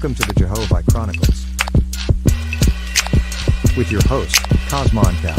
Welcome to the Jehovih Chronicles with your host, Cosmon Cal.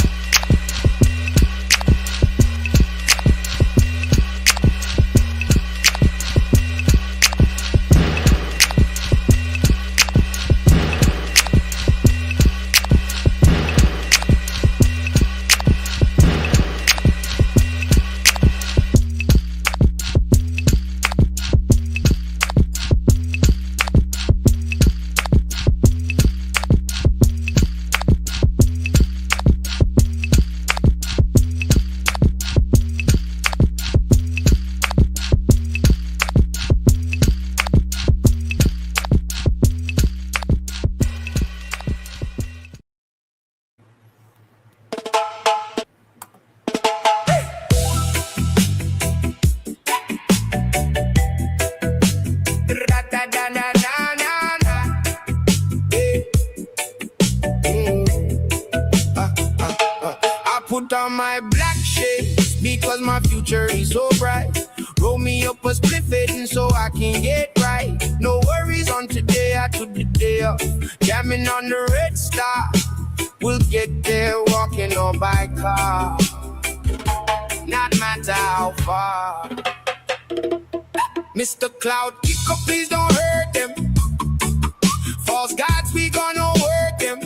Put on my black shades because my future is so bright. Roll me up a split fitting so I can get right. No worries on today, I took the day off. Jamming on the red star. We'll get there walking or by car. Not matter how far. Mr. Cloud Kicker, please don't hurt them. False gods, we gonna work them.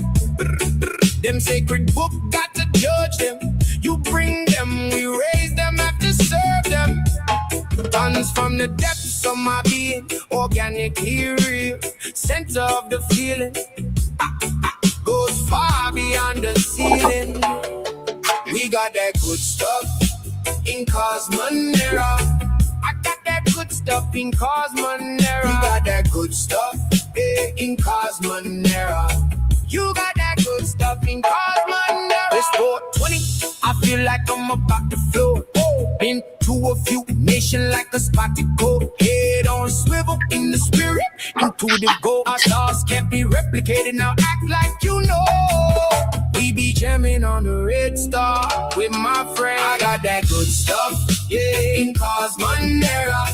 Them sacred book got to judge them. You bring them, we raise them, have to serve them. Tons from the depths of my being, organically real. Center of the feeling goes far beyond the ceiling. We got that good stuff in Cosmonera. I got that good stuff in Cosmonera. We got that good stuff in Cosmonera. You got that good stuff in Cosmonera. It's 420, I feel like I'm about to float. Been to a few nations like a spotted goat. Head on swivel in the spirit, intuitive goal. Our stars can't be replicated, now act like you know. We be jamming on the red star with my friend. I got that good stuff, yeah, in Cosmonera.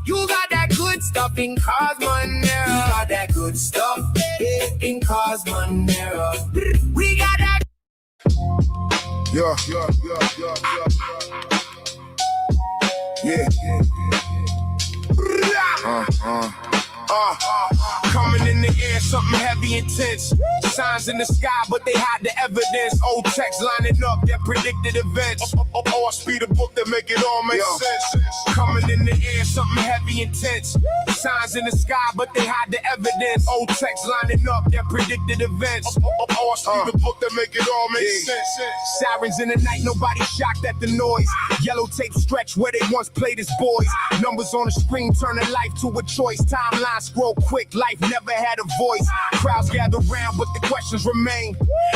You got that good stuff in Cosmonera. You got that good stuff in Cosmonera. We got that. Yeah. Coming in the air, something heavy, intense. Signs in the sky, but they hide the evidence. Old texts lining up that predicted events. Oahspe the book that make it all make sense. Coming in the air, something heavy, intense. Signs in the sky, but they hide the evidence. Old texts lining up that predicted events. Oahspe the book that make it all make sense. Sirens in the night, nobody shocked at the noise. Yellow tape stretch where they once played as boys. Numbers on the screen turning life to a choice. Timeline scroll quick, life never had a voice. Crowds gather round, but the questions remain.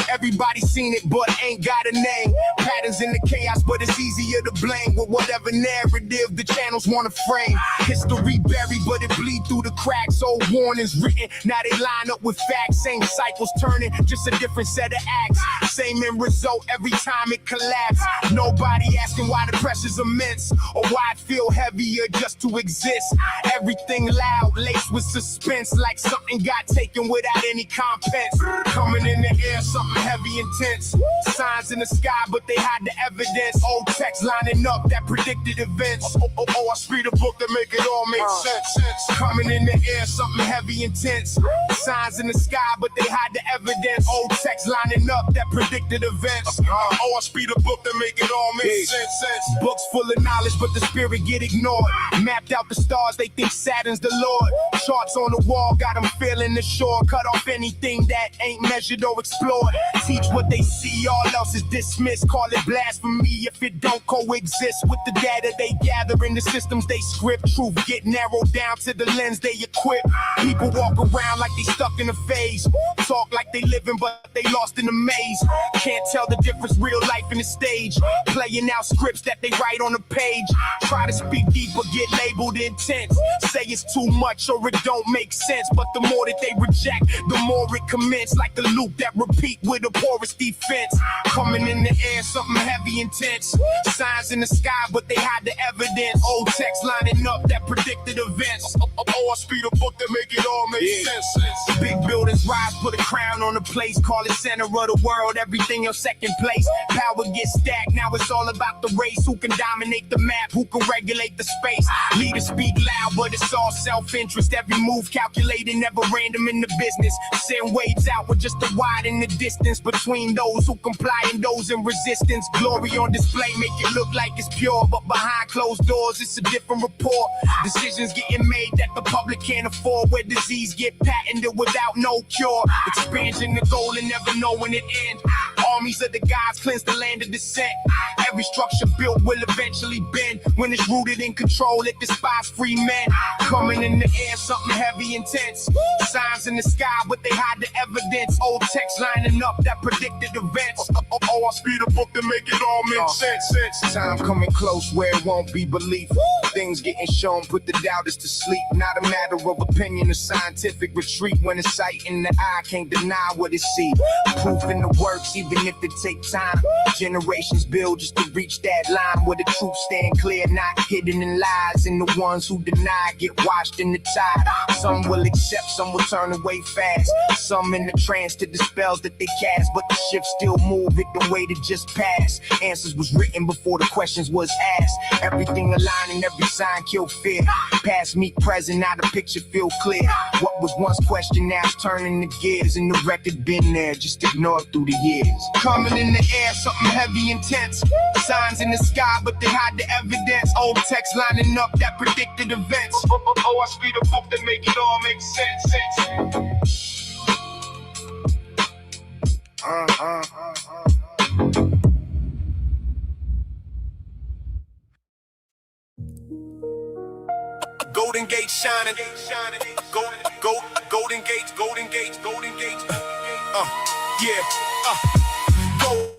Everybody seen it, but ain't got a name. Patterns in the chaos, but it's easier to blame with whatever narrative the channels want to frame. History buried, but it bleed through the cracks. Old warnings written, now they line up with facts. Same cycles turning, just a different set of acts. Same end result every time it collapses. Nobody asking why the pressure's immense, or why it feel heavier just to exist. Everything loud, laced with suspense, like something got taken without any compense. Coming in the air, something heavy, intense. Signs in the sky, but they hide the evidence. Old texts lining up that predicted events. Oahspe the book that make it all make sense. Coming in the air, something heavy, intense. Signs in the sky, but they hide the evidence. Old texts lining up that predicted events. Oahspe the book that make it all make sense. Books full of knowledge, but the spirit get ignored. Mapped out the stars, they think Saturn's the Lord. Charts on the wall, got them feeling the shore. Cut off anything that ain't measured or explored. Teach what they see, all else is dismissed. Call it blasphemy if it don't coexist with the data they gather in the systems they script. Truth get narrowed down to the lens they equip. People walk around like they stuck in a phase. Talk like they living but they lost in the maze. Can't tell the difference, real life in the stage. Playing out scripts that they write on a page. Try to speak deeper, get labeled intense. Say it's too much or it don't make sense. But the more that they reject, the more it commence. Like the loop that repeat with a porous defense. Coming in the air, something heavy, intense. Signs in the sky, but they hide the evidence. Old text lining up that predicted events. Oahspe, the book that make it all make sense. Big buildings rise, put a crown on the place. Call it center of the world, everything in second place. Power gets stacked, now it's all about the race. Who can dominate the map, who can regulate the space. Leaders speak loud, but it's all self-interest. Every move calculated, never random in the business. Send waves out with just a widen the distance between those who comply and those in resistance. Glory on display, make it look like it's pure, but behind closed doors, it's a different report. Decisions getting made that the public can't afford, where disease get patented without no cure. Expansion the goal and never knowing it ends. Armies of the gods cleanse the land of descent. Every structure built will eventually bend. When it's rooted in control, it despises free men. Coming in the air, something heavy, intense. Signs in the sky, but they hide the evidence. Old text lining up that predicted events. Oahspe, the book that make it all make sense. Time coming close where it won't be belief. Things getting shown, put the doubters to sleep. Not a matter of opinion, a scientific retreat. When it's sight in the eye, can't deny what it see. Proof in the works, even if it take time. Generations build just to reach that line where the truth stand clear, not hidden in lies. And the ones who deny get washed in the tide. Some will accept, some will turn away fast. Some in the trance to the spells that they cast, but the ship still move, it the way to just pass. Answers was written before the questions was asked. Everything aligned and every sign killed fear. Past meet present, now the picture feel clear. What was once questioned now is turning the gears, and the record been there, just ignored through the years. Coming in the air, something heavy, intense. Signs in the sky, but they hide the evidence. Old text lining up that predicted events. Oahspe, the book that make it all make sense. Golden Gate shining, Golden Gates. Yeah. Go.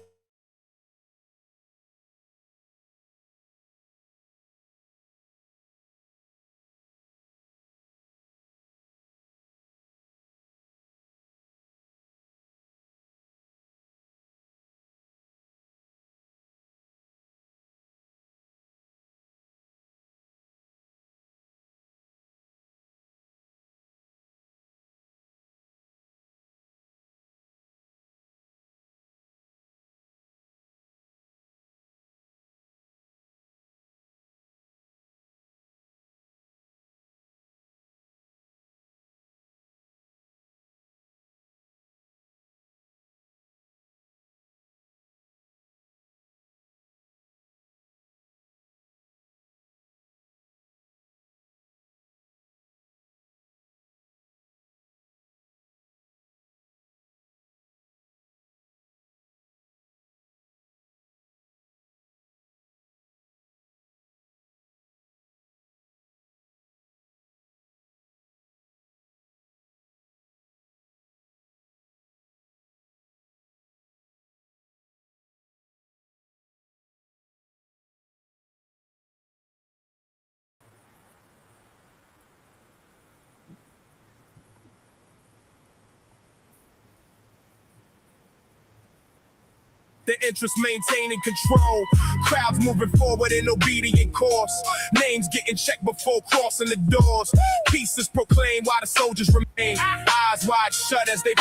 The interest maintaining control. Crowds moving forward in obedient course. Names getting checked before crossing the doors. Peace is proclaimed while the soldiers remain. Eyes wide shut as they...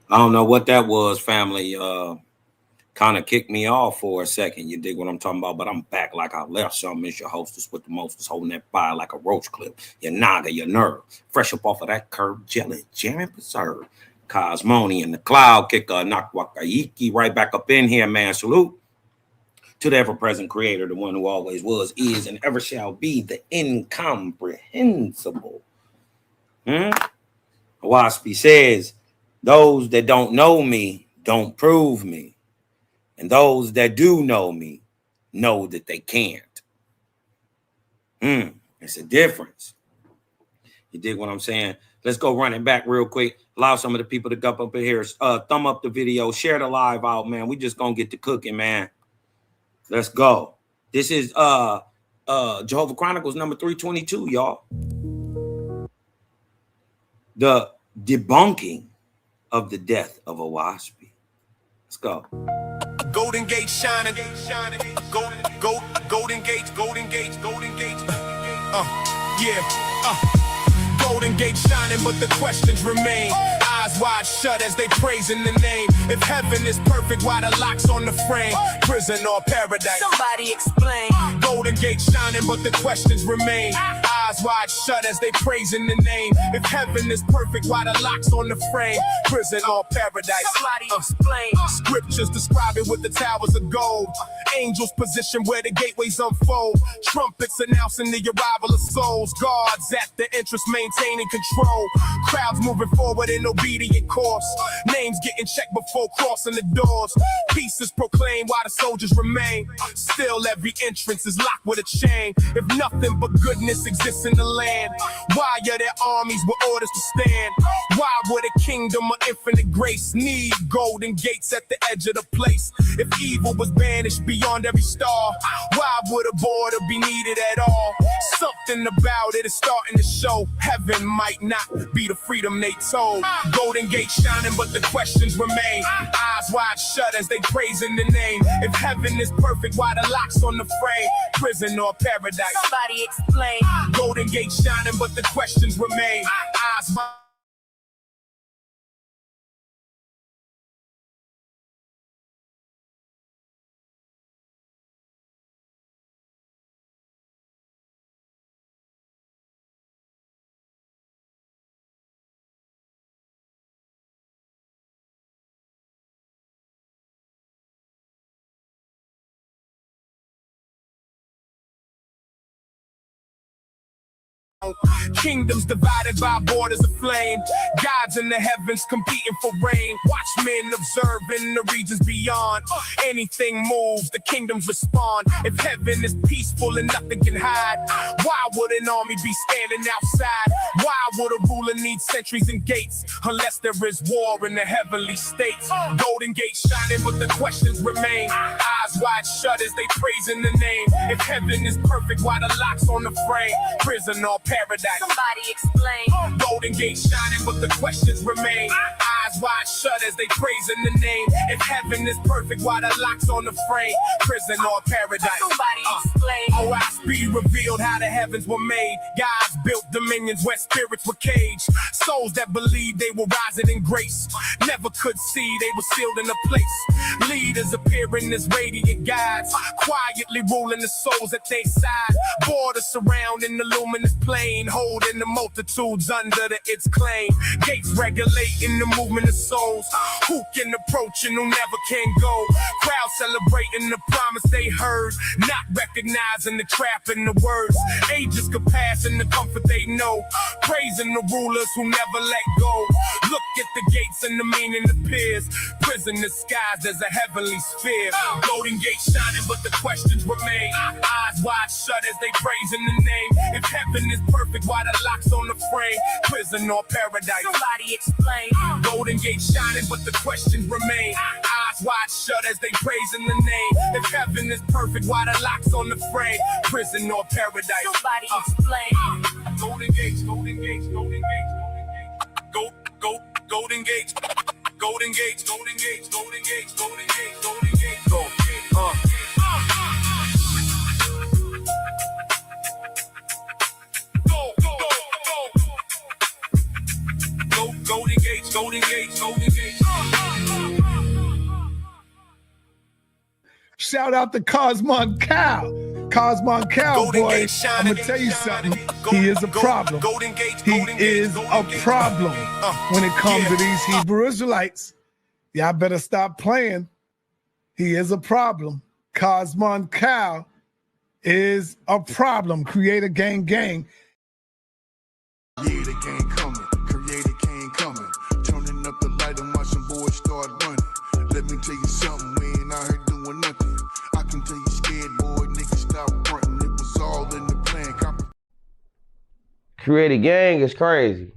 I don't know what that was, family. Kind of kicked me off for a second. You dig what I'm talking about? But I'm back like I left. So I'm your hostess with the mostest, holding that fire like a roach clip. Your naga, your nerve. Fresh up off of that curved jelly. Jamming preserve. Cosmoni and the cloud kicker. Nakwakaiki right back up in here, man. Salute to the ever-present creator, the one who always was, is, and ever shall be, the incomprehensible. Oahspe says, those that don't know me don't prove me. And those that do know me know that they can't. It's a difference. You dig what I'm saying? Let's go running back real quick. Allow some of the people to come up in here. Thumb up the video. Share the live out, man. We just gonna get to cooking, man. Let's go. This is Jehovah Chronicles number 322, y'all. The debunking of the death of Oahspe. Let's go. Golden Gate shining, Golden Gate. Golden Gate shining, but the questions remain. Eyes wide shut as they praise in the name. If heaven is perfect, why the locks on the frame? Prison or paradise? Somebody explain. Golden Gate shining, but the questions remain. Eyes wide shut as they praise in the name. If heaven is perfect, why the locks on the frame? Prison or paradise? Somebody explain. Scriptures describe it with the towers of gold. Angels positioned where the gateways unfold. Trumpets announcing the arrival of souls. Guards at the entrance maintaining control. Crowds moving forward in obedient course. Names getting checked before crossing the doors. Peace is proclaimed while the soldiers remain. Still every entrance is locked with a chain. If nothing but goodness exists in the land, why are there armies with orders to stand? Why would a kingdom of infinite grace need golden gates at the edge of the place? If evil was banished beyond every star, why would a border be needed at all? Something about it is starting to show. Heaven might not be the freedom they told. Golden Gate shining, but the questions remain. Eyes wide shut as they praise in the name. If heaven is perfect, why the locks on the frame? Prison or paradise? Somebody explain. Golden Gate shining, but the questions remain. Eyes wide. Kingdoms divided by borders of flame. Gods in the heavens competing for reign. Watchmen observing the regions beyond. Anything moves, the kingdoms respond. If heaven is peaceful and nothing can hide, why would an army be standing outside? Why would a ruler need sentries and gates unless there is war in the heavenly states? Golden Gate shining, but the questions remain. Eyes wide shut as they praise in the name. If heaven is perfect, why the locks on the frame? Prison or paradise? Somebody explain. Golden Gate shining, but the questions remain. Eyes wide shut as they praise in the name. If heaven is perfect, why the locks on the frame? Prison or paradise? Somebody explain. Oahspe revealed how the heavens were made. Gods built dominions where spirits were caged. Souls that believed they were rising in grace never could see they were sealed in a place. Leaders appearing as radiant guides, quietly ruling the souls at their side. Borders surrounding the luminous plane, holding the multitudes under its claim. Gates regulating the movement of souls. Who can approach and who never can go? Crowds celebrating the promise they heard, not recognizing the trap in the words. Ages could pass in the comfort they know, praising the rulers who never let go. Look at the gates and the meaning appears. Prison disguised as a heavenly sphere. Golden Gate shining, but the questions remain. Eyes wide shut as they praise in the name. If heaven is perfect, why the locks on the frame? Prison or paradise? Somebody explain. Golden Gate shining, but the questions remain. Eyes wide shut as they praise in the name. If heaven is perfect, why the locks on the frame? Prison or paradise? Somebody explain. Golden Gates, Golden Gates, Golden Gates, Golden Gates, Golden Gates, Golden Gates, Golden Gates, Golden Gates, Golden Gates, Golden Gates, Golden Gates, Golden Gates, Golden Gates. Shout out to Cosmon Cow. Cosmon Cow, boy, I'm going to tell you something. He is a problem. He is a problem when it comes to these Hebrew Israelites. Y'all better stop playing. He is a problem. Cosmon Cow is a problem. Creator gang gang. Yeah, the gang coming. Creator gang coming. Turning up the light and watching boys start running. Let me tell you something, we ain't out here doing nothing. I can tell you scared, boy, niggas stop fronting. It was all in the plan. Creator gang is crazy.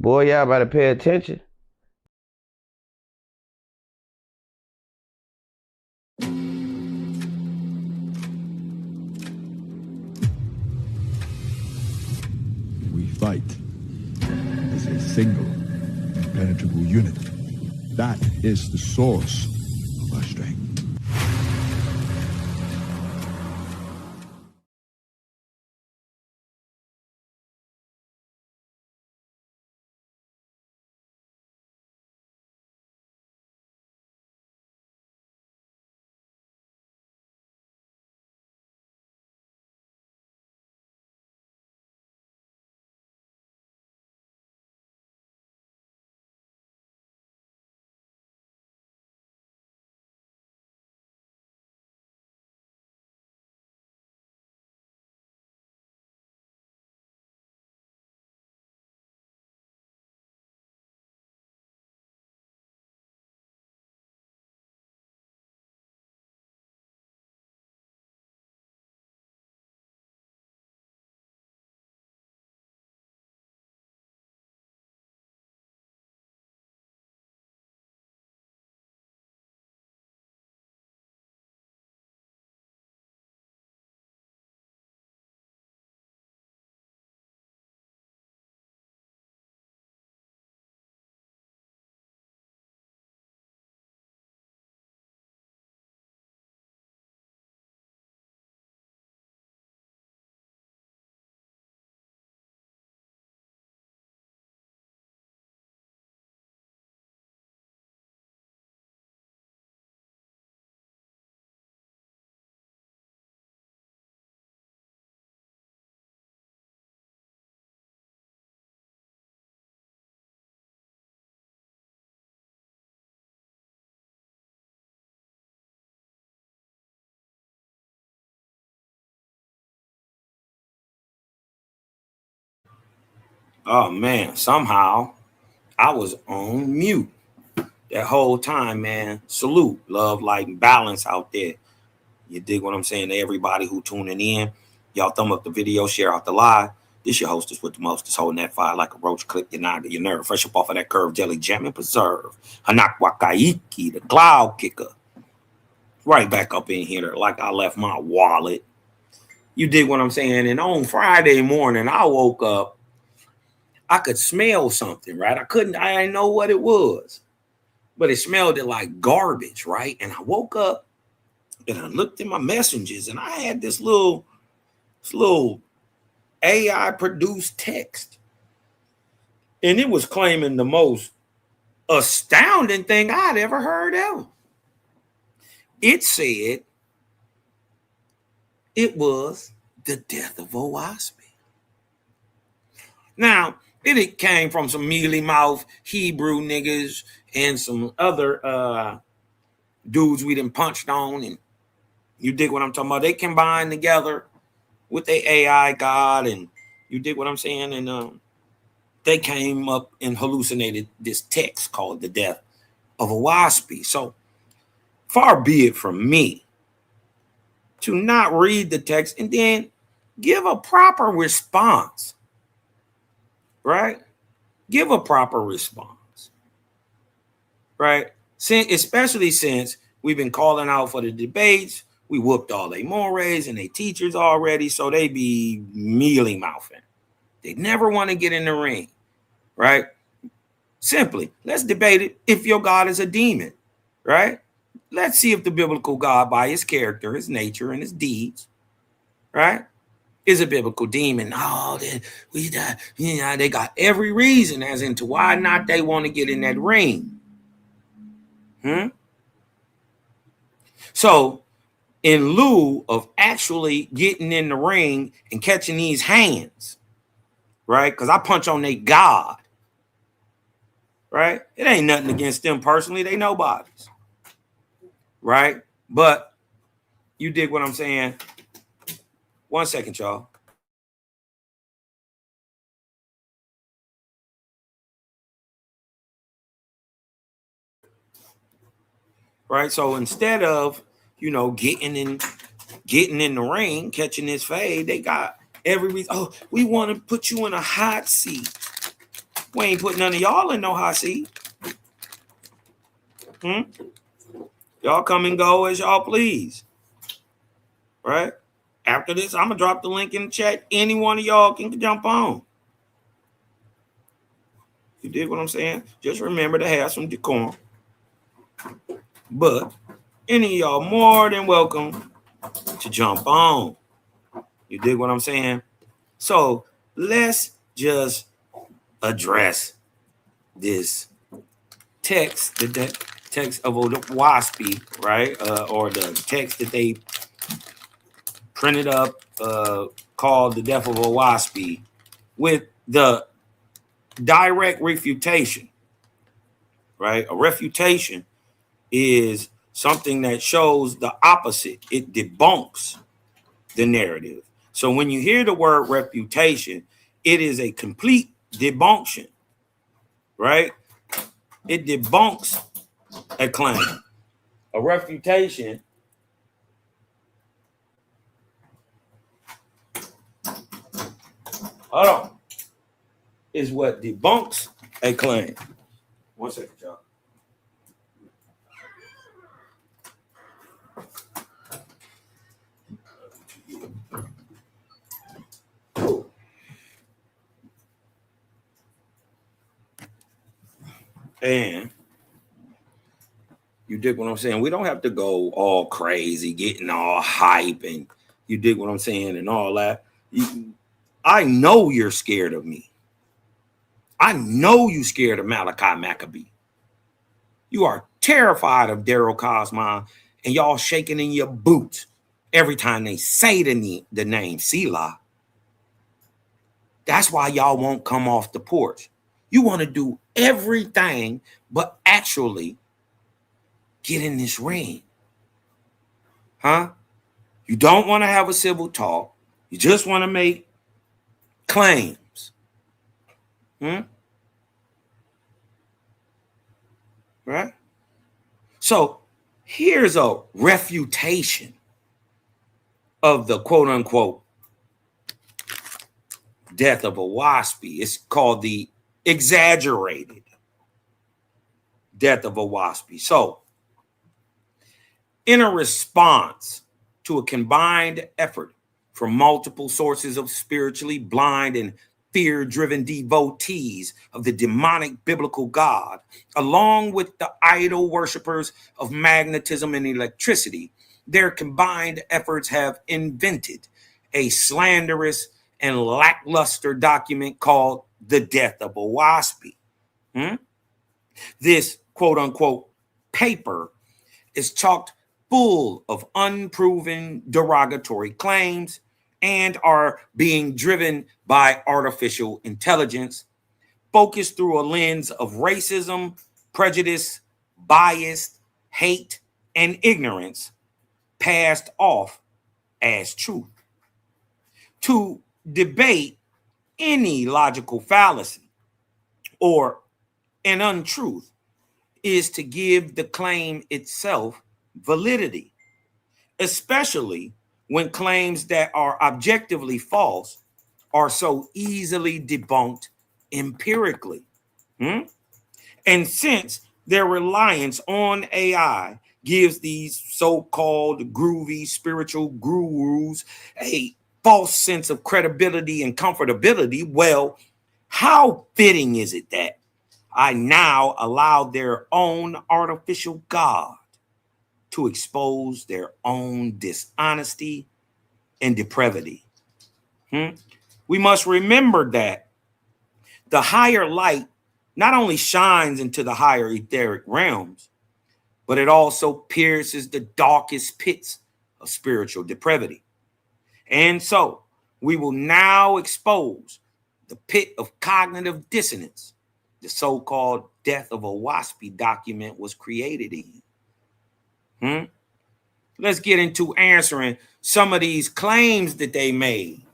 Boy, y'all better pay attention. We fight as a single, impenetrable unit. That is the source of our strength. Oh man, somehow I was on mute that whole time, man. Salute, love, light, and balance out there. You dig what I'm saying? To everybody who tuning in, y'all thumb up the video, share out the live. This your hostess with the most, holding that fire like a roach, clip your nine to your nerve, fresh up off of that curve, jelly jam and preserve. Hanak Wakaiki, the cloud kicker. Right back up in here like I left my wallet. You dig what I'm saying? And on Friday morning, I woke up. I could smell something, right? I didn't know what it was, but it smelled it like garbage, right? And I woke up and I looked in my messages and I had this little AI produced text. And it was claiming the most astounding thing I'd ever heard of. It said it was the death of Oahspe. Now, it came from some mealy mouth Hebrew niggas and some other dudes we done punched on. And you dig what I'm talking about? They combined together with the AI god, and you dig what I'm saying? And they came up and hallucinated this text called the death of Oahspe. So far be it from me to not read the text and then give a proper response, right? Give a proper response, right? Especially since we've been calling out for the debates. We whooped all their mores and their teachers already, so they be mealy mouthing. They never want to get in the ring, right? Simply, let's debate it if your God is a demon, right? Let's see if the biblical God, by his character, his nature, and his deeds, right, is a biblical demon. Oh, they got every reason as into why not they want to get in that ring. So, in lieu of actually getting in the ring and catching these hands, right? Because I punch on their God, right? It ain't nothing against them personally. They nobodies, right? But you dig what I'm saying? 1 second, y'all. Right? So instead of, getting in the ring, catching this fade, they got every reason. Oh, we want to put you in a hot seat. We ain't putting none of y'all in no hot seat. Y'all come and go as y'all please. Right? After this, I'm going to drop the link in the chat. Any one of y'all can jump on. You dig what I'm saying? Just remember to have some decorum. But any of y'all more than welcome to jump on. You dig what I'm saying? So let's just address this text, the text of Oahspe, right? Or the text that they printed up called The Death of Oahspe, with the direct refutation, right? A refutation is something that shows the opposite. It debunks the narrative. So when you hear the word refutation, it is a complete debunction, right? It debunks a claim. A refutation is what debunks a claim. One second, y'all. And you dig what I'm saying? We don't have to go all crazy, getting all hype, and you dig what I'm saying, and all that. I know you're scared of me. I know you scared of Malachi Maccabee. You are terrified of Daryl Cosmon, and y'all shaking in your boots every time they say the name Selah. That's why y'all won't come off the porch. You want to do everything but actually get in this ring. Huh? You don't want to have a civil talk. You just want to make claims. Right? So here's a refutation of the quote unquote death of Oahspe. It's called the exaggerated death of Oahspe. So, in a response to a combined effort from multiple sources of spiritually blind and fear-driven devotees of the demonic biblical God, along with the idol worshipers of magnetism and electricity, their combined efforts have invented a slanderous and lackluster document called The Death of Oahspe. This quote-unquote paper is chocked full of unproven derogatory claims and are being driven by artificial intelligence, focused through a lens of racism, prejudice, bias, hate, and ignorance, passed off as truth. To debate any logical fallacy or an untruth is to give the claim itself validity, especially when claims that are objectively false are so easily debunked empirically. And since their reliance on AI gives these so-called groovy spiritual gurus a false sense of credibility and comfortability, well, how fitting is it that I now allow their own artificial God to expose their own dishonesty and depravity? We must remember that the higher light not only shines into the higher etheric realms, but it also pierces the darkest pits of spiritual depravity. And so we will now expose the pit of cognitive dissonance the so-called Death of Oahspe document was created in. Let's get into answering some of these claims that they made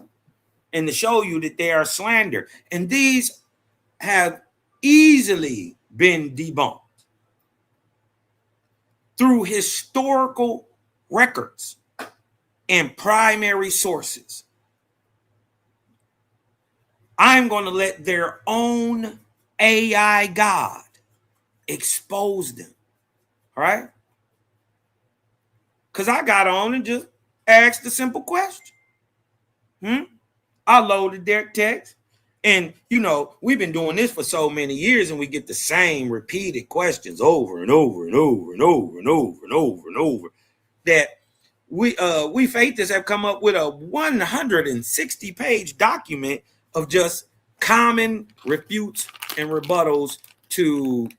and to show you that they are slander. And these have easily been debunked through historical records and primary sources. I'm going to let their own AI God. Expose them. All right? Because I got on and just asked a simple question. I loaded their text. And, you know, we've been doing this for so many years, and we get the same repeated questions over and over and over and over and over and over and over, that we faithers have come up with a 160-page document of just common refutes and rebuttals to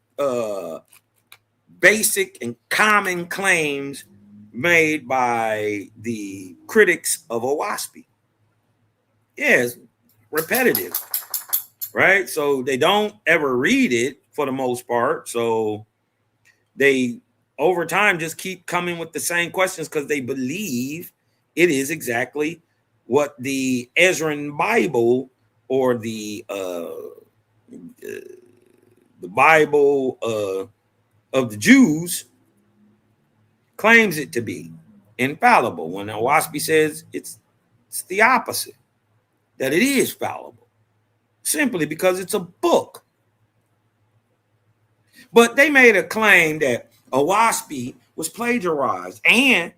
basic and common claims made by the critics of Oahspe. Yes, repetitive, right? So they don't ever read it for the most part. So they, over time, just keep coming with the same questions because they believe it is exactly what the Ezran Bible or the Bible of the Jews claims it to be infallible, when Oahspe says it's the opposite, that it is fallible, simply because it's a book. But they made a claim that Oahspe was plagiarized and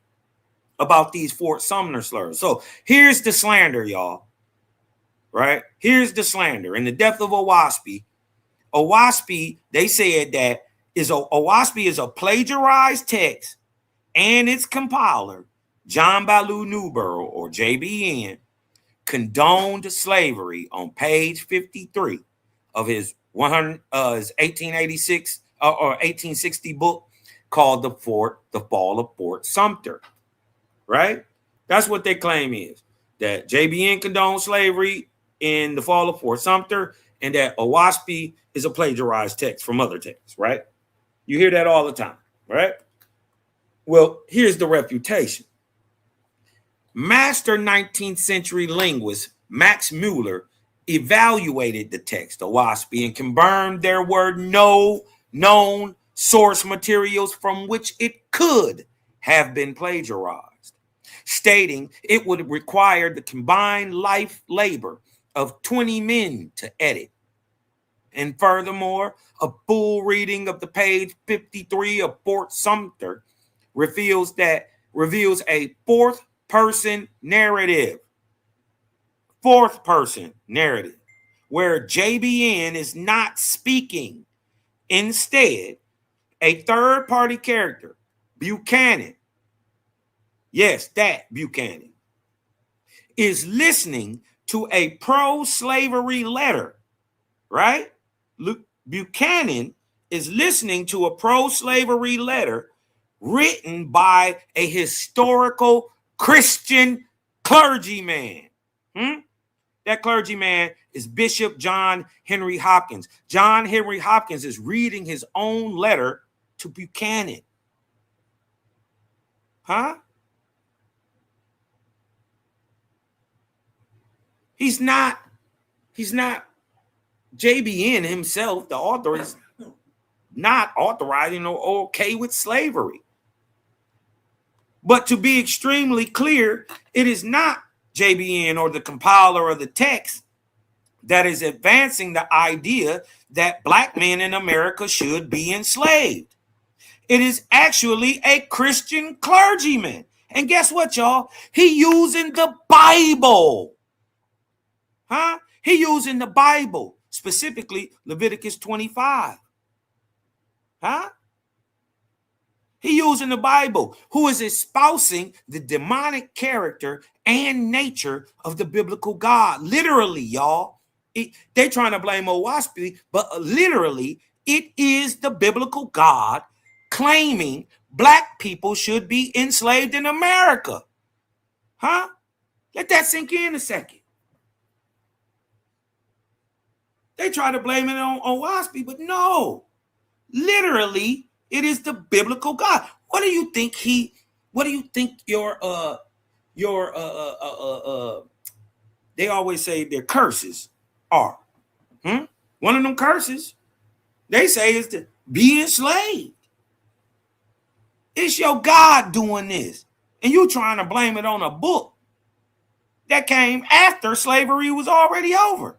about these Fort Sumner slurs. So here's the slander, y'all. Right? Here's the slander. In the death of Oahspe, they said that Oahspe is a plagiarized text, and its compiler, John Ballou Newborough, or JBN, condoned slavery on page 53 of his 1886 or 1860 book called The Fall of Fort Sumter. Right? That's what their claim is, that JBN condoned slavery in The Fall of Fort Sumter, and that Oahspe is a plagiarized text from other texts. Right? You hear that all the time. Right? Well, here's the refutation. Master 19th century linguist Max Mueller evaluated the text of Oahspe and confirmed there were no known source materials from which it could have been plagiarized, stating it would require the combined life labor of 20 men to edit. And furthermore, a full reading of the page 53 of Fort Sumter reveals a fourth person narrative, where JBN is not speaking. Instead, a third party character, Buchanan, yes, that Buchanan, is listening to a pro-slavery letter, right? Buchanan is listening to a pro-slavery letter written by a historical Christian clergyman. That clergyman is Bishop John Henry Hopkins. John Henry Hopkins is reading his own letter to Buchanan. He's not JBN himself. The author is not authorizing or okay with slavery. But to be extremely clear, it is not JBN or the compiler of the text that is advancing the idea that black men in America should be enslaved. It is actually a Christian clergyman. And guess what, y'all? He using the Bible. He using the Bible, specifically Leviticus 25. He using the Bible, who is espousing the demonic character and nature of the biblical God. Literally, y'all. They're trying to blame Oahspe, but literally, it is the biblical God claiming black people should be enslaved in America. Let that sink in a second. They try to blame it on Oahspe, but no. Literally, it is the biblical God. What do you think your they always say their curses are? One of them curses, they say, is to be enslaved. It's your God doing this. And you trying to blame it on a book that came after slavery was already over.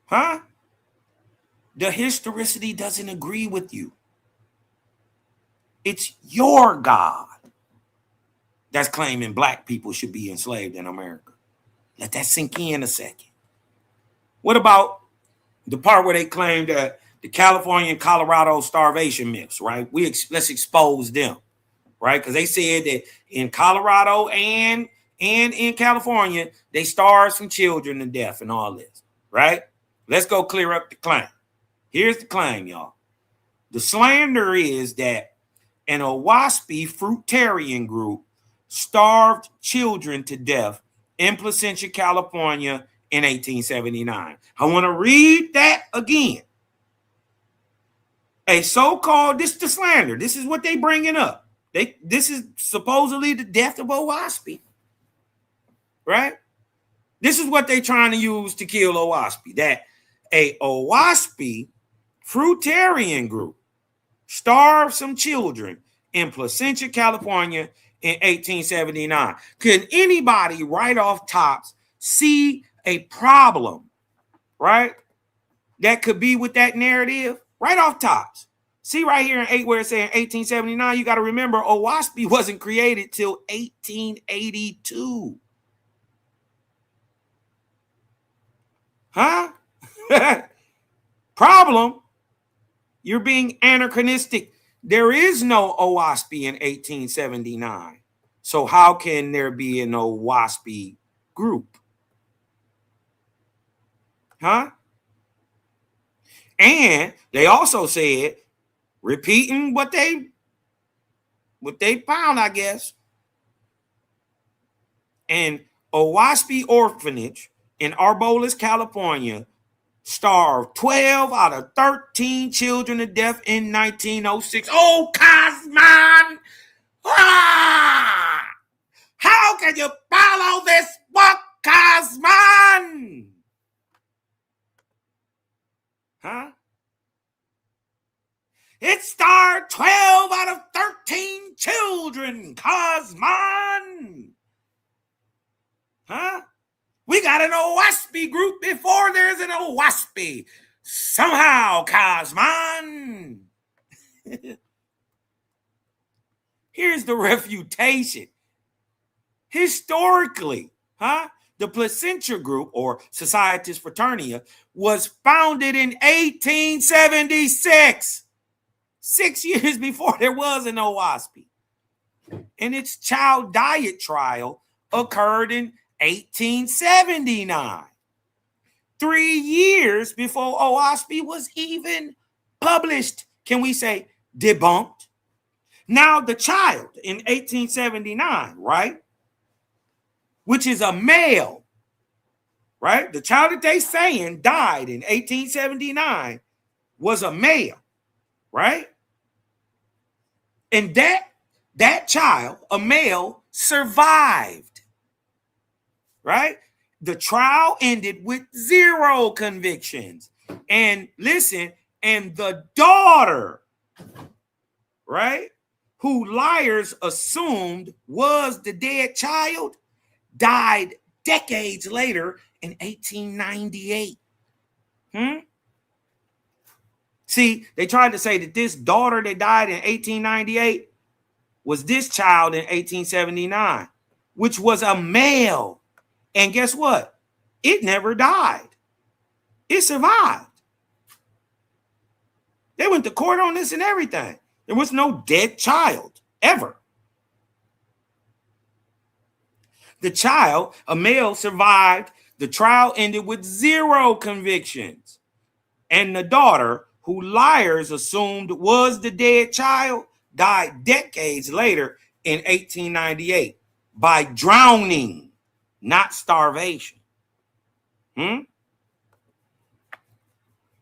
Huh? The historicity doesn't agree with you. It's your God that's claiming black people should be enslaved in America. Let that sink in a second. What about the part where they claim that the California and Colorado starvation myths, right? Let's expose them, right? Because they said that in Colorado and in California, they starved some children to death and all this, right? Let's go clear up the claim. Here's the claim, y'all. The slander is that an Oahspe fruitarian group starved children to death in Placentia, California in 1879. I want to read that again. A so-called, this is the slander. This is what they bringing up. This is supposedly the death of Oahspe, right? This is what they trying to use to kill Oahspe. That a Oahspe fruitarian group starved some children in Placentia, California in 1879. Can anybody right off tops see a problem, right, that could be with that narrative? Right off tops. See right here in 8 where it's saying 1879, you got to remember Oahspe wasn't created till 1882. Huh? Problem. You're being anachronistic. There is no Oahspe in 1879. So how can there be an Oahspe group? Huh? And they also said, repeating what they found, I guess, an Oahspe orphanage in Arboles, California, starved 12 out of 13 children to death in 1906. Oh, Cosman! Ah! How can you follow this book, Cosman? Huh? It starred 12 out of 13 children, Cosman. Huh? We got an Oahspe group before there's an Oahspe. Somehow, Cosman. Here's the refutation. Historically, the Placentia Group, or Societas Fraternia, was founded in 1876, 6 years before there was an Oahspe. And its child diet trial occurred in 1879, 3 years before Oahspe was even published. Can we say debunked? Now, the child in 1879, right, which is a male, right? The child that they saying died in 1879 was a male, right? And that child, a male, survived, right? The trial ended with 0 convictions. And listen, and the daughter, right, who liars assumed was the dead child, died decades later in 1898. See, they tried to say that this daughter that died in 1898 was this child in 1879, which was a male. And guess what? It never died. It survived. They went to court on this and everything. There was no dead child ever. The child, a male, survived. The trial ended with 0 convictions. And the daughter, who liars assumed was the dead child, died decades later in 1898 by drowning, not starvation.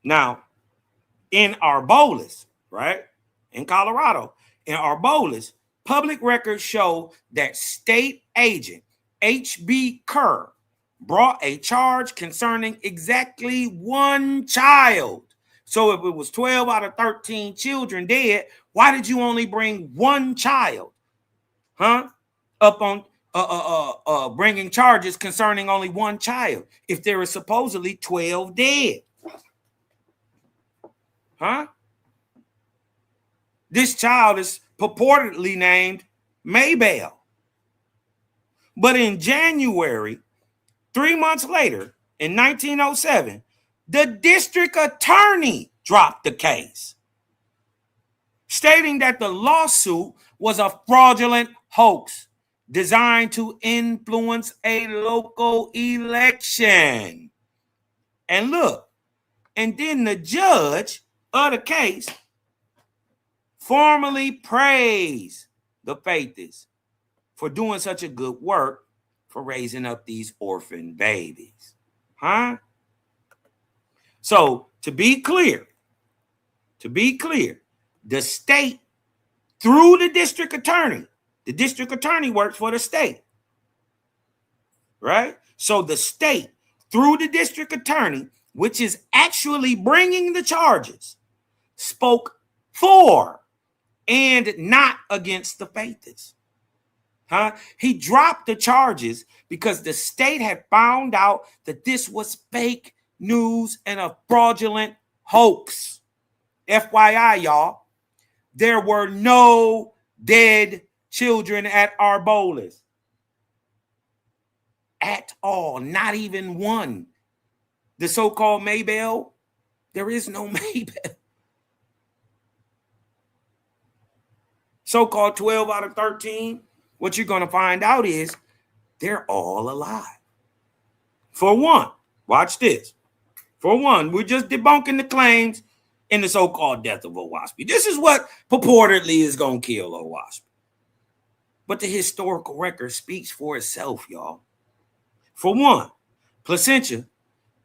Now, in Arboles, right, in Colorado, in Arboles, public records show that state agent H.B. Kerr brought a charge concerning exactly 1 child. So if it was 12 out of 13 children dead, why did you only bring 1 child? Up on bringing charges concerning only 1 child if there is supposedly 12 dead? Huh? This child is purportedly named Maybell. But in January, 3 months later, in 1907, the district attorney dropped the case, stating that the lawsuit was a fraudulent hoax designed to influence a local election. And look, and then the judge of the case formally praised the Faithists for doing such a good work for raising up these orphan babies. Huh? So to be clear, the state through the district attorney works for the state, right? So the state through the district attorney, which is actually bringing the charges, spoke for and not against the Faithists. Huh? He dropped the charges because the state had found out that this was fake news and a fraudulent hoax. FYI, y'all, there were no dead children at Arboles at all, not even one. The so-called Maybell, there is no Maybell. So-called 12 out of 13, what you're going to find out is they're all alive. For one, watch this. For one, we're just debunking the claims in the so-called death of Oahspe. This is what purportedly is going to kill Oahspe. But the historical record speaks for itself, y'all. For one, Placentia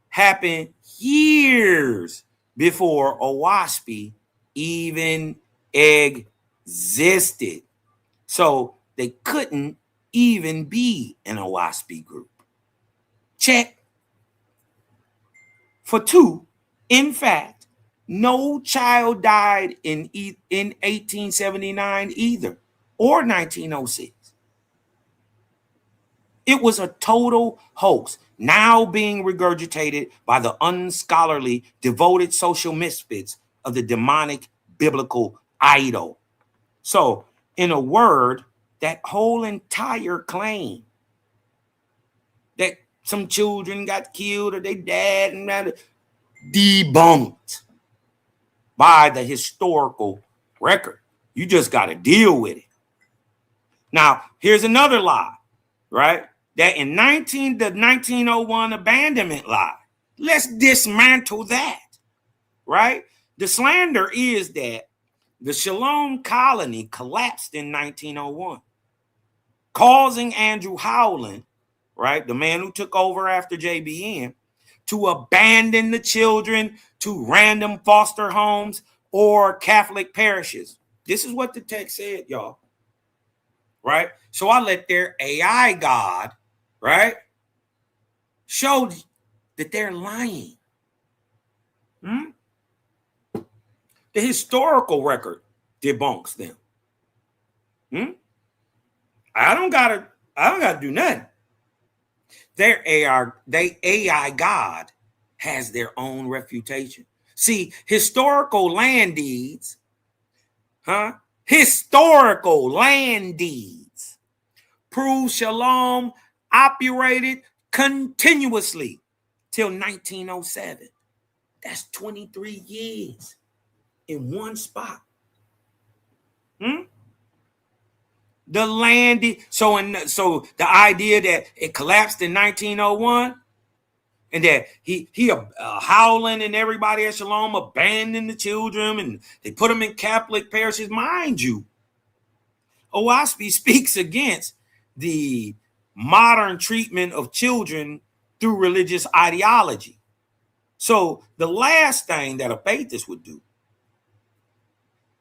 happened years before Oahspe even existed. So they couldn't even be an Oahspe group. Check. For two, in fact, no child died in 1879 either, or 1906. It was a total hoax, now being regurgitated by the unscholarly, devoted social misfits of the demonic biblical idol. So, in a word, that whole entire claim that some children got killed or they died and that debunked by the historical record. You just got to deal with it. Now, here's another lie, right? That in the 1901 abandonment lie. Let's dismantle that, right? The slander is that the Shalom colony collapsed in 1901, causing Andrew Howland, right, the man who took over after JBN, to abandon the children to random foster homes or Catholic parishes. This is what the text said, y'all. Right? So I let their AI God, right, show that they're lying. The historical record debunks them. I don't gotta do nothing. Their AI God has their own refutation. See, historical land deeds, prove Shalom operated continuously till 1907. That's 23 years in one spot. The land, so the idea that it collapsed in 1901 and that he Howland and everybody at Shalom abandoned the children and they put them in Catholic parishes. Mind you, Oahspe speaks against the modern treatment of children through religious ideology. So the last thing that a faithist would do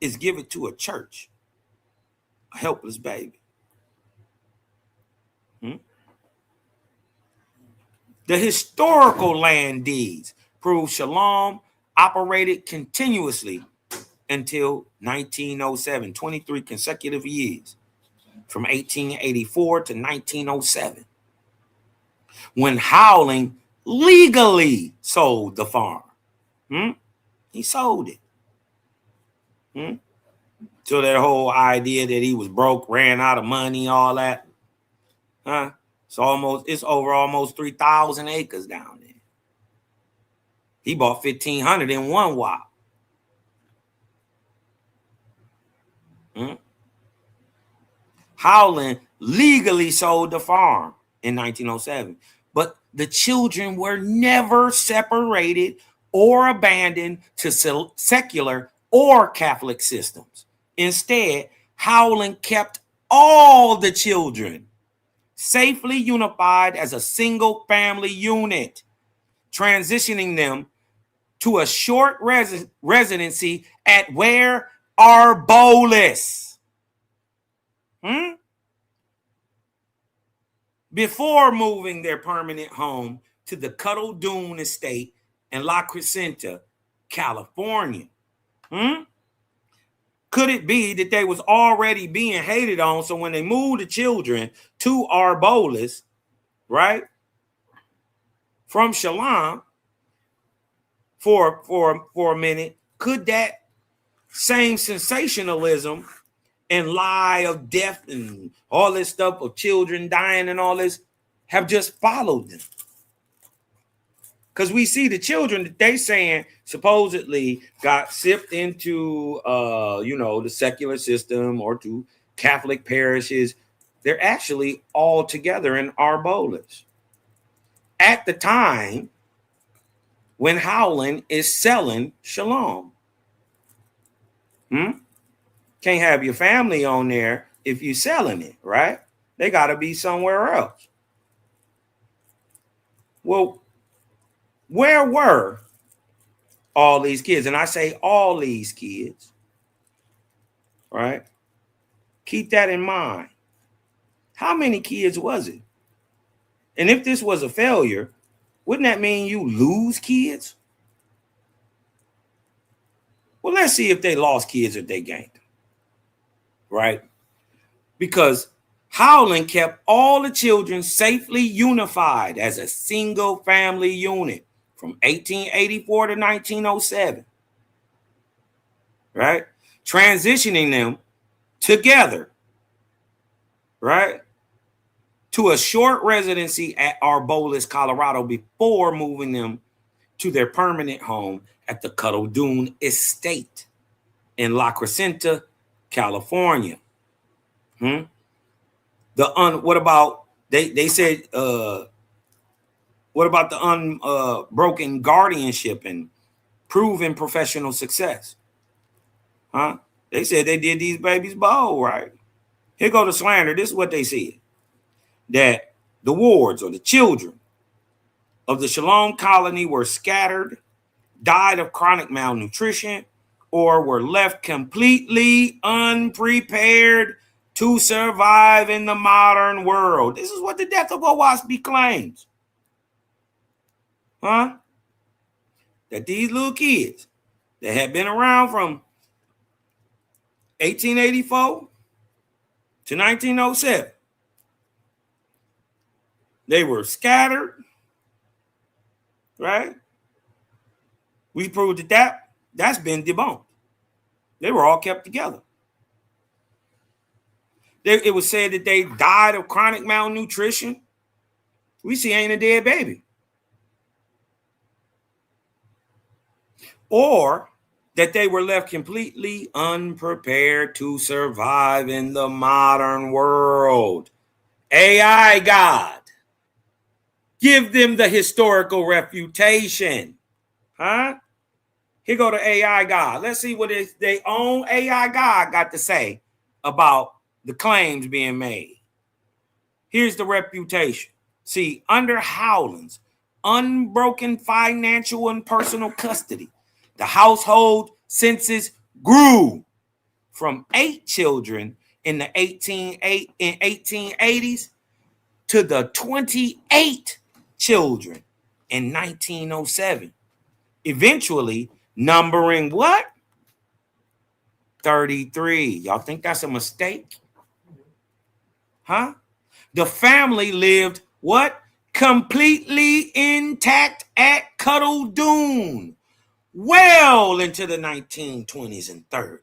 is give it to a church, a helpless baby. The historical land deeds prove Shalom operated continuously until 1907, 23 consecutive years, from 1884 to 1907, when Howling legally sold the farm. He sold it. Hmm? So that whole idea that he was broke, ran out of money, all that. Huh? It's over almost 3,000 acres down there. He bought 1,500 in one wop. Hmm? Howland legally sold the farm in 1907, but the children were never separated or abandoned to secular or Catholic systems. Instead, Howland kept all the children safely unified as a single family unit, transitioning them to a short residency at where Arbolis. Before moving their permanent home to the Cuttle Dune Estate in La Crescenta, California. Could it be that they was already being hated on, so when they moved the children to Arbolis, right, from Shalom for a minute, could that same sensationalism and lie of death and all this stuff of children dying and all this have just followed them? Because we see the children that they saying supposedly got sipped into, the secular system or to Catholic parishes. They're actually all together in Arbolis at the time when Howland is selling Shalom. Can't have your family on there if you're selling it, right? They got to be somewhere else. Well, where were all these kids? And I say all these kids, right? Keep that in mind. How many kids was it? And if this was a failure, wouldn't that mean you lose kids? Well, let's see if they lost kids or they gained them, right? Because Howland kept all the children safely unified as a single family unit from 1884 to 1907, right? Transitioning them together, right, to a short residency at Arbolis, Colorado, before moving them to their permanent home at the Cuttle Dune Estate in La Crescenta, California. What about they said? What about the unbroken guardianship and proven professional success? They said they did these babies bold, right? Here go the slander. This is what they said: that the wards or the children of the Shalom colony were scattered, died of chronic malnutrition, or were left completely unprepared to survive in the modern world. This is what the death of Oahspe claims. That these little kids that had been around from 1884 to 1907, they were scattered, right? We proved that's been debunked. They were all kept together. It was said that they died of chronic malnutrition. We see ain't a dead baby. Or that they were left completely unprepared to survive in the modern world. AI God, give them the historical refutation. Here go the AI God. Let's see what their own AI God got to say about the claims being made. Here's the reputation. See, under Howland's unbroken financial and personal custody, the household census grew from 8 children in the 1880s to the 28 children in 1907. Eventually numbering what? 33. Y'all think that's a mistake? The family lived what? Completely intact at Cuttle Dune well into the 1920s and 30s.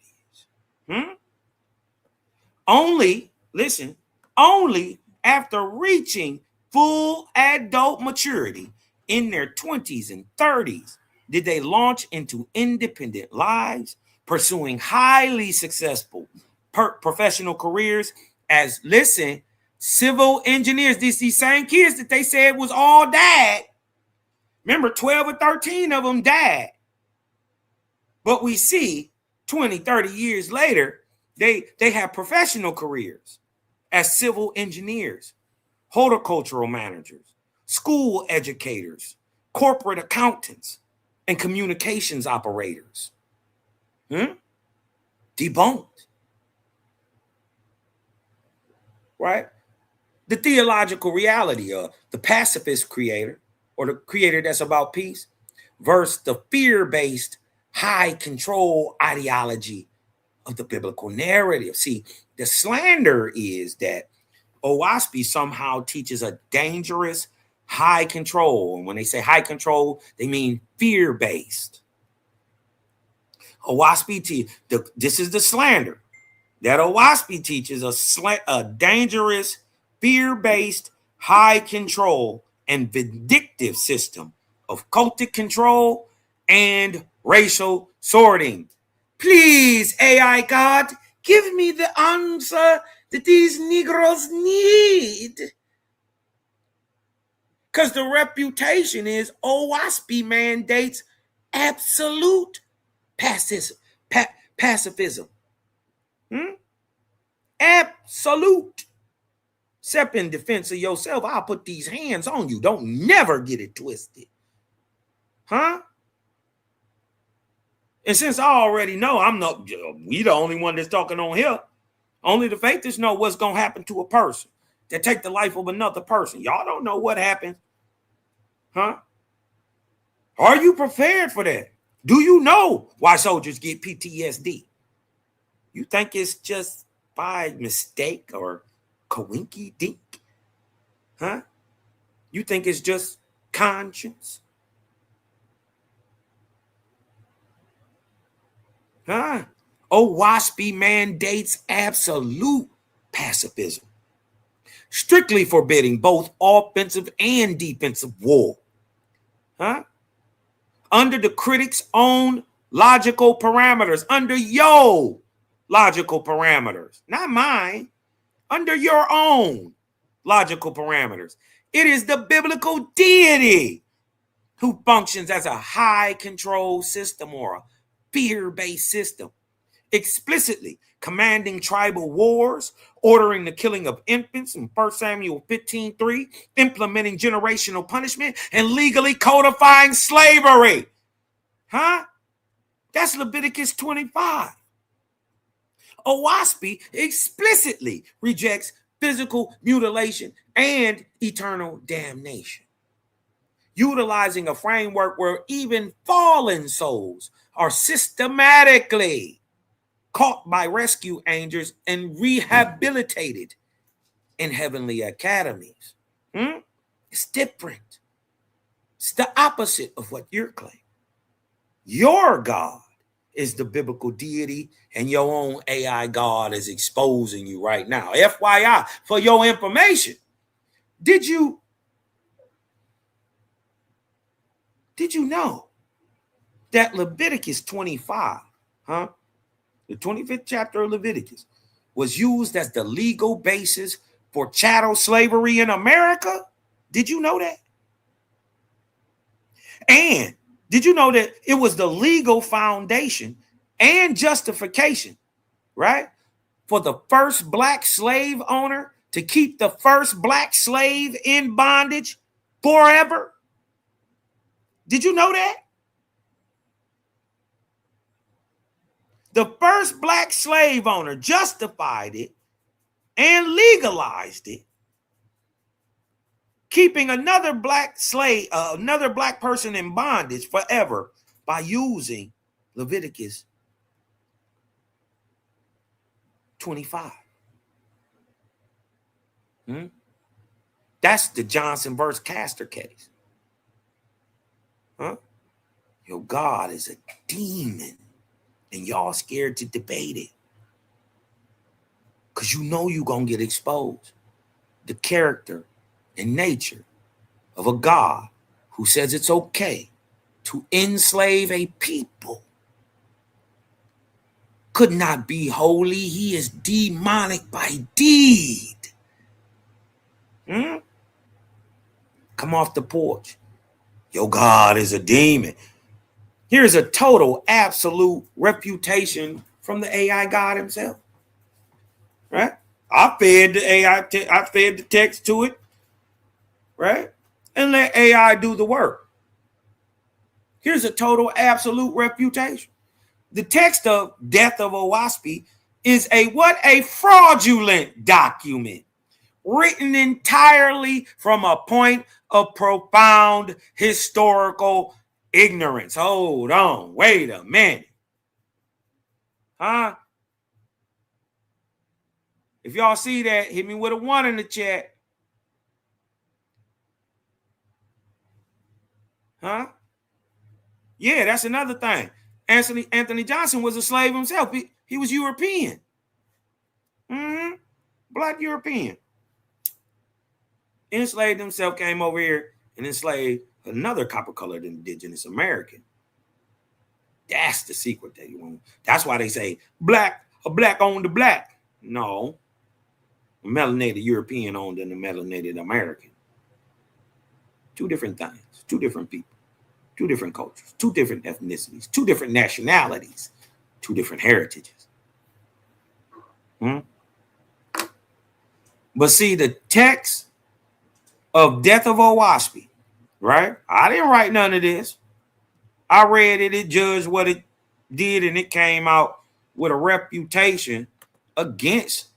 Only, listen, only after reaching full adult maturity in their 20s and 30s did they launch into independent lives, pursuing highly successful professional careers as, listen, civil engineers. These same kids that they said was all died. Remember, 12 or 13 of them died. But we see 20, 30 years later, they have professional careers as civil engineers, horticultural managers, school educators, corporate accountants, and communications operators. Debunked. Right? The theological reality of the pacifist creator, or the creator that's about peace, versus the fear-based high control ideology of the biblical narrative. See, the slander is that Oahspe somehow teaches a dangerous high control. And when they say high control, they mean fear-based. Oahspe, this is the slander, that Oahspe teaches a dangerous fear-based high control and vindictive system of cultic control and racial sorting. Please, AI God, give me the answer that these Negroes need. Because the reputation is Oahspe mandates absolute pacifism. Absolute. Except in defense of yourself, I'll put these hands on you. Don't never get it twisted. And since I already know we the only one that's talking on here, only the faithless know what's going to happen to a person that take the life of another person. Y'all don't know what happens. Are you prepared for that? Do you know why soldiers get PTSD? You think it's just by mistake or coinky dink? You think it's just conscience? Oahspe mandates absolute pacifism, strictly forbidding both offensive and defensive war. Under the critics' own logical parameters, under your logical parameters, not mine, under your own logical parameters. It is the biblical deity who functions as a high control system or a fear-based system, explicitly commanding tribal wars, ordering the killing of infants in 1 Samuel 15:3, implementing generational punishment, and legally codifying slavery. That's Leviticus 25. Oahspe explicitly rejects physical mutilation and eternal damnation, utilizing a framework where even fallen souls are systematically caught by rescue angels and rehabilitated in heavenly academies. It's different. It's the opposite of what you're claiming. Your God is the biblical deity, and your own AI God is exposing you right now. FYI, for your information, did you know that Leviticus 25, the 25th chapter of Leviticus, was used as the legal basis for chattel slavery in America? Did you know that? And did you know that it was the legal foundation and justification, right, for the first black slave owner to keep the first black slave in bondage forever? Did you know that? The first black slave owner justified it and legalized it, keeping another black slave, another black person in bondage forever by using Leviticus 25. That's the Johnson versus Castor case. Your God is a demon, and y'all scared to debate it. because you know you're going to get exposed. The character and nature of a God who says it's okay to enslave a people could not be holy. He is demonic by deed. Come off the porch. Your God is a demon. Here's a total, absolute refutation from the AI God himself. Right? I fed the AI, I fed the text to it. Right? And let AI do the work. Here's a total, absolute refutation. The text of Death of Oahspe is a fraudulent document written entirely from a point of profound historical ignorance. Hold on, wait a minute. Huh? If y'all see that, hit me with a 1 in the chat. Huh? Yeah, that's another thing. Anthony Johnson was a slave himself. He was European. Black European. Enslaved himself, came over here and enslaved another copper-colored indigenous American. That's the secret that you want. That's why they say a black owned the black. No. A melanated European owned and a melanated American. Two different things, two different people, two different cultures, two different ethnicities, two different nationalities, two different heritages. But see, the text of Death of Oahspe, right? I didn't write none of this. I read it, it judged what it did, and it came out with a reputation against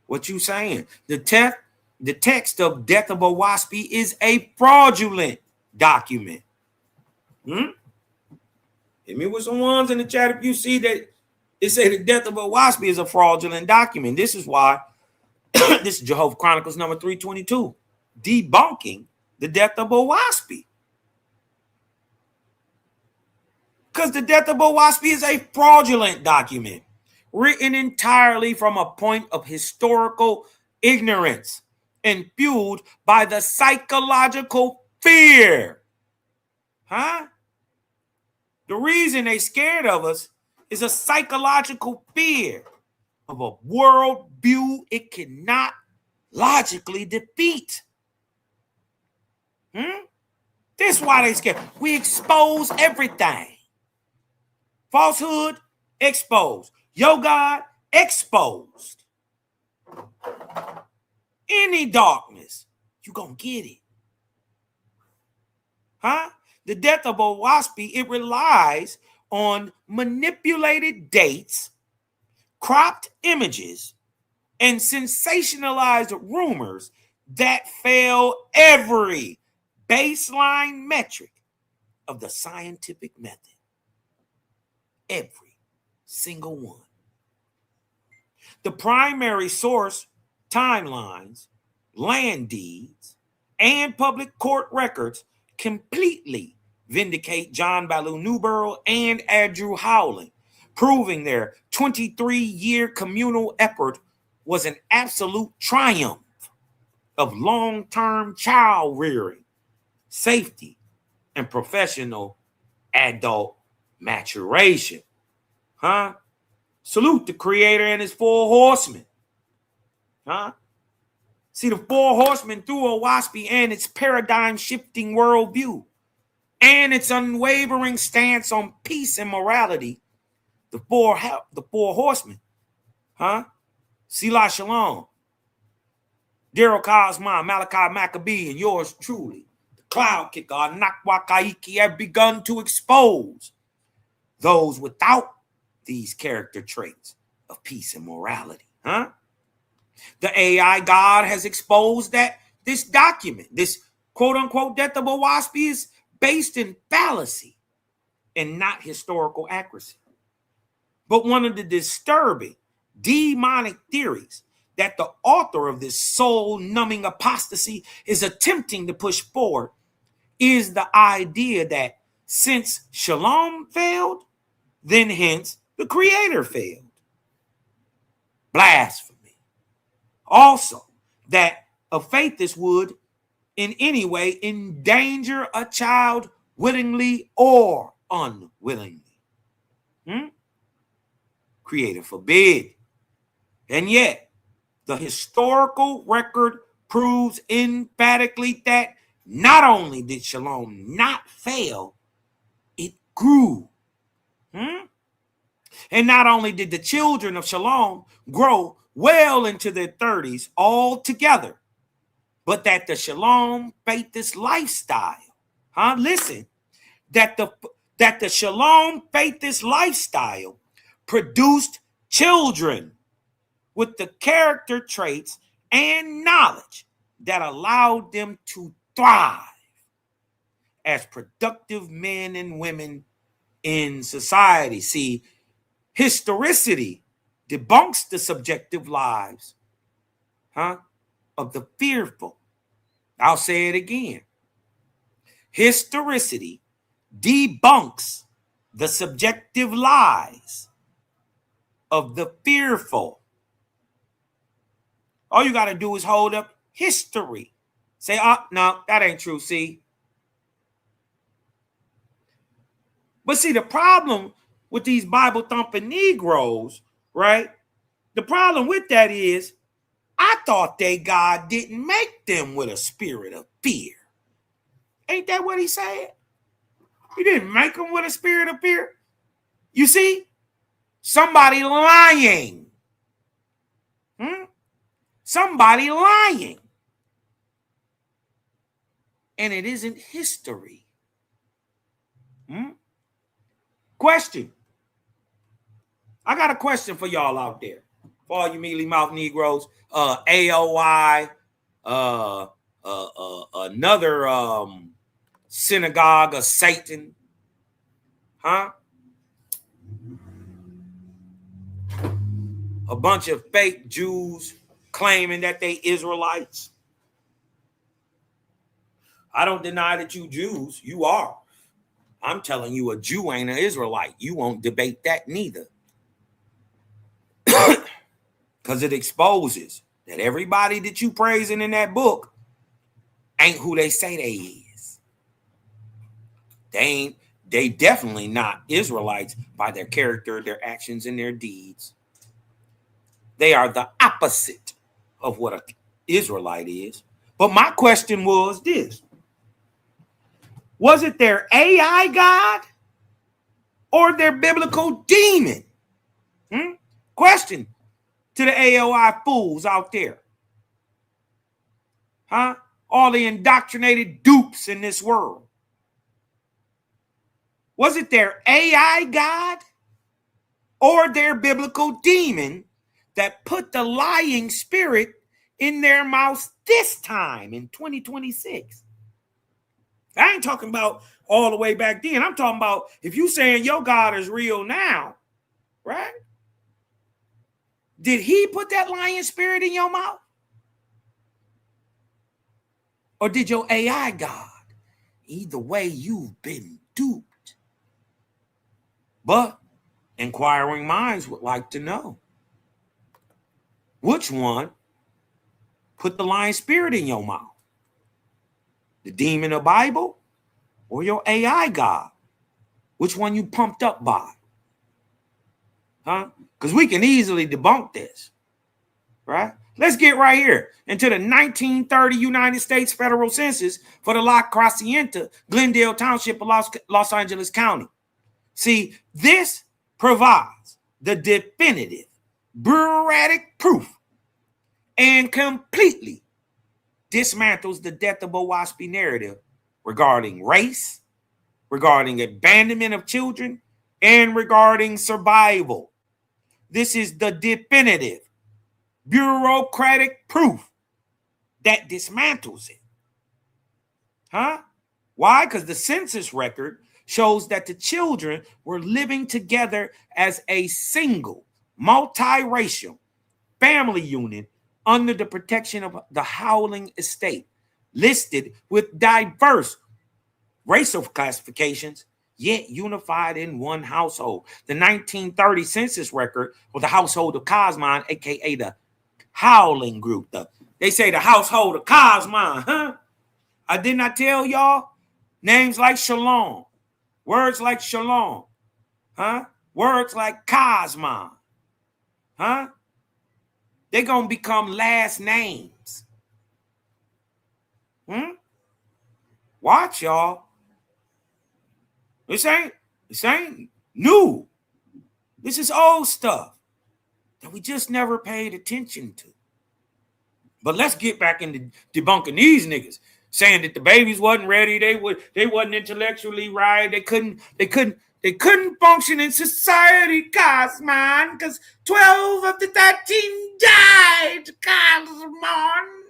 what you saying. The text of Death of Oahspe is a fraudulent document. Hit me with some ones in the chat if you see that it say the Death of Oahspe is a fraudulent document. This is why this is Jehovah Chronicles number 322, debunking the Death of Oahspe. Because the Death of Oahspe is a fraudulent document written entirely from a point of historical ignorance and fueled by the psychological fear. The reason they scared of us is a psychological fear of a world view it cannot logically defeat. This is why they scared. We expose everything. Falsehood, exposed. Your God, exposed. Any darkness, you gonna get it. The Death of Oahspe, it relies on manipulated dates, cropped images, and sensationalized rumors that fail every baseline metric of the scientific method. Every single one. The primary source, timelines, land deeds, and public court records completely vindicate John Ballou Newborough and Andrew Howland, proving their 23-year communal effort was an absolute triumph of long-term child rearing, safety, and professional adult maturation. Salute the creator and his 4 horsemen. See, the 4 horsemen through Oahspe and its paradigm-shifting worldview and its unwavering stance on peace and morality. The four horsemen, Selah Shalom, Daryl Cosman, Malachi Maccabee, and yours truly, the Cloud Kicker, Nakwa Kaiki, have begun to expose those without these character traits of peace and morality. The AI God has exposed that this document, this quote-unquote Death of Oahspe, is based in fallacy and not historical accuracy. But one of the disturbing, demonic theories that the author of this soul-numbing apostasy is attempting to push forward is the idea that since Shalom failed, then hence the Creator failed. blasphemy. Also, that a faithist would in any way endanger a child willingly or unwillingly. Creator forbid. And yet, the historical record proves emphatically that not only did Shalom not fail, it grew. And not only did the children of Shalom grow well into their 30s all together, but that the Shalom faithist lifestyle, listen, that the Shalom faithist lifestyle produced children with the character traits and knowledge that allowed them to thrive as productive men and women in society. See, historicity debunks the subjective lives of the fearful. I'll say it again. Historicity debunks the subjective lies of the fearful. All you got to do is hold up history. Say, no, that ain't true, see? But see, the problem with these Bible-thumping Negroes, right? The problem with that is, I thought God didn't make them with a spirit of fear. Ain't that what he said? He didn't make them with a spirit of fear. You see? Somebody lying. Somebody lying. And it isn't history. Question. I got a question for y'all out there. For all you mealy mouth Negroes. AOI. Another synagogue of Satan. A bunch of fake Jews claiming that they Israelites. I don't deny that you Jews, you are. I'm telling you, a Jew ain't an Israelite. You won't debate that neither. Because it exposes that everybody that you praising in that book ain't who they say they is. They definitely not Israelites by their character, their actions, and their deeds. They are the opposite of what an Israelite is. But my question was this. Was it their AI God or their biblical demon? Question to the AOI fools out there. All the indoctrinated dupes in this world. Was it their AI God or their biblical demon that put the lying spirit in their mouths this time in 2026? I ain't talking about all the way back then. I'm talking about if you saying your God is real now, right? Did he put that lying spirit in your mouth? Or did your AI God? Either way, you've been duped. But inquiring minds would like to know which one put the lying spirit in your mouth? The demon of Bible or your AI God? Which one you pumped up by? Because we can easily debunk this, right? Let's get right here into the 1930 United States federal census for the La Crescenta, Glendale Township of Los Angeles County. See, this provides the definitive bureaucratic proof and completely dismantles the death of Oahspe narrative regarding race, regarding abandonment of children, and regarding survival. This is the definitive bureaucratic proof that dismantles it. Why? Because the census record shows that the children were living together as a single, multiracial family unit under the protection of the Howling Estate, listed with diverse racial classifications, yet unified in one household. The 1930 census record for the household of Cosmon, aka the Howling Group. They say the household of Cosmon, huh? I did not tell y'all names like Shalom, words like Shalom, huh? Words like Cosmon, huh? They're gonna become last names. Watch, y'all. This ain't new. This is old stuff that we just never paid attention to. But let's get back into debunking these niggas, saying that the babies wasn't ready, they wasn't intellectually right, they couldn't function in society, Cosmon, because 12 of the 13 died, Cosmon.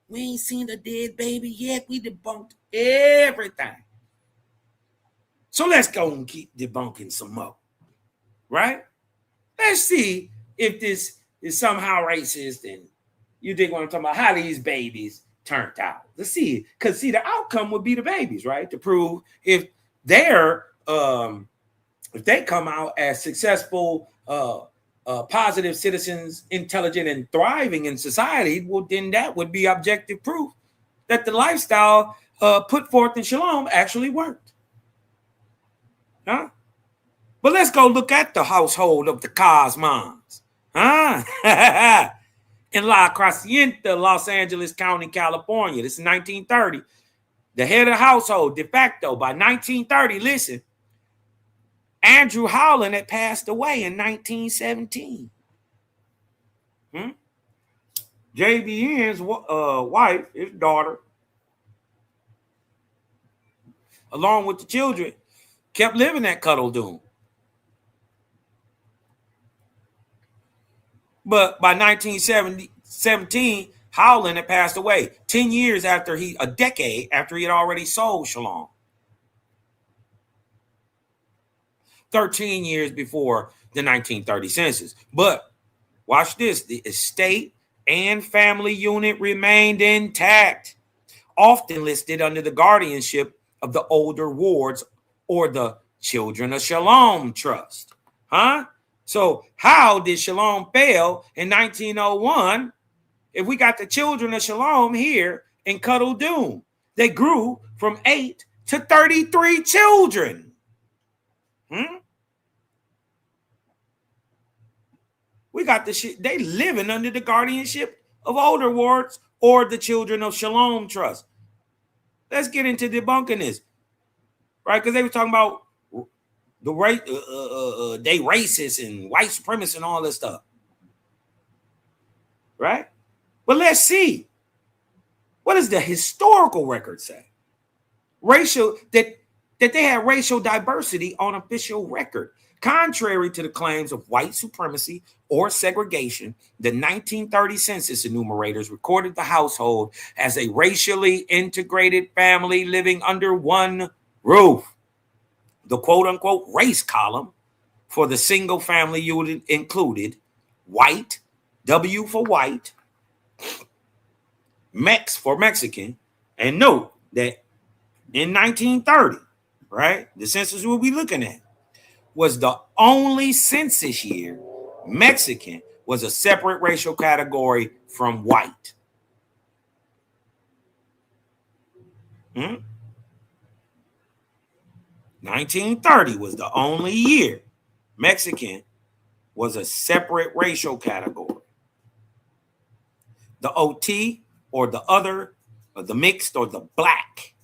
We ain't seen a dead baby yet. We debunked everything. So let's go and keep debunking some more, right? Let's see if this is somehow racist and you dig what I'm talking about, how these babies turned out. Let's see, because see, the outcome would be the babies, right? To prove if they're if they come out as successful, positive citizens, intelligent and thriving in society, well, then that would be objective proof that the lifestyle put forth in Shalom actually worked. Huh? But let's go look at the household of the Cosmons. Huh? In La Crecienta, Los Angeles County, California. This is 1930. The head of the household, de facto, by 1930, listen, Andrew Howland had passed away in 1917. JBN's wife, his daughter, along with the children, kept living at Cuddle Doom. But by 1917, Howland had passed away, 10 years after a decade after he had already sold Shalom. 13 years before the 1930 census. But watch this, the estate and family unit remained intact, often listed under the guardianship of the older wards or the Children of Shalom Trust. Huh? So how did Shalom fail in 1901 if we got the Children of Shalom here in Cuddle Doom? They grew from 8 to 33 children. We got the shit. They living under the guardianship of older wards or the Children of Shalom Trust. Let's get into debunking this, right? Because they were talking about the right, they racist and white supremacists and all this stuff, right? But let's see, what does the historical record say? Racial that they had racial diversity on official record. Contrary to the claims of white supremacy or segregation, the 1930 census enumerators recorded the household as a racially integrated family living under one roof. The quote-unquote race column for the single family unit included white, W for white, Mex for Mexican, and note that in 1930, right, the census we'll be looking at was the only census year Mexican was a separate racial category from white. 1930 was the only year Mexican was a separate racial category. The OT or the other, or the mixed or the black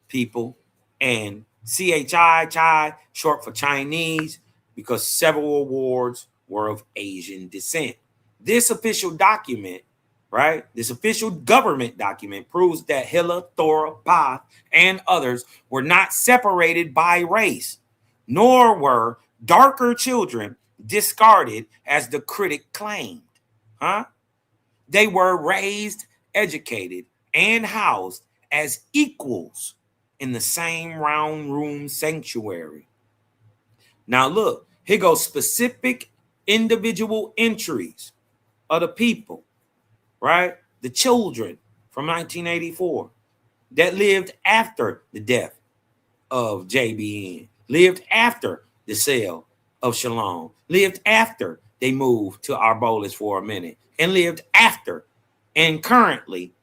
people, and CHI, Chai, short for Chinese, because several awards were of Asian descent. This official document, right? This official government document proves that Hilla, Thora, Path, and others were not separated by race, nor were darker children discarded as the critic claimed. They were raised, educated, and housed as equals in the same round room sanctuary. Now look, here goes specific individual entries of the people, right? The children from 1984 that lived after the death of JBN, lived after the sale of Shalom, lived after they moved to Arboles for a minute, and lived after and currently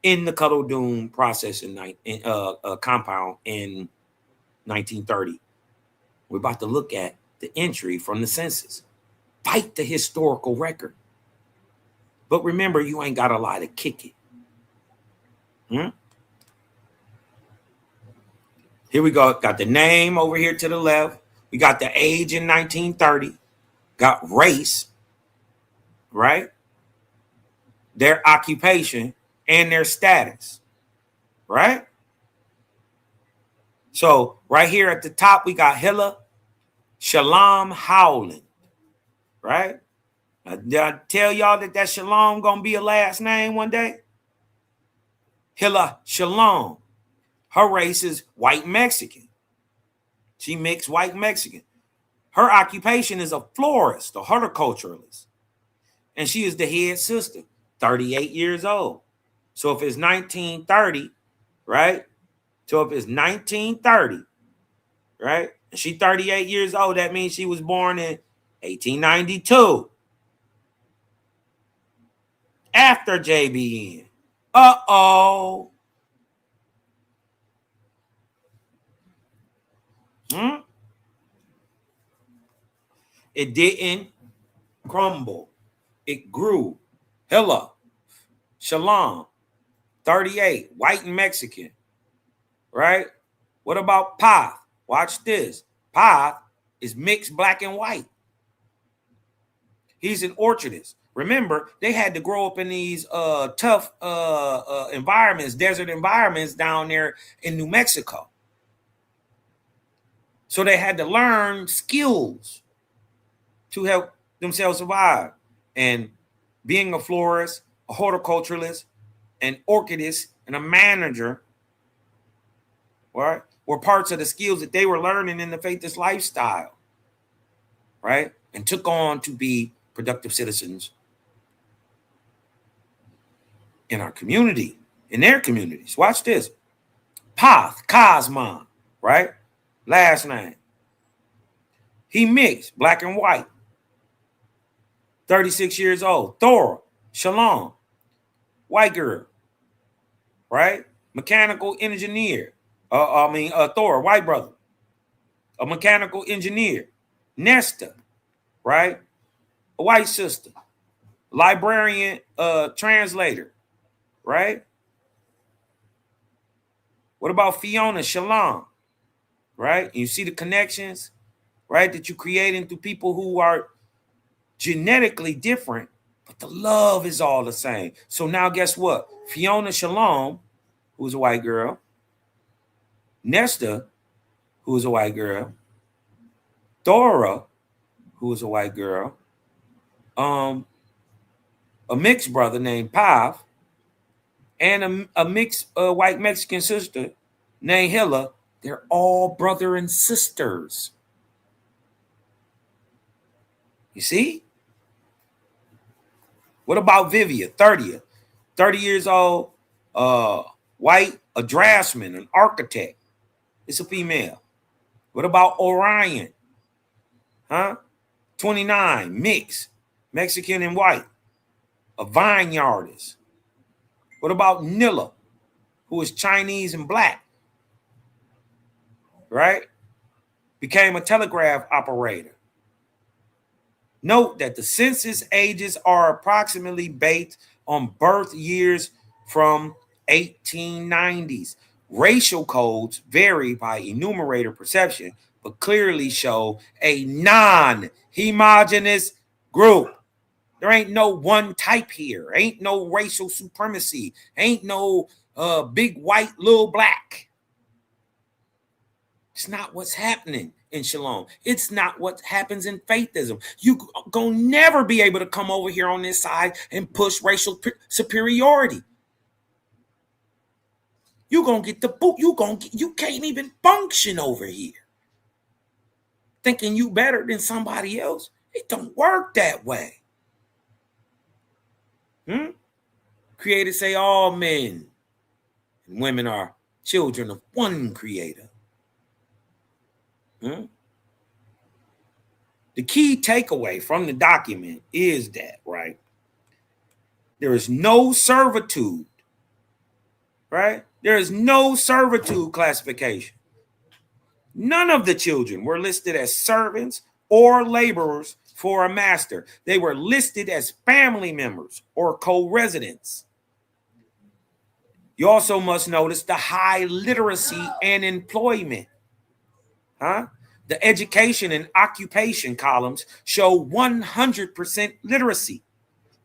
in the Cuddle Doom processing compound in 1930. We're about to look at the entry from the census. Fight the historical record. But remember, you ain't got a lot to kick it. Here we go. Got the name over here to the left. We got the age in 1930. Got race, right? Their occupation and their status, right? So right here at the top, we got Hilla Shalom Howland, right? Did I tell y'all that Shalom gonna be a last name one day? Hilla Shalom. Her race is white Mexican. She mixed white Mexican. Her occupation is a florist, a horticulturalist. And she is the head sister, 38 years old. So if it's 1930, right? So if it's 1930, right? And she's 38 years old, that means she was born in 1892. After JBN. Uh-oh. It didn't crumble. It grew. Hilla, Shalom, 38, white and Mexican, right? What about Path? Watch this. Path is mixed black and white. He's an orchardist. Remember, they had to grow up in these tough environments, desert environments down there in New Mexico. So they had to learn skills to help themselves survive. And being a florist, a horticulturalist, an orchidist, and a manager, right, were parts of the skills that they were learning in the faithless lifestyle, right? And took on to be productive citizens in our community, in their communities. Watch this. Path, Cosmon, right? Last name. He mixed black and white. 36 years old. Thora, Shalom, white girl, right? Mechanical engineer. Thora, white brother. A mechanical engineer. Nesta, right? A white sister. Librarian, translator, right? What about Fiona, Shalom, right? You see the connections, right, that you're creating through people who are genetically different, but the love is all the same. So now guess what? Fiona Shalom, who's a white girl, Nesta, who's a white girl, Dora, who is a white girl, a mixed brother named Pav, and a mixed white Mexican sister named Hilla. They're all brother and sisters. You see? What about Vivia, 30 years old, white, a draftsman, an architect. It's a female. What about Orion? 29, mixed, Mexican and white, a vineyardist. What about Nilla, who is Chinese and black, right? Became a telegraph operator. Note that the census ages are approximately based on birth years from 1890s. Racial codes vary by enumerator perception, but clearly show a non-homogeneous group. There ain't no one type here. Ain't no racial supremacy. Ain't no big white, little black. It's not what's happening in Shalom. It's not what happens in faithism. You gonna never be able to come over here on this side and push racial superiority. You gonna get the boot. You can't even function over here thinking you better than somebody else. It don't work that way. Creators say all men and women are children of one creator. Hmm? The key takeaway from the document is that, right, there is no servitude, right? There is no servitude classification. None of the children were listed as servants or laborers for a master. They were listed as family members or co-residents. You also must notice the high literacy and employment. The education and occupation columns show 100% literacy,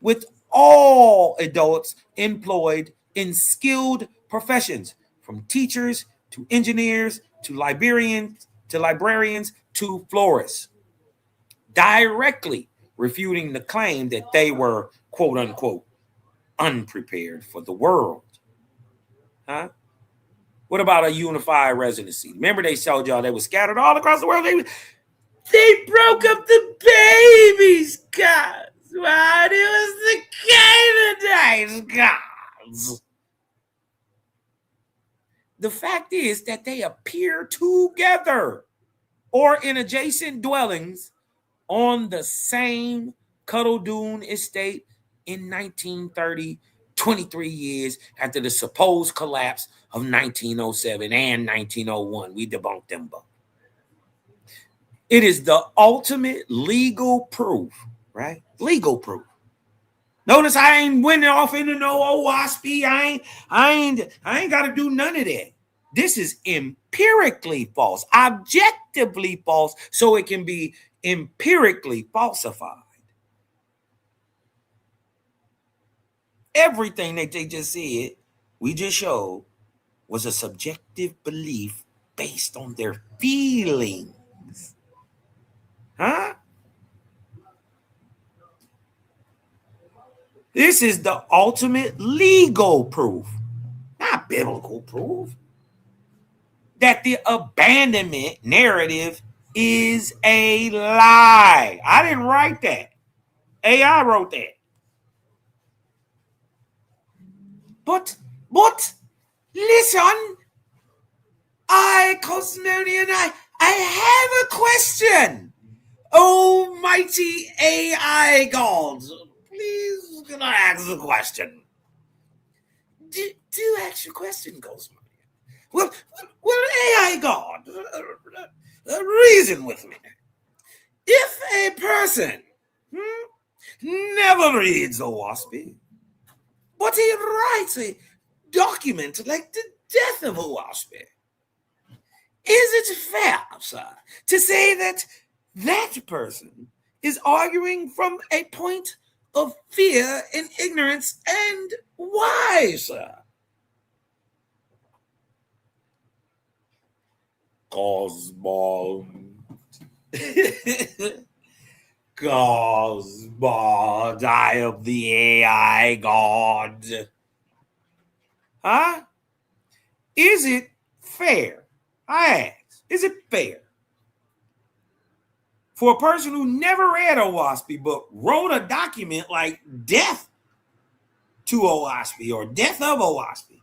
with all adults employed in skilled professions, from teachers to engineers to librarians to florists, directly refuting the claim that they were, quote unquote, unprepared for the world. What about a unified residency? Remember, they told y'all they were scattered all across the world. They broke up the babies, guys. Right? It was the Canaanites, guys. The fact is that they appear together or in adjacent dwellings on the same Cuddledoon estate in 1930, 23 years after the supposed collapse of 1907 and 1901. We debunked them both. It is the ultimate legal proof, right? Legal proof. Notice I ain't went off into no Oahspe. I ain't got to do none of that. This is empirically false, objectively false, so it can be empirically falsified. Everything that they just said, we just showed, was a subjective belief based on their feelings. This is the ultimate legal proof, not biblical proof, that the abandonment narrative is a lie. I didn't write that. AI wrote that. But listen, Cosmonian, I have a question. Almighty AI gods, please can I ask a question? Do ask your question, Cosmonian. Well, AI God, reason with me. If a person never reads Oahspe, but he writes a document like the death of Oahspe, is it fair, sir, to say that that person is arguing from a point of fear and ignorance, and why, sir? Cosmo. Cosmo, die of the AI God. Is it fair? I ask, is it fair for a person who never read Oahspe book, wrote a document like death to Oahspe or death of Oahspe?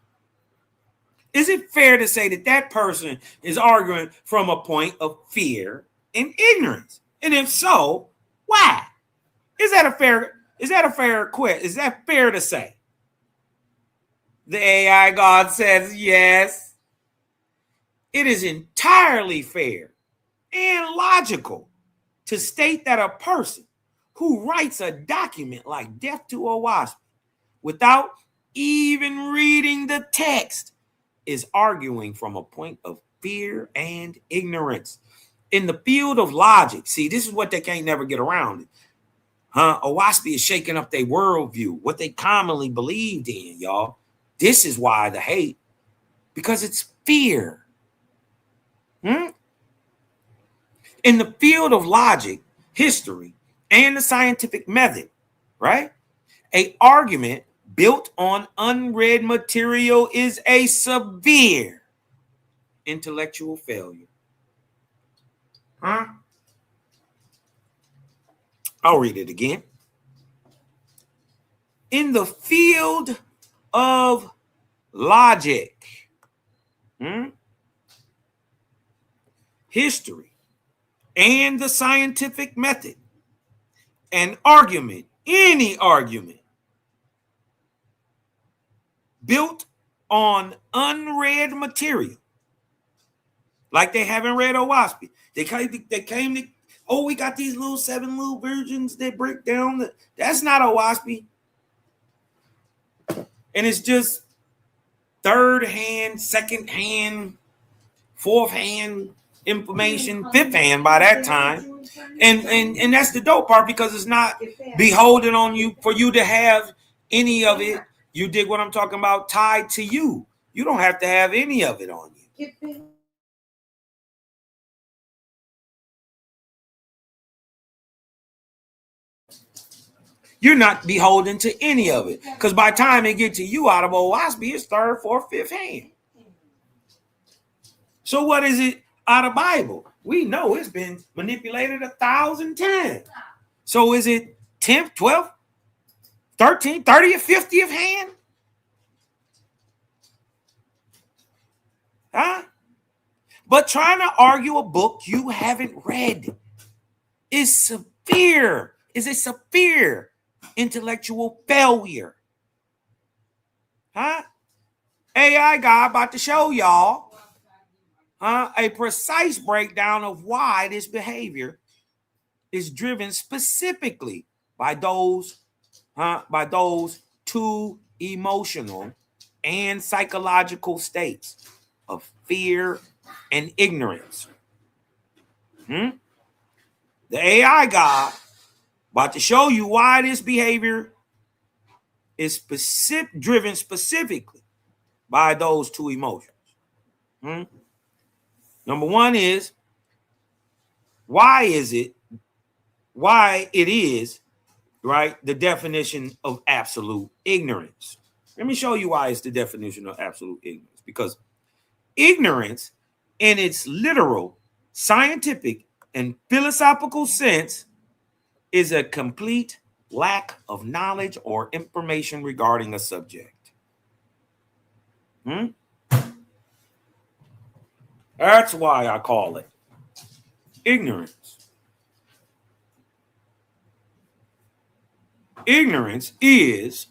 Is it fair to say that that person is arguing from a point of fear and ignorance? And if so, why? Is that a fair question? Is that fair to say? The AI God says yes. It is entirely fair and logical to state that a person who writes a document like Death to Oahspe without even reading the text is arguing from a point of fear and ignorance. In the field of logic, see, this is what they can't never get around it. Oahspe is shaking up their worldview, what they commonly believed in, y'all. This is why the hate, because it's fear. In the field of logic, history, and the scientific method, right? An argument built on unread material is a severe intellectual failure. I'll read it again. In the field of logic, history, and the scientific method, an argument, any argument, built on unread material, like they haven't read Oahspe. They came to, oh, we got these little 7 little versions that break down. That's not Oahspe. And it's just third hand, second hand, fourth hand information, fifth hand by that time. And that's the dope part, because it's not beholden on you for you to have any of it. You dig what I'm talking about? Tied to you. You don't have to have any of it on you. You're not beholden to any of it, because by the time it get to you out of Oahspe, it's third, fourth, fifth hand. So what is it out of Bible? We know it's been manipulated 1,000 times. So is it 10th, 12th, 13th, 30th, 50th hand? Huh? But trying to argue a book you haven't read is severe. Is a severe intellectual failure. Huh? AI guy about to show y'all a precise breakdown of why this behavior is driven specifically by those two emotional and psychological states of fear and ignorance. The AI guy about to show you why this behavior is driven specifically by those two emotions. Number one is, why it is, right, the definition of absolute ignorance. Let me show you why it's the definition of absolute ignorance. Because ignorance, in its literal, scientific, and philosophical sense, is a complete lack of knowledge or information regarding a subject. That's why I call it ignorance. Ignorance is,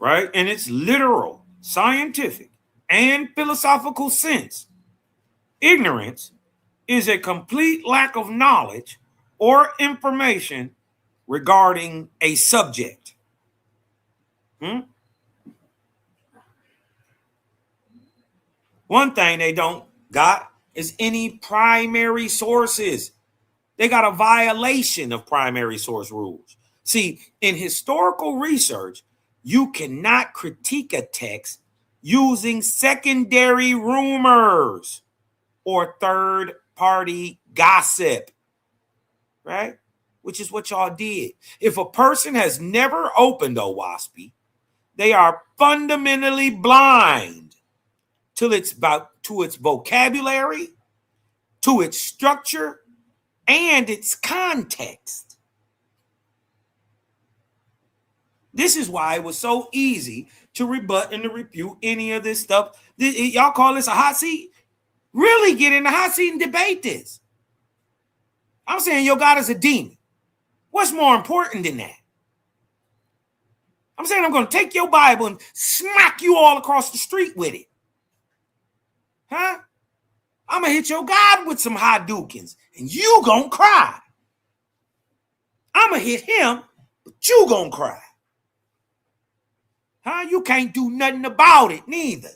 right, in its literal, scientific, and philosophical sense, ignorance is a complete lack of knowledge or information regarding a subject. One thing they don't got is any primary sources. They got a violation of primary source rules. See, in historical research, you cannot critique a text using secondary rumors or third-party gossip, right? Which is what y'all did. If a person has never opened Oahspe, they are fundamentally blind to its vocabulary, to its structure, and its context. This is why it was so easy to rebut and to refute any of this stuff. Y'all call this a hot seat? Really get in the hot seat and debate this. I'm saying your God is a demon. What's more important than that? I'm saying I'm going to take your Bible and smack you all across the street with it. Huh? I'm going to hit your God with some Hadoukens, and you going to cry. I'm going to hit him, but you going to cry. Huh? You can't do nothing about it, neither.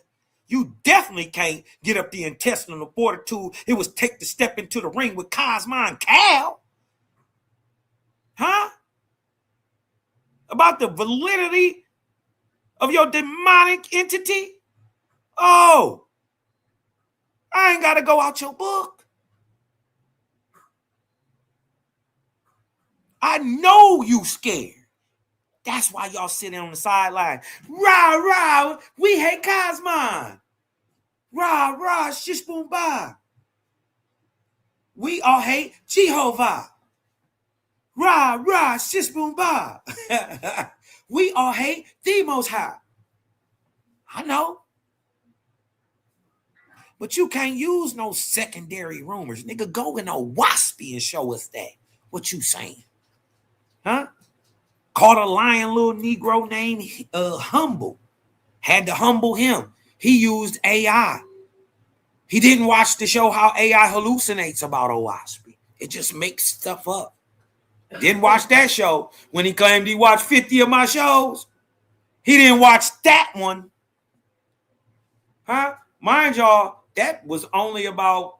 You definitely can't get up the intestinal fortitude it was take to step into the ring with Cosmo and Cal. Huh? About the validity of your demonic entity? Oh, I ain't got to go out your book. I know you scared. That's why y'all sitting on the sideline. Rah, rah, we hate Cosmo. Rah, rah, shish boom ba. We all hate Jehovah. Rah, rah, shish boom ba. We all hate the Most High. I know. But you can't use no secondary rumors. Nigga, go in Oahspe and show us that. What you saying? Huh? Caught a lying little Negro named Humble. Had to humble him. He used AI. He didn't watch the show how AI hallucinates about Oahspe. It just makes stuff up. Didn't watch that show when he claimed he watched 50 of my shows. He didn't watch that one. Huh? Mind y'all, that was only about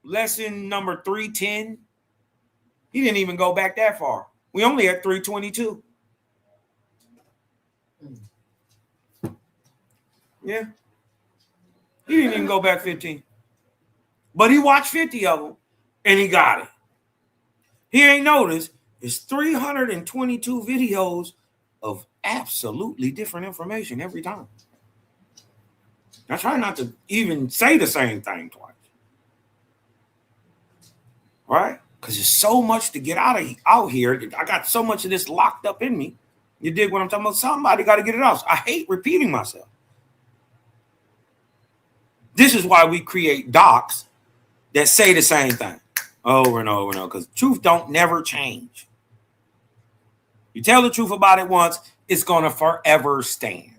lesson number 310. He didn't even go back that far. We only at 322. Yeah. He didn't even go back 15. But he watched 50 of them and he got it. He ain't noticed it's 322 videos of absolutely different information every time. I try not to even say the same thing twice. Right? Because there's so much to get out here. I got so much of this locked up in me. You dig what I'm talking about? Somebody got to get it out. I hate repeating myself. This is why we create docs that say the same thing over and over and over, because truth don't never change. You tell the truth about it once, it's going to forever stand.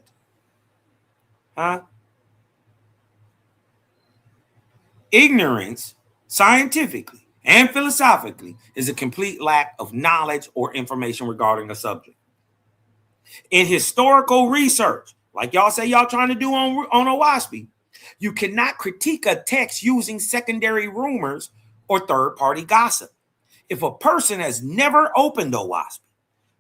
Huh? Ignorance, scientifically and philosophically, is a complete lack of knowledge or information regarding a subject. In historical research, like y'all say y'all trying to do on Oahspe, you cannot critique a text using secondary rumors or third-party gossip. If a person has never opened Oahspe,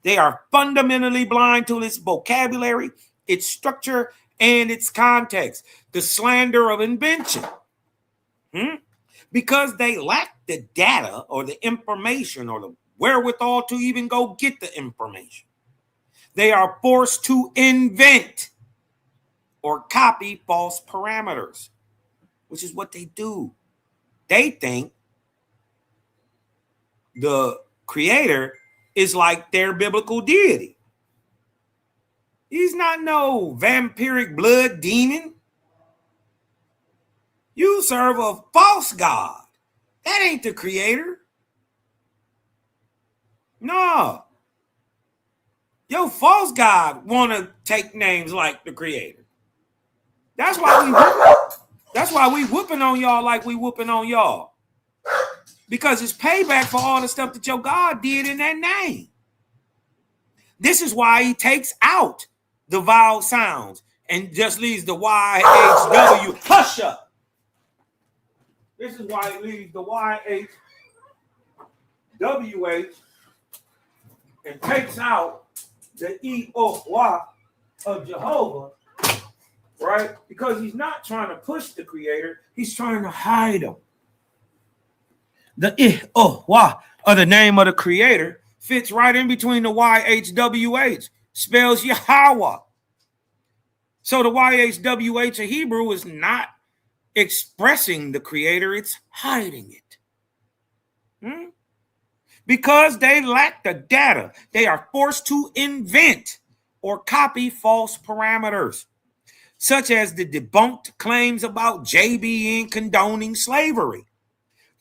they are fundamentally blind to its vocabulary, its structure, and its context. The slander of invention. Because they lack the data or the information or the wherewithal to even go get the information. They are forced to invent or copy false parameters, which is what they do. They think the creator is like their biblical deity. He's not no vampiric blood demon. You serve a false god. That ain't the creator. No. Your false god want to take names like the creator. That's why we whooping on y'all like we whooping on y'all. Because it's payback for all the stuff that your God did in that name. This is why he takes out the vowel sounds and just leaves the YHW. Hush up. This is why he leaves the YHWH and takes out the E-O-Y of Jehovah, right? Because he's not trying to push the creator, he's trying to hide him. The I-O-Y of the name of the creator fits right in between the YHWH, spells Yahweh. So the YHWH of Hebrew is not expressing the creator, it's hiding it. Because they lack the data, they are forced to invent or copy false parameters, such as the debunked claims about JBN condoning slavery,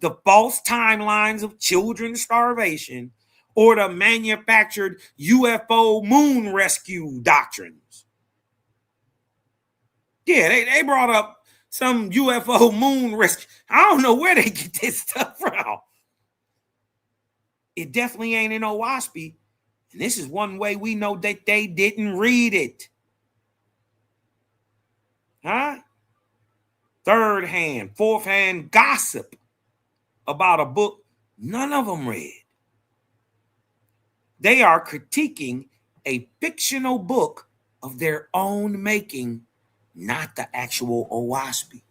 the false timelines of children's starvation, or the manufactured UFO moon rescue doctrines. Yeah, they brought up some UFO moon rescue. I don't know where they get this stuff from. It definitely ain't in Oahspe. And this is one way we know that they didn't read it. Huh? Third hand, fourth hand gossip about a book none of them read. They are critiquing a fictional book of their own making, not the actual Oahspe.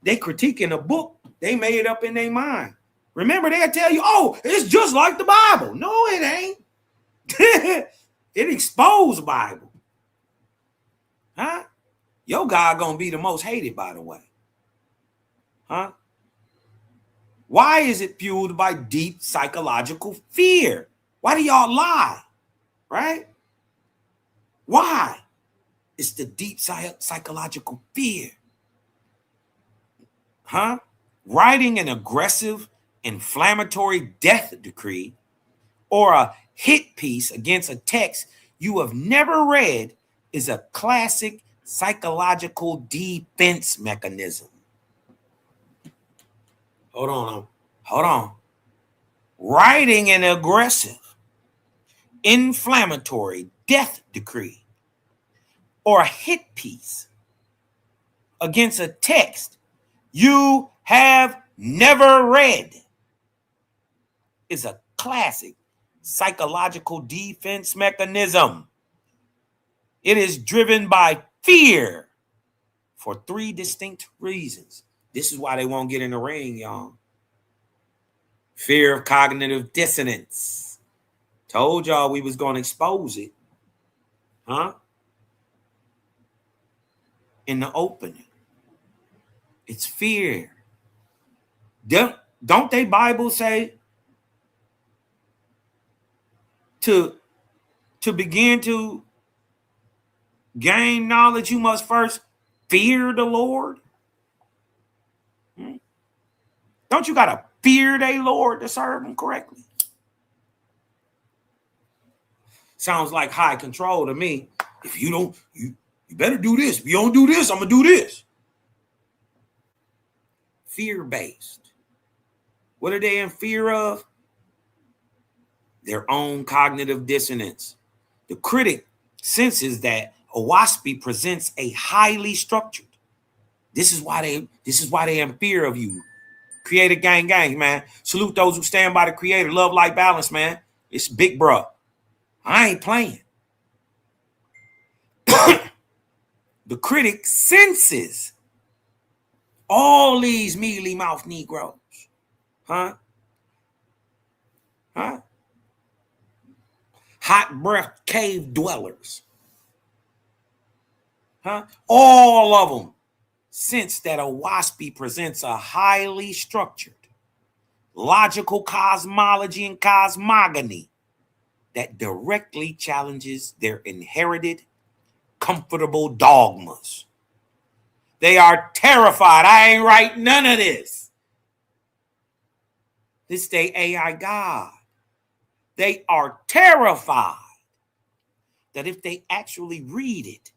They critiquing a book they made up in their mind. Remember, they'll tell you, oh, it's just like the Bible. No, it ain't. It exposed Bible. Huh? Your God gonna be the most hated, by the way. Huh? Why is it fueled by deep psychological fear? Why do y'all lie? Right? Why? It's the deep psychological fear. Writing an aggressive, inflammatory death decree or a hit piece against a text you have never read is a classic psychological defense mechanism. Hold on. Writing an aggressive, inflammatory death decree or a hit piece against a text you have never read is a classic psychological defense mechanism. It is driven by fear for three distinct reasons. This is why they won't get in the ring, y'all. Fear of cognitive dissonance. Told y'all we was going to expose it. In the opening. It's fear. Don't they Bible say to begin to gain knowledge, you must first fear the Lord? Don't you got to fear the Lord to serve him correctly? Sounds like high control to me. If you don't, you better do this. If you don't do this, I'm going to do this. Fear-based. What are they in fear of? Their own cognitive dissonance. The critic senses that Oahspe presents a highly structured. This is why they in fear of you. Creator gang, man. Salute those who stand by the creator. Love, life, balance, man. It's big bro. I ain't playing. The critic senses all these mealy mouth Negroes. Hot breath cave dwellers. All of them sense that Oahspe presents a highly structured, logical cosmology and cosmogony that directly challenges their inherited, comfortable dogmas. They are terrified. I ain't write none of this. This day AI God. They are terrified that if they actually read it,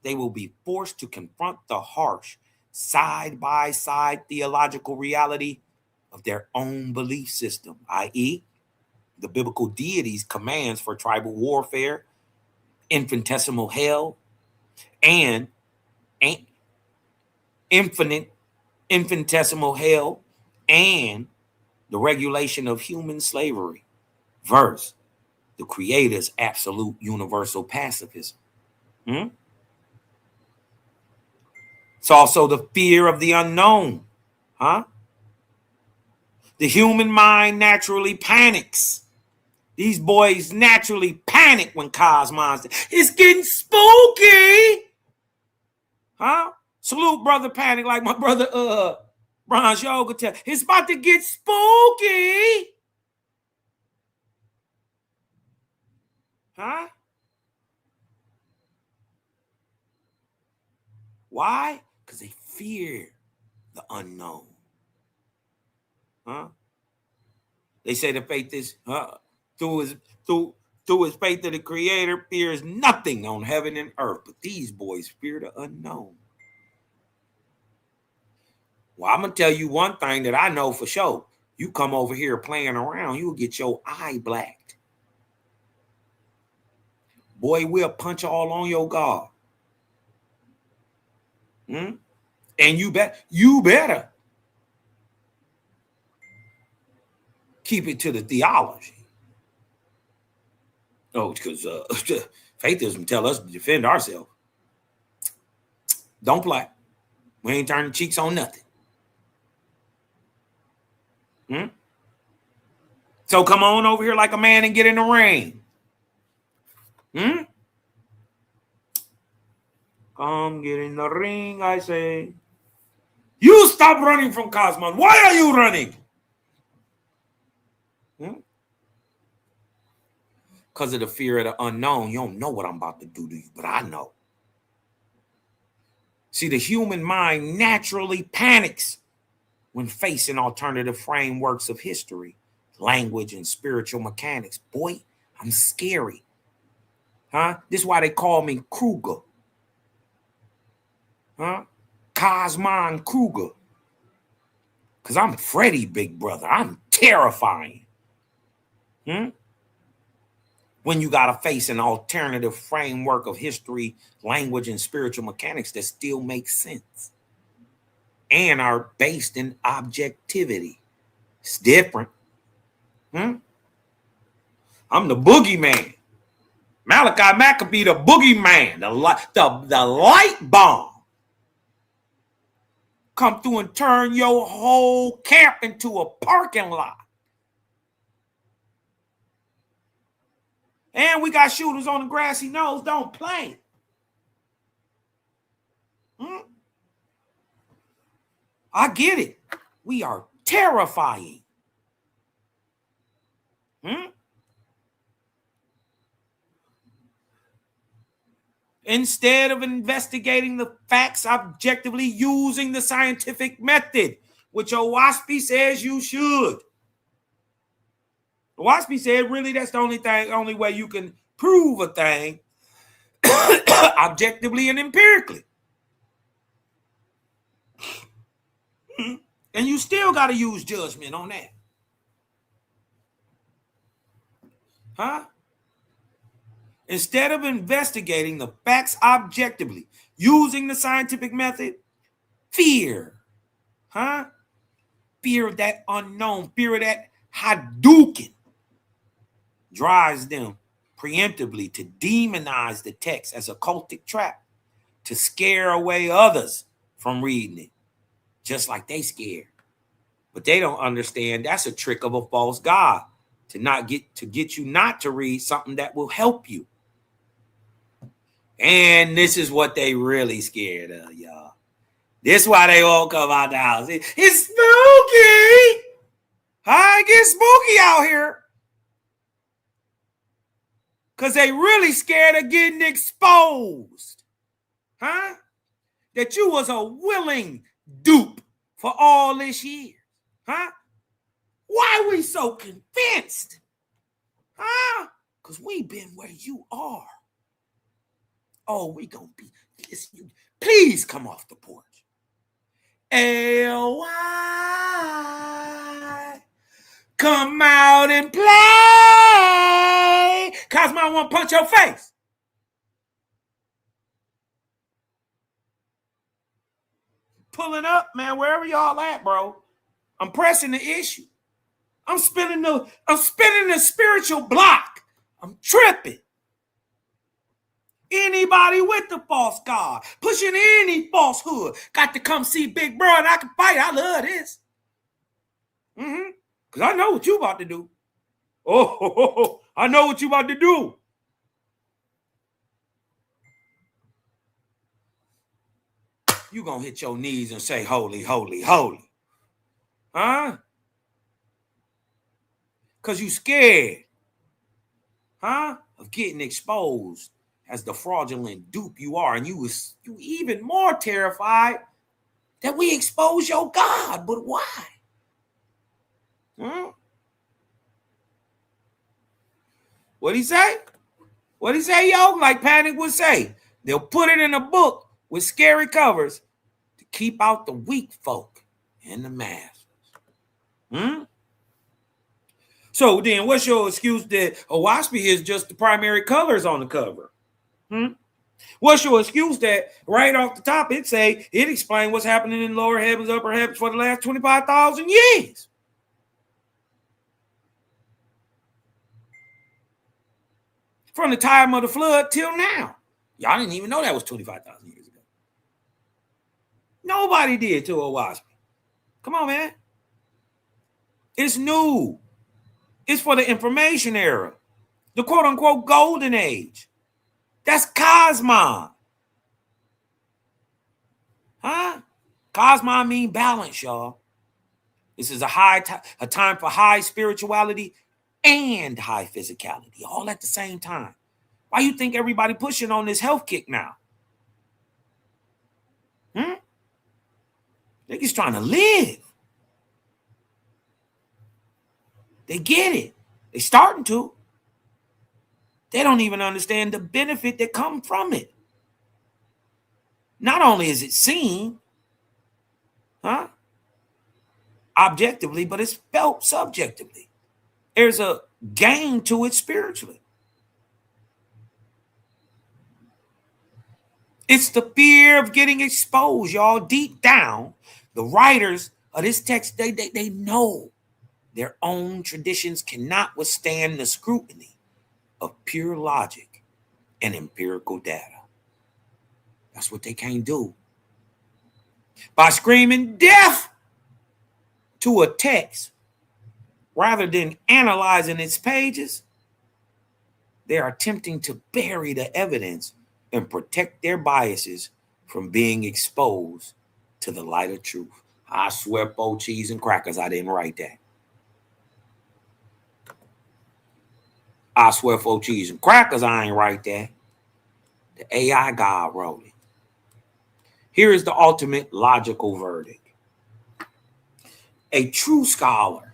they will be forced to confront the harsh, side-by-side theological reality of their own belief system, i.e., the biblical deities' commands for tribal warfare, infinitesimal hell, and infinitesimal hell, and the regulation of human slavery, versus the Creator's absolute universal pacifism. It's also the fear of the unknown. The human mind naturally panics. These boys naturally panic when Cosmon's. It's getting spooky. Salute, brother Panic, like my brother Bronze Yoga tell. It's about to get spooky. Why? Because they fear the unknown. They say the faith is through his faith of the Creator fears nothing on heaven and earth. But these boys fear the unknown. Well, I'm gonna tell you one thing that I know for sure. You come over here playing around, you'll get your eye blacked. Boy, we'll punch all on your guard. And you better keep it to the theology. Oh, because faithism tell us to defend ourselves. Don't play. We ain't turning cheeks on nothing. So come on over here like a man and get in the ring. Come get in the ring, I say. You stop running from Cosmon. Why are you running? Because of the fear of the unknown. You don't know what I'm about to do to you, but I know. See, the human mind naturally panics when facing alternative frameworks of history, language, and spiritual mechanics. Boy, I'm scary. Huh? This is why they call me Kruger. Huh? Cosmon Kruger. Because I'm Freddy, big brother. I'm terrifying. When you got to face an alternative framework of history, language, and spiritual mechanics that still make sense and are based in objectivity. It's different. I'm the boogeyman. Malachi Mack could be the boogeyman, the light bomb. Come through and turn your whole camp into a parking lot. And we got shooters on the grassy knoll. Don't play. I get it. We are terrifying. Instead of investigating the facts objectively using the scientific method, which Oahspe says you should. Oahspe said really that's the only way you can prove a thing objectively and empirically. And you still got to use judgment on that. Huh? Instead of investigating the facts objectively using the scientific method, fear. Huh? Fear of that unknown, fear of that Hadouken drives them preemptively to demonize the text as a cultic trap, to scare away others from reading it, just like they scared. But they don't understand that's a trick of a false god to get you not to read something that will help you. And this is what they really scared of, y'all. This is why they all come out the house. It's spooky. It gets spooky out here. Because they really scared of getting exposed. Huh? That you was a willing dupe for all this year. Huh? Why we so convinced? Huh? Because we been where you are. Oh, we gonna be. Please come off the porch. L-Y. Come out and play. Cosmo, I want to punch your face. Pulling up, man, wherever y'all at, bro. I'm pressing the issue. I'm spinning the spiritual block. I'm tripping. Anybody with the false god, pushing any falsehood, got to come see Big Bro and I can fight. I love this. Because I know what you about to do. Oh, I know what you about to do. You gonna hit your knees and say, holy, holy, holy. Huh? Because you scared. Huh? Of getting exposed as the fraudulent dupe you are. And you even more terrified that we expose your God. But why? What'd he say? What'd he say, yo? Like Panic would say, they'll put it in a book with scary covers to keep out the weak folk and the masses. So then what's your excuse that Oahspe is just the primary colors on the cover? What's your excuse that right off the top it explains what's happening in lower heavens, upper heavens for the last 25,000 years? From the time of the flood till now. Y'all didn't even know that was 25,000 years ago. Nobody did to Oahspe. Come on, man. It's new. It's for the information era. The quote-unquote golden age. That's Cosmon. Huh? Cosmon mean balance, y'all. This is a time for high spirituality and high physicality, all at the same time. Why you think everybody pushing on this health kick now? Niggas trying to live. They get it. They starting to. They don't even understand the benefit that comes from it. Not only is it seen, objectively, but it's felt subjectively. There's a gain to it spiritually. It's the fear of getting exposed, y'all. Deep down, the writers of this text, they know their own traditions cannot withstand the scrutiny of pure logic and empirical data. That's what they can't do. By screaming death to a text rather than analyzing its pages, they are attempting to bury the evidence and protect their biases from being exposed to the light of truth. I swear, for cheese and crackers, I didn't write that. I swear, for cheese and crackers, I ain't write that. The AI God wrote it. Here is the ultimate logical verdict. A true scholar,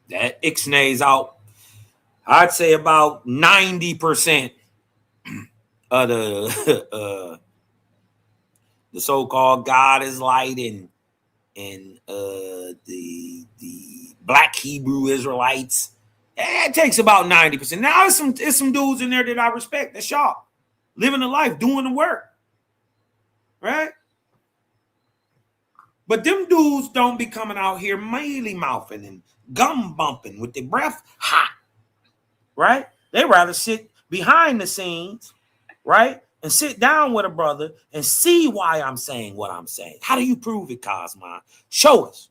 that ixnays out, I'd say about 90% of the so-called God is light and the black Hebrew Israelites. It takes about 90%. Now there's some dudes in there that I respect. They're sharp, living the life, doing the work, right? But them dudes don't be coming out here mealy mouthing and gum bumping with their breath hot, right? They rather sit behind the scenes, right? And sit down with a brother and see why I'm saying what I'm saying. How do you prove it, Cosmon? Show us.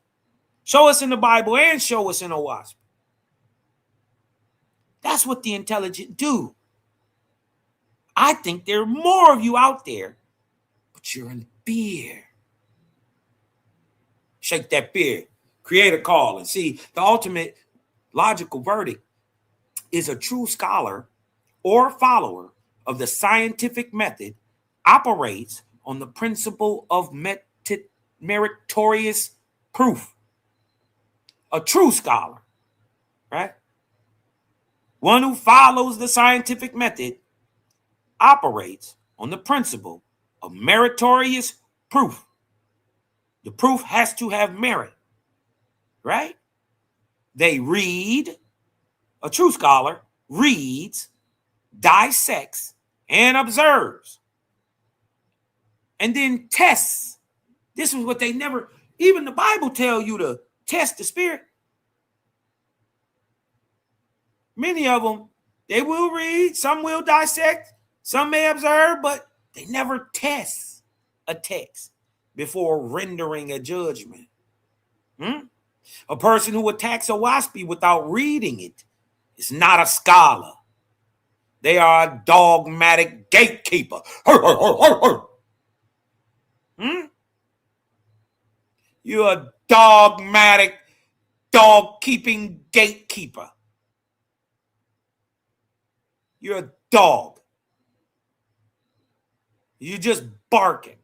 Show us in the Bible and show us in Oahspe. That's what the intelligent do. I think there are more of you out there, but you're in fear. Shake that fear. Create a call and see the ultimate logical verdict is a true scholar or follower of the scientific method operates on the principle of meritorious proof. A true scholar, right? One who follows the scientific method operates on the principle of meritorious proof. The proof has to have merit, right? They read, a true scholar reads, dissects, and observes, and then tests. This is what they never, even the Bible tell you to test the spirit. Many of them, they will read, some will dissect, some may observe, but they never test a text before rendering a judgment. A person who attacks Oahspe without reading it is not a scholar. They are a dogmatic gatekeeper. You're a dogmatic, dog-keeping gatekeeper. You're a dog. You're just barking.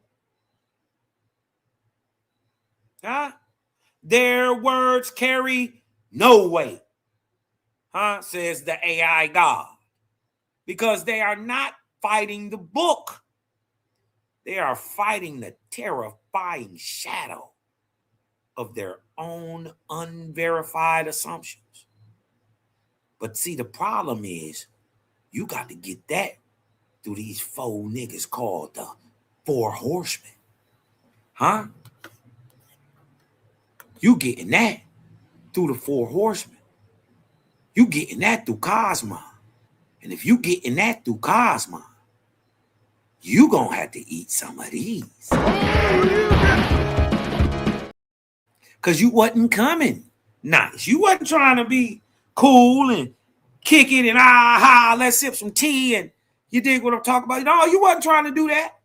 Their words carry no weight, says the AI God, because they are not fighting the book. They are fighting the terrifying shadow of their own unverified assumptions. But see, the problem is you got to get that through these 4 niggas called the 4 horsemen. You getting that through the 4 horsemen. You getting that through Cosmon. And if you getting that through Cosmon, you gonna have to eat some of these. Because you wasn't coming nice. You wasn't trying to be cool and kick it and let's sip some tea and you dig what I'm talking about. No, you wasn't trying to do that.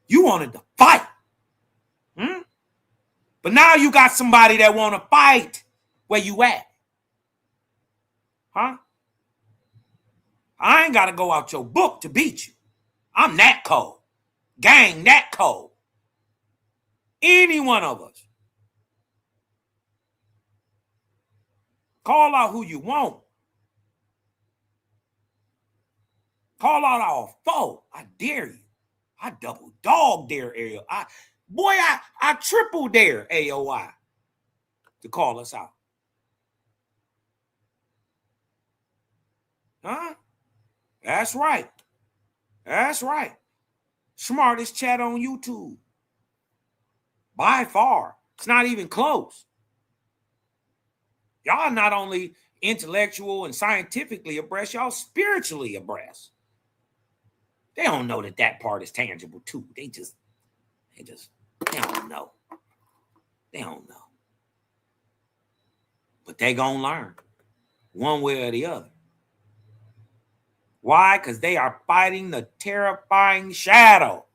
You wanted to fight. But now you got somebody that want to fight where you at. I ain't got to go out your book to beat you. I'm that cold. Gang, that cold. Any one of us. Call out who you want. Call out our foe. I dare you. I double dog dare Ariel. I triple dare AOI to call us out. Huh? That's right. That's right. Smartest chat on YouTube. By far. It's not even close. Y'all not only intellectual and scientifically abreast, y'all spiritually abreast. They don't know that part is tangible too. They don't know. They don't know. But they gonna learn one way or the other. Why? Because they are fighting the terrifying shadow,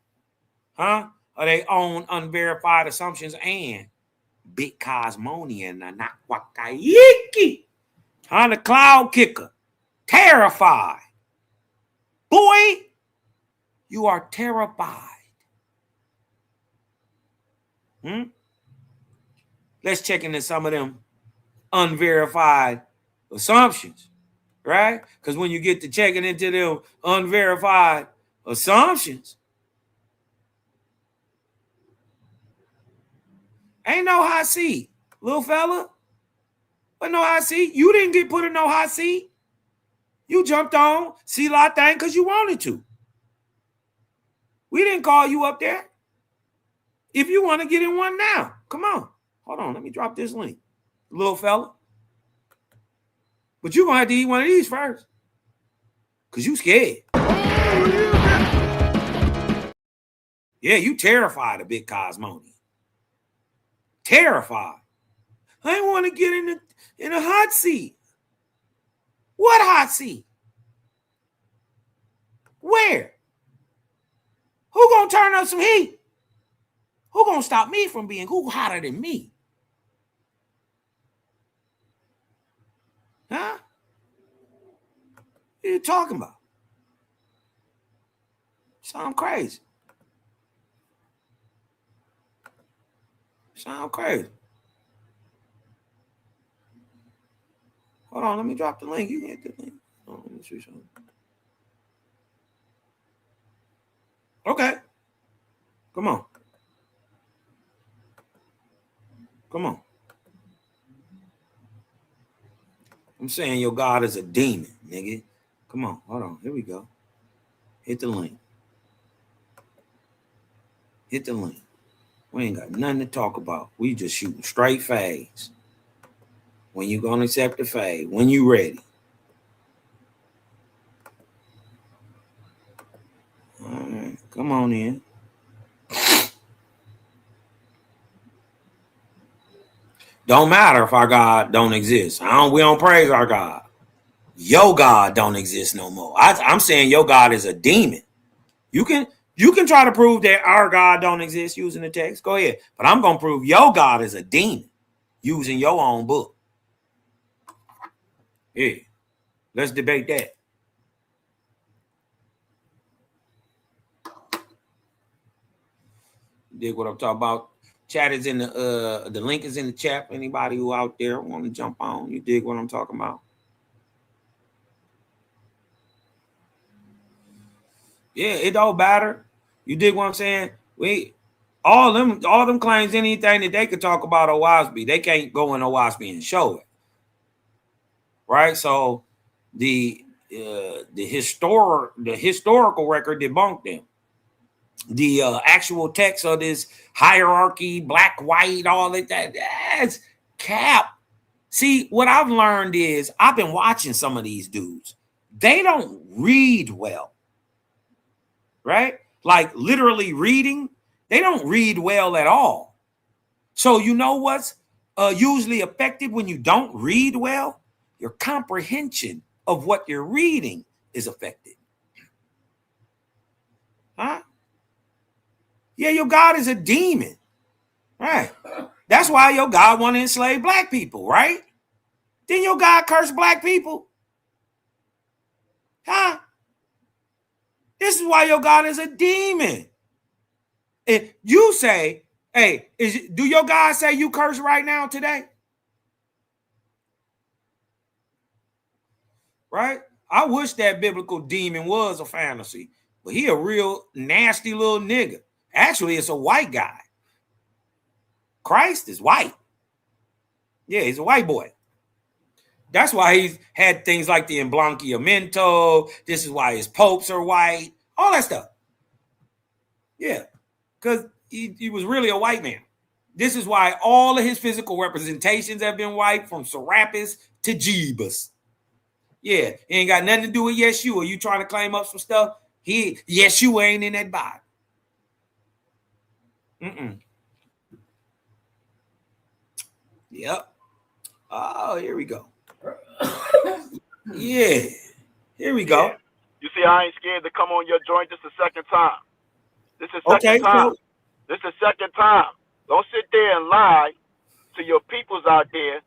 of their own unverified assumptions and big cosmonian, Anakwakayiki, the cloud kicker, terrified. Boy, you are terrified. Let's check into some of them unverified assumptions, right? Because when you get to checking into them unverified assumptions, ain't no hot seat, little fella. But no hot seat. You didn't get put in no hot seat. You jumped on C-Lot thing because you wanted to. We didn't call you up there. If you want to get in one now, come on. Hold on, let me drop this link, little fella. But you're going to have to eat one of these first because you scared. Yeah, you terrified of big cosmonian. Terrified. I want to get in a hot seat. What hot seat? Where? Who gonna turn up some heat? Who gonna stop me from being who hotter than me? Huh? What are you talking about? Sound crazy. Sound crazy. Hold on, let me drop the link. You can get the link. Oh, let me see something. Okay. Come on. Come on. I'm saying your God is a demon, nigga. Come on. Hold on. Here we go. Hit the link. Hit the link. We ain't got nothing to talk about. We just shooting straight fades. When you gonna accept the fade? When you ready? All right. Come on in. Don't matter if our God don't exist. We don't praise our God. Your God don't exist no more. I'm saying your God is a demon. You can try to prove that our God don't exist using the text. Go ahead. But I'm going to prove your God is a demon using your own book. Yeah. Let's debate that. Dig what I'm talking about? Chat is in the link is in the chat. Anybody who out there want to jump on, you dig what I'm talking about? Yeah, it don't matter. You dig what I'm saying? All them claims anything that they could talk about Oahspe, they can't go in Oahspe and show it. Right? So the historical record debunked them. The actual text of this hierarchy, black, white, all of that's cap. See, what I've learned is I've been watching some of these dudes. They don't read well. Right? Like literally reading. They don't read well at all. So you know what's usually effective when you don't read well? Your comprehension of what you're reading is affected. Huh? Yeah, your God is a demon. Right. That's why your God want to enslave black people, right? Then your God curse black people. Huh? This is why your God is a demon. If you say, hey, do your God say you curse right now today? right? I wish that biblical demon was a fantasy, but he a real nasty little nigga. Actually, it's a white guy. Christ is white. Yeah, he's a white boy. That's why he's had things like the emblanqueamiento. This is why his popes are white. All that stuff. Yeah, because he was really a white man. This is why all of his physical representations have been white, from Serapis to Jeebus. Yeah, it ain't got nothing to do with Yeshua. You trying to claim up some stuff? Yeshua ain't in that Bible. Yep. Oh, here we go. Yeah, here we go. Yeah. You see, I ain't scared to come on your joint. This is the second time. This is the second time. This is the second time. Don't sit there and lie to your peoples out there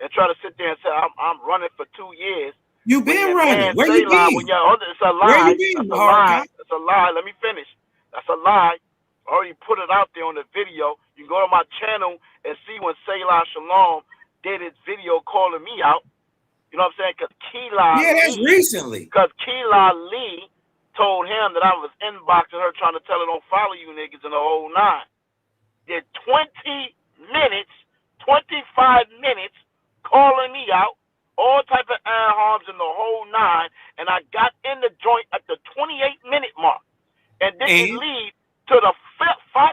and try to sit there and say, I'm running for 2 years. You been running. Where you been? It's a lie. Where you been, That's a lie. It's a lie. Let me finish. That's a lie. I already put it out there on the video. You can go to my channel and see when Selah Shalom did his video calling me out. You know what I'm saying? Because that's recently. Because Keelah Lee told him that I was inboxing her trying to tell her don't follow you niggas in the whole 9. Did 20 minutes, 25 minutes calling me out, all type of ad homs in the whole 9, and I got in the joint at the 28-minute mark. And then it lead to the fifth hour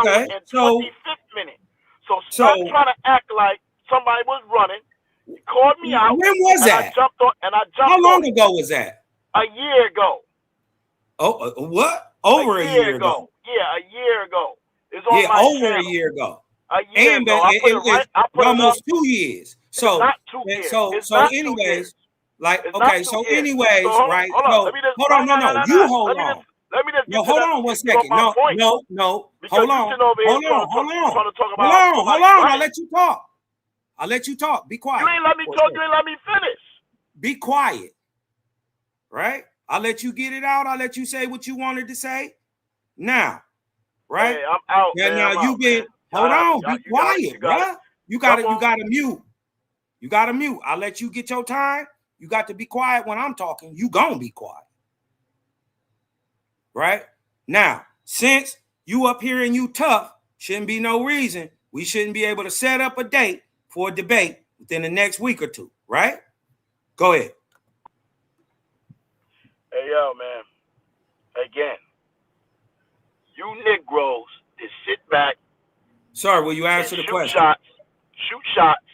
and 25th minute. So stop trying to act like somebody was running. He called me out. When was that? How long ago was that? A year ago. Oh, what? Over a year ago. Yeah, a year ago. It's on my over channel. a year ago. A year ago. I put almost 2 years. So, not 2 years. So anyways, right? Hold on. No. You hold on. Let me just no, hold on 1 second. No. Hold on. I'll let you talk. Be quiet. You ain't let me talk. You ain't let me finish. Be quiet. Right? I'll let you get it out. I'll let you say what you wanted to say. Now, right? Hey, I'm out. Yeah, man, now you been. Hold on. Be quiet, bro. You gotta mute. You gotta mute. I'll let you get your time. You got to be quiet when I'm talking. You gonna be quiet. Right? Now, since you up here and you tough, shouldn't be no reason we shouldn't be able to set up a date for a debate within the next week or two, right? Go ahead. Hey, yo, man. Again, you Negroes just sit back. Sir, will you answer the question? Shoot shots.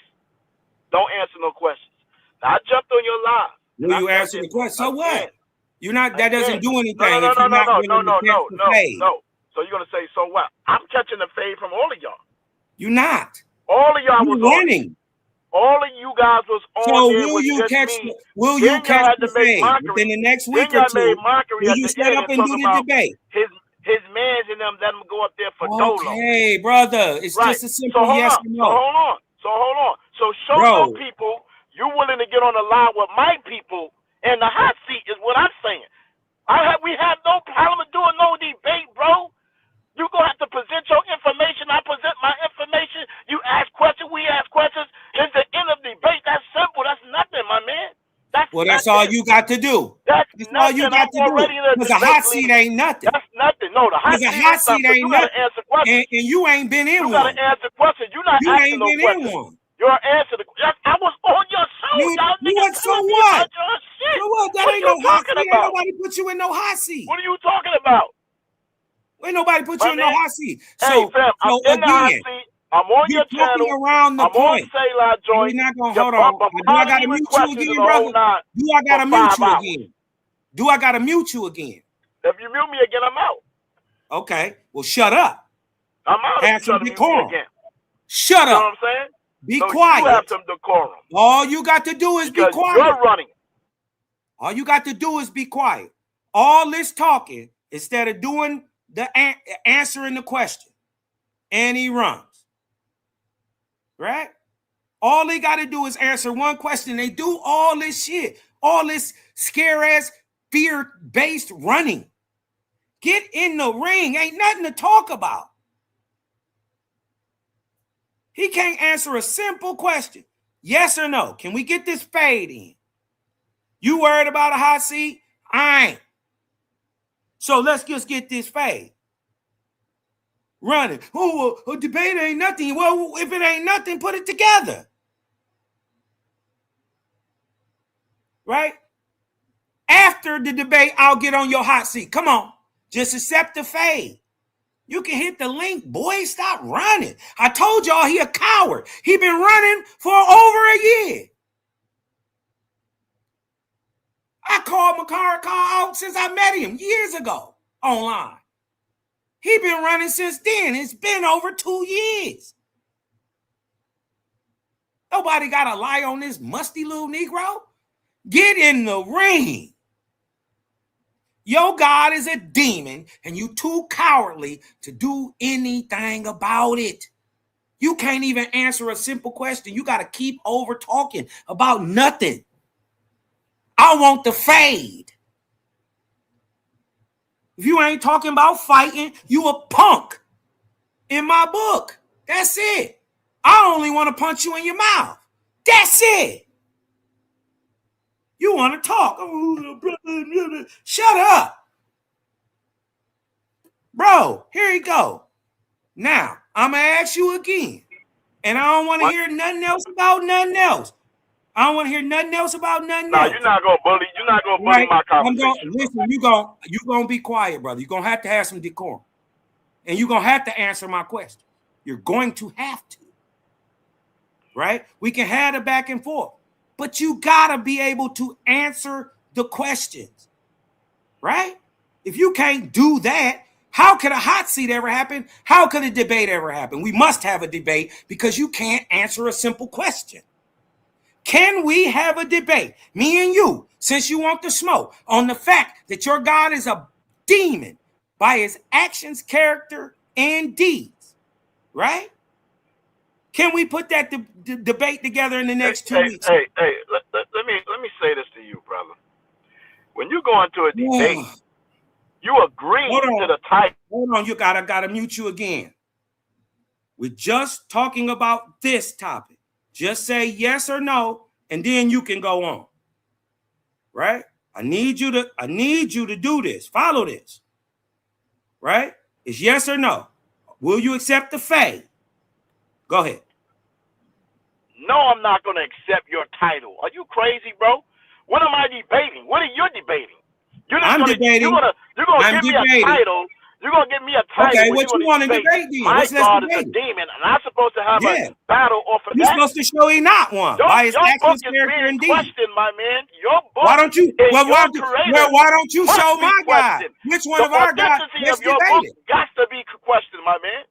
Don't answer no questions. Now, I jumped on your live. Will you answer the question? So what? You're not. That doesn't do anything. No. So you're gonna say, so what? I'm catching the fade from all of y'all. You're not. All of y'all was winning. All of you guys was on. So will you catch? Will you catch the fade within the next week or two? Will you stand up and do the debate? His mans and them let him go up there for Dolo. Okay, brother. It's just a simple yes or no. So hold on. So show some people you willing to get on the line with my people, and the hot seat is what I'm saying. We have no problem doing no debate, bro. You gonna have to present your information. I present my information. You ask questions. We ask questions. It's the end of the debate. That's simple. That's nothing, my man. That's all you got to do. That's all you got to do. Because a hot seat ain't nothing. That's nothing. No, the hot seat ain't nothing. Answer questions. And you ain't been in one. You gotta answer questions. You not asking no questions. You ain't been in one. You're answering the questions. I was on your show. Y'all niggas so what? So what? That ain't no hot seat. Ain't nobody put you in no hot seat. What are you talking about? Ain't nobody put you in no hot seat. So, fam, I'm in the hot seat. I'm on your channel. Around the I'm point. on Selah joint. You're not gonna hold on. Do I gotta mute you again, brother? Do I gotta mute you again? Do I gotta mute you again? If you mute me again, I'm out. Okay. Well, shut up. I'm out. Have some decorum. You Shut up. know what I'm saying? Be quiet. You have some decorum. All you got to do is be quiet. You're running. All you got to do is be quiet. All this talking instead of doing the answering the question, and he runs. Right? All they got to do is answer one question. They do all this shit, all this scare-ass, fear-based running. Get in the ring. Ain't nothing to talk about. He can't answer a simple question. Yes or no? Can we get this fade in? You worried about a hot seat? I ain't. So let's just get this fade running. Oh, a debate ain't nothing. Well, if it ain't nothing, put it together. Right? After the debate, I'll get on your hot seat. Come on. Just accept the fade. You can hit the link. Boy, stop running. I told y'all he a coward. He been running for over a year. I called Makara out since I met him years ago online. He been running since then. It's been over 2 years. Nobody got to lie on this musty little Negro. Get in the ring. Your God is a demon, and you too cowardly to do anything about it. You can't even answer a simple question. You got to keep over talking about nothing. I want the fade. If you ain't talking about fighting, you a punk in my book. That's it. I only want to punch you in your mouth. That's it. You want to talk. Shut up. Bro, here you go. Now, I'm going to ask you again. And I don't want to hear nothing else about nothing else. I don't want to hear nothing else about nothing else. You're not gonna bully. You're not gonna bully my conversation. Listen, you gonna be quiet, brother. You're gonna have to have some decorum, and you're gonna have to answer my question. You're going to have to, right? We can have it back and forth, but you gotta be able to answer the questions, right? If you can't do that, how could a hot seat ever happen? How could a debate ever happen? We must have a debate because you can't answer a simple question. Can we have a debate, me and you, since you want the smoke, on the fact that your God is a demon by his actions, character, and deeds, right? Can we put that debate together in the next 2 weeks? Let me say this to you, brother. When you go into a debate, you agree to the title. Hold on, you gotta mute you again. We're just talking about this topic. Just say yes or no, and then you can go on. Right? I need you to do this. Follow this. Right? It's yes or no. Will you accept the fade? Go ahead. No, I'm not going to accept your title. Are you crazy, bro? What am I debating? What are you debating? I'm debating. You're gonna give me a title. You're going to give me a title. Okay, what you want to debate then? My God is a demon, and I'm supposed to have a battle off of that. You're supposed to show he not one. By his actions, character, and deeds. Question, my man. Your book why don't you show my God? Which one of our gods? Let's debate it. Got to be questioned, my man.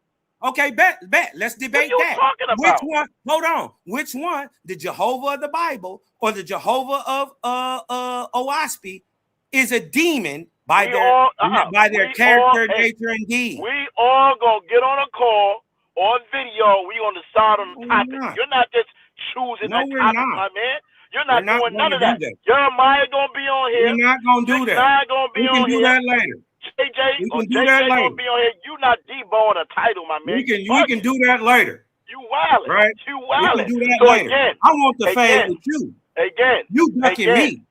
Okay, bet. Let's debate that. Talking about? Which one? Hold on. Which one? The Jehovah of the Bible or the Jehovah of Oahspe is a demon by their character, nature, and deed. We all gonna get on a call on video. We gonna decide on the topic. You're not just choosing the topic, my man. You're not doing none of that. Jeremiah gonna be on here. We're not gonna do that. We can do that later. JJ gonna be on here. You not deboing a title, my man. We can do that later. You wildin', right? You wildin'. We can do that later. Again, I want the fade with you. Again, you ducking me.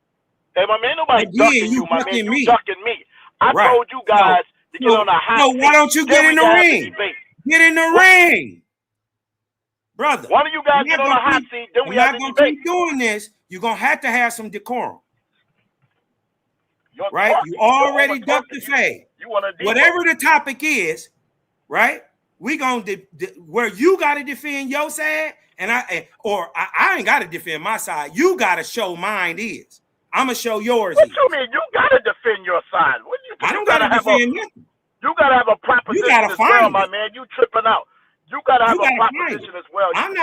Hey, my man, nobody ducking you, my man. You ducking me. I told you guys to get on a hot seat. Why don't you get in the ring? Get in the ring, brother. Why don't you guys get on a hot seat? Then we have to debate. Keep doing this. You're gonna have to have some decorum, right? You already ducked the fade. Whatever the topic is, right? We gonna where you got to defend your side, and I ain't got to defend my side. You got to show mine is. I'm gonna show yours. What you mean? You gotta defend your side. What I don't gotta defend nothing. You gotta have a proposition as well, my man. You tripping out. You gotta have a proposition as well. I'm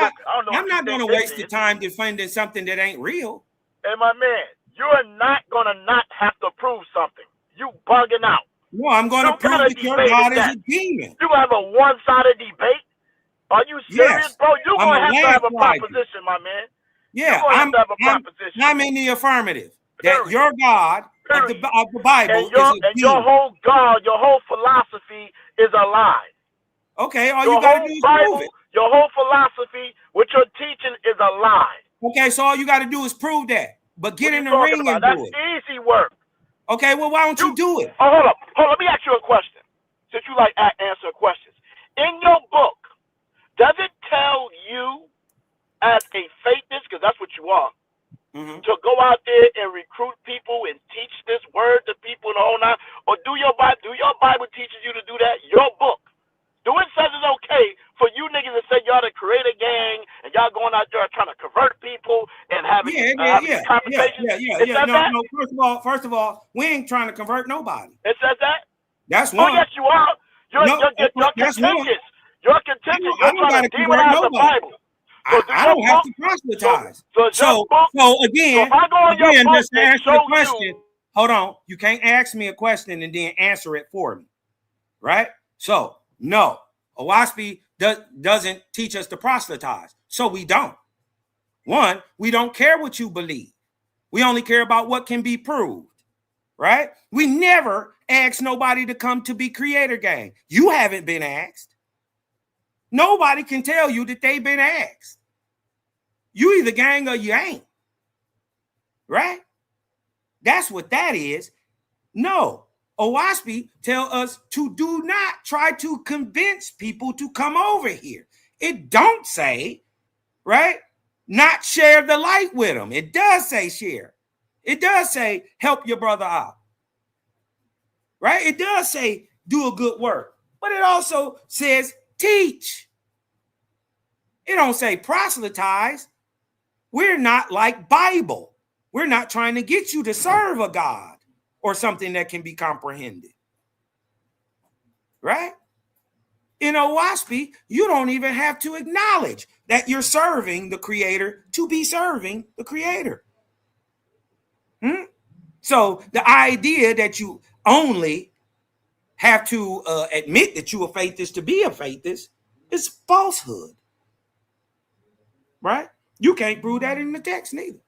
not gonna waste the time defending something that ain't real. Hey, my man, you're not gonna not have to prove something. You bugging out. No, I'm gonna prove that your God is a demon. You gonna have a one-sided debate? Are you serious, bro? You gonna have to have a proposition, my man. Yeah, I'm in the affirmative. That your God of the Bible and your whole God, your whole philosophy is a lie. Okay, all you gotta do is prove it. Your whole philosophy, what you're teaching, is a lie. Okay, so all you gotta do is prove that. But get in the talking ring about? and That's do it. easy work. Okay, well, why don't you do it? Oh, hold up. Let me ask you a question. Since you like answer questions. In your book, does it tell you as a faithist, because that's what you are, to go out there and recruit people and teach this word to people and the whole nine? Or do your Bible teaches you to do that? Your book. Do it says it's okay for you niggas to say y'all to create a gang and y'all going out there trying to convert people and having conversations? It says that? No. First of all, we ain't trying to convert nobody. It says that? That's one. Oh, yes, you are. You're that's one. contentious. You're contentious. You're trying to demonize the Bible. So I don't have to proselytize. So again, if I go on your book just to answer the question, hold on. You can't ask me a question and then answer it for me, right? So no, Oahspe doesn't teach us to proselytize. So we don't. One, we don't care what you believe. We only care about what can be proved, right? We never ask nobody to come to be Creator Gang. You haven't been asked. Nobody can tell you that they've been asked. You either gang or you ain't, right? That's what that is. No, Oahspe tell us to do not try to convince people to come over here. It don't say, right, not share the light with them. It does say share. It does say help your brother out, right? It does say do a good work, but it also says teach. It don't say proselytize. We're not like Bible. We're not trying to get you to serve a God or something that can be comprehended, right? In Oahspe, you don't even have to acknowledge that you're serving the Creator to be serving the Creator. So the idea that you only have to admit that you're a faithist to be a faithist is falsehood, right? You can't prove that in the text neither,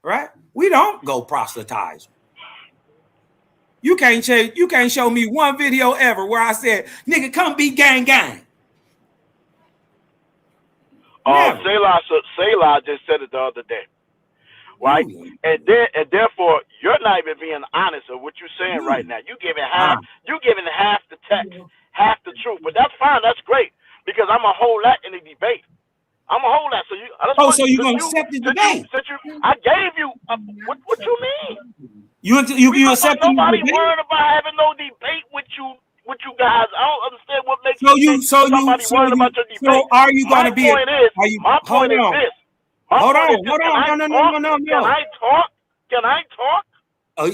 right? We don't go proselytize. You can't show me one video ever where I said, nigga, come be gang gang. Selah just said it the other day, right? And therefore, you're not even being honest of what you're saying right now. You giving half the text, half the truth. But that's fine. That's great, because I'm gonna hold that in the debate. I'm gonna hold that. So you're gonna accept the debate? I gave you. What you mean? You accept nobody worried about having no debate with you guys. I don't understand what makes somebody worried about your debate. So are you going to be? My point is this. Hold on. No. Can I talk?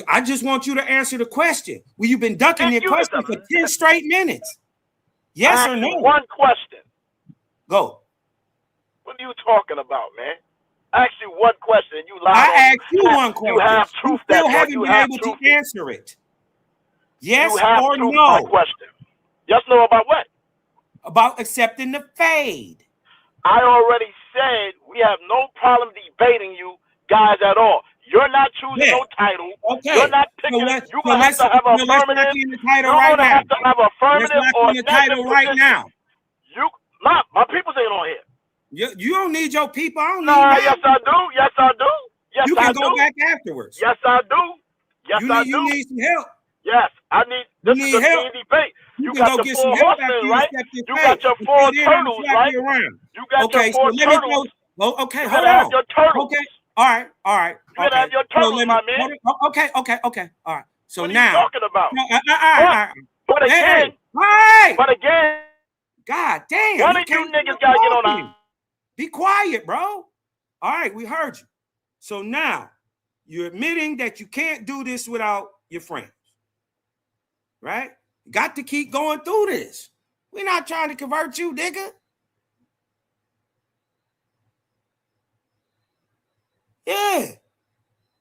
I just want you to answer the question. Well, you've been ducking your question for 10 straight minutes. Yes or no? One question. Go. What are you talking about, man? I asked you one question. You lied. I asked you one question. You have truth. You still haven't been able to answer it. Yes or no? My question. Yes, no about what? About accepting the fade. I already said we have no problem debating you guys at all. You're not choosing no title. Okay. You're not picking. You're going to have to have affirmative. You're going to have to have affirmative or negative right now. My people's ain't on here. You don't need your people. I don't need yes, I do. Yes, I do. Yes, you can go back afterwards. Yes, I do. Yes, I do. You need some help. Yes, I need. This is a clean debate. You got your 4 horsemen, right? You got your 4 turtles, right? You got your 4 turtles. Okay, hold on. Your turtles. Okay, all right. You gotta have your turtles, my man. Okay. All right. So what now. What are you talking about? But again. God damn. One of you niggas gotta get on. Be quiet, bro. All right, we heard you. So now you're admitting that you can't do this without your friends, right? You got to keep going through this. We're not trying to convert you, nigga. Yeah.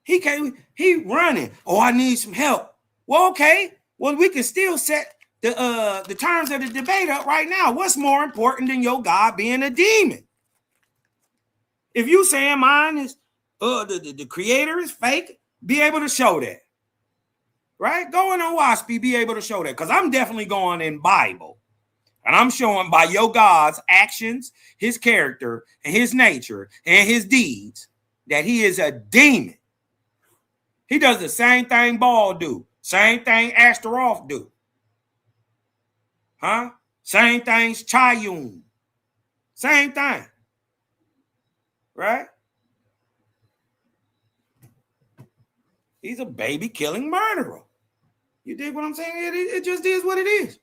He running. Oh, I need some help. Well, okay. Well, we can still set the terms of the debate up right now. What's more important than your God being a demon? If you saying mine is the creator is fake, be able to show that. Right? Going on Oahspe, be able to show that. Because I'm definitely going in Bible. And I'm showing by your God's actions, his character, and his nature, and his deeds, that he is a demon. He does the same thing Baal do. Same thing Astaroth do. Huh? Same things Chayun. Same thing. Right? He's a baby killing murderer. You dig what I'm saying? It just is what it is.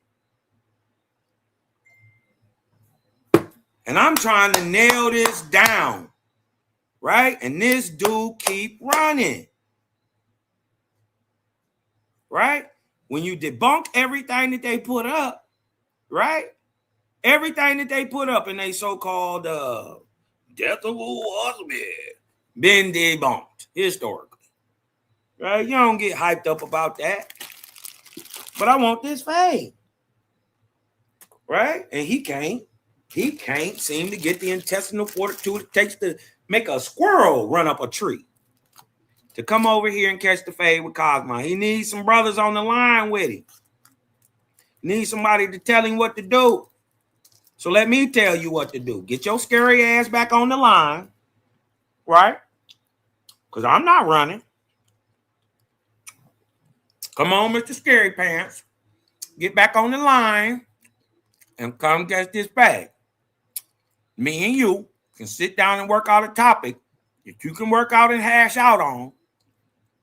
And I'm trying to nail this down. Right? And this dude keep running. Right? When you debunk everything that they put up, right? Everything that they put up in they so-called Death of Oahspe been debunked historically. Right? You don't get hyped up about that. But I want this fade. Right? And he can't seem to get the intestinal fortitude it takes to make a squirrel run up a tree. To come over here and catch the fade with Cosmo. He needs some brothers on the line with him. He needs somebody to tell him what to do. So let me tell you what to do. Get your scary ass back on the line. Right? Because I'm not running. Come on, Mr. Scary Pants. Get back on the line and come get this bag. Me and you can sit down and work out a topic that you can work out and hash out on,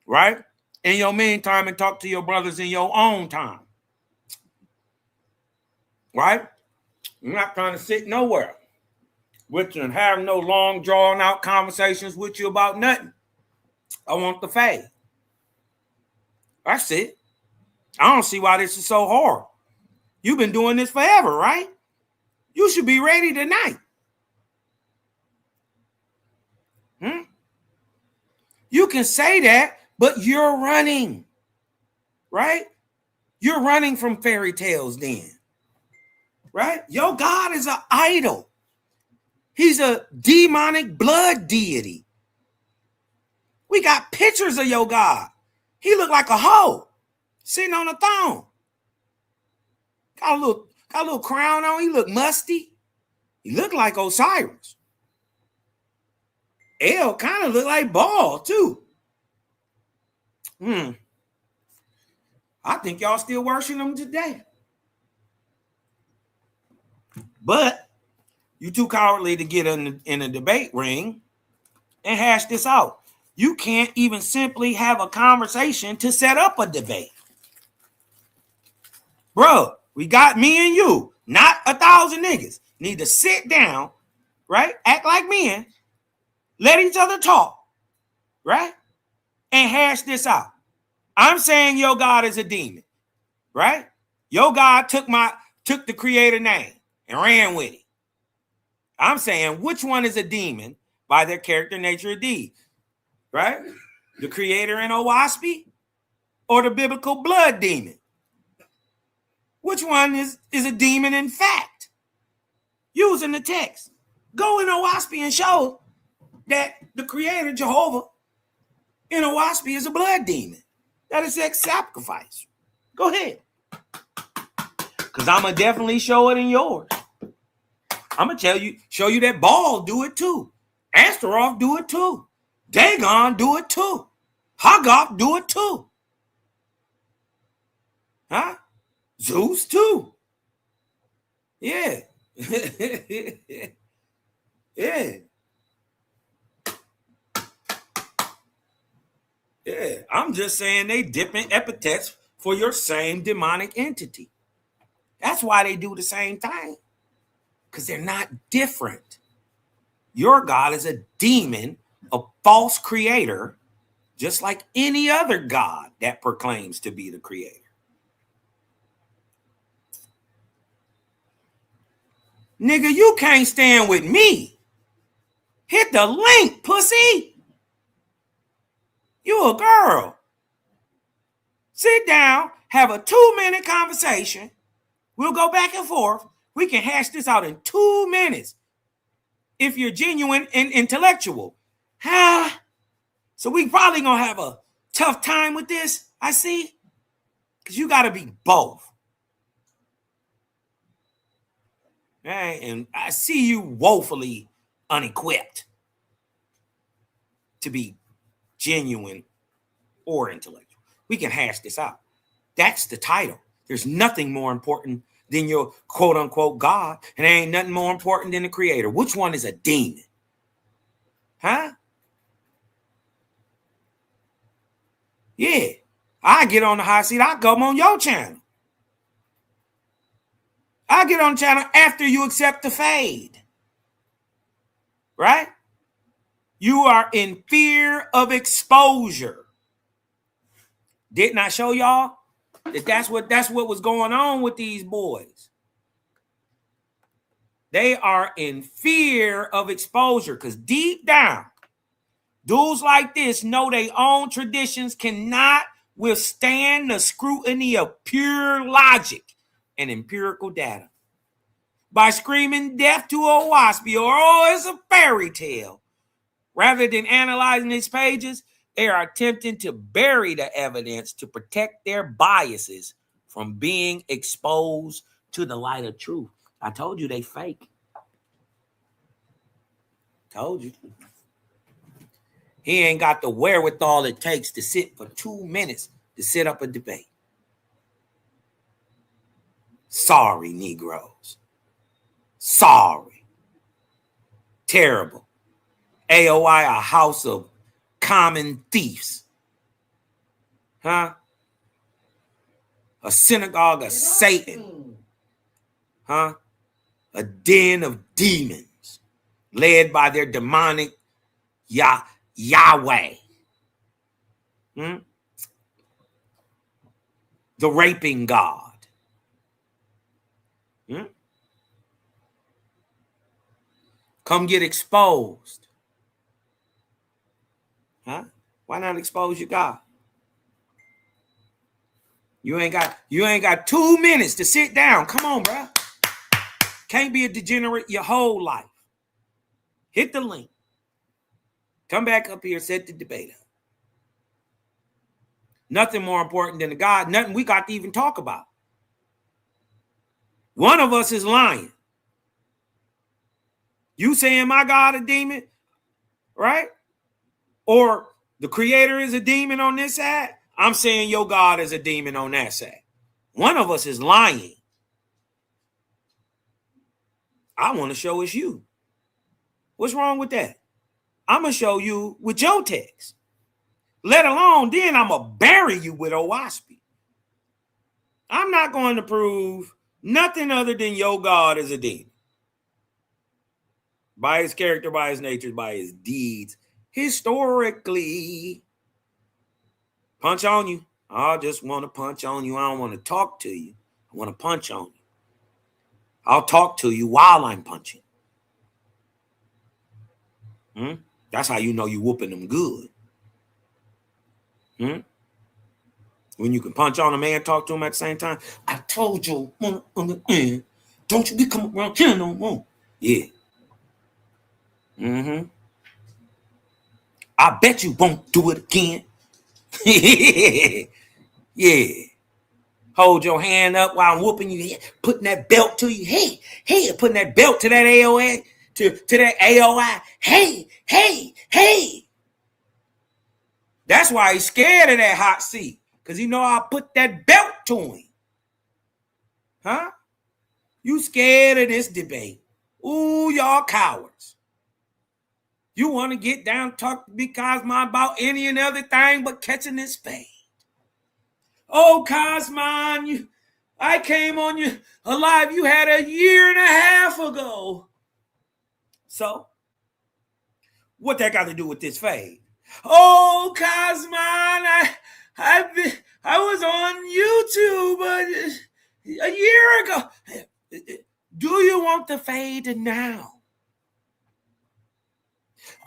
right? In your meantime, and talk to your brothers in your own time. Right? I'm not trying to sit nowhere with you and have no long, drawn out conversations with you about nothing. I want the fade. That's it. I don't see why this is so hard. You've been doing this forever, right? You should be ready tonight. You can say that, but you're running, right? You're running from fairy tales then, right? Your God is an idol. He's a demonic blood deity. We got pictures of your God. He looked like a hoe sitting on a throne. Got a little crown on. He looked musty. He looked like Osiris. El kind of looked like Baal, too. I think y'all still worship him today. But you too cowardly to get in a debate ring and hash this out. You can't even simply have a conversation to set up a debate. Bro, we got me and you, not 1,000 niggas. Need to sit down, right? Act like men. Let each other talk, right? And hash this out. I'm saying your God is a demon, right? Your God took the creator name and ran with it. I'm saying which one is a demon by their character, nature, or deed, right? The creator in Oahspe or the biblical blood demon? Which one is a demon in fact? Using the text. Go in Oahspe and show that the creator, Jehovah, in Oahspe is a blood demon. That is sex sacrifice. Go ahead. Because I'm going to definitely show it in yours. I'm going to show you that Baal do it too. Astaroth do it too. Dagon do it too. Haggop do it too. Huh? Zeus too. Yeah. Yeah. Yeah. I'm just saying they different epithets for your same demonic entity. That's why they do the same thing. Because they're not different. Your God is a demon, a false creator, just like any other God that proclaims to be the creator. Nigga, you can't stand with me. Hit the link, pussy. You a girl. Sit down, have a 2-minute conversation. We'll go back and forth. We can hash this out in 2 minutes. If you're genuine and intellectual. So we probably gonna have a tough time with this, I see. Because you gotta be both. Right? And I see you woefully unequipped. to be genuine or intellectual. We can hash this out. That's the title. There's nothing more important than your quote unquote God, and there ain't nothing more important than the creator. Which one is a demon? Huh? Yeah. I get on the hot seat. I come on your channel. I get on the channel after you accept the fade. Right? You are in fear of exposure. Didn't I show y'all that that's what was going on with these boys? They are in fear of exposure because deep down, dudes like this know their own traditions cannot withstand the scrutiny of pure logic and empirical data. By screaming death to Oahspe or oh, it's a fairy tale, rather than analyzing its pages, they are attempting to bury the evidence to protect their biases from being exposed to the light of truth. I told you they fake. Told you. He ain't got the wherewithal it takes to sit for 2 minutes to set up a debate. Sorry, Negroes. Sorry. Terrible. AOI, a house of common thieves. Huh? A synagogue of Satan. Huh? A den of demons led by their demonic Yahweh. The raping God. Come get exposed. Huh? Why not expose your God? You ain't got 2 minutes to sit down. Come on, bro. Can't be a degenerate your whole life. Hit the link. Come back up here, set the debate up. Nothing more important than the God. Nothing we got to even talk about. One of us is lying. You saying my God a demon, right? Or the creator is a demon on this side. I'm saying your God is a demon on that side. One of us is lying. I want to show it's you. What's wrong with that? I'm going to show you with your text. Let alone then I'm going to bury you with Oahspe. I'm not going to prove nothing other than your God is a demon. By his character, by his nature, by his deeds. Historically. Punch on you. I just want to punch on you. I don't want to talk to you. I want to punch on you. I'll talk to you while I'm punching. That's how you know you whooping them good. When you can punch on a man, talk to him at the same time. I told you, don't you be coming around here no more. Yeah. I bet you won't do it again. Yeah. Hold your hand up while I'm whooping you, putting that belt to you. Hey, putting that belt to that AOA, to that AOI. Hey. That's why he's scared of that hot seat, because he know I put that belt to him. Huh? You scared of this debate. Ooh, y'all cowards. You want to get down, talk to me, Cosmon, about any and other thing but catching this fade. Oh, Cosmon, I came on you alive. You had a year and a half ago. So, what that got to do with this fade? Oh, Cosmon, I was on YouTube a year ago. Do you want the fade now?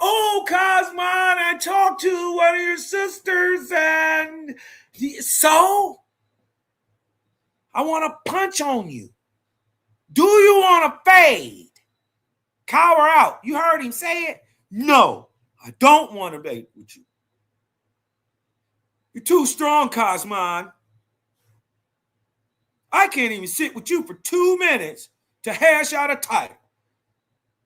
Oh, Cosmon, I talked to one of your sisters and so I want to punch on you. Do you want to fade? Cower out. You heard him say it? No, I don't want to debate with you. You're too strong, Cosmon. I can't even sit with you for 2 minutes to hash out a title.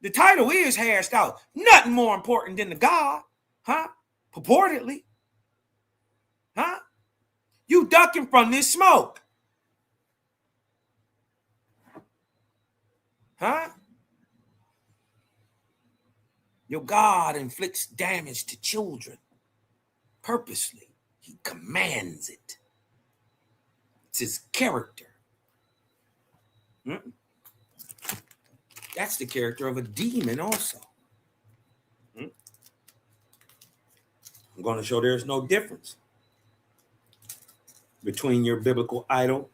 The title is hashed out. Nothing more important than the God. Huh? Purportedly. Huh? You ducking from this smoke. Huh? Your God inflicts damage to children purposely. He commands it. It's his character. That's the character of a demon also. I'm going to show there's no difference between your biblical idol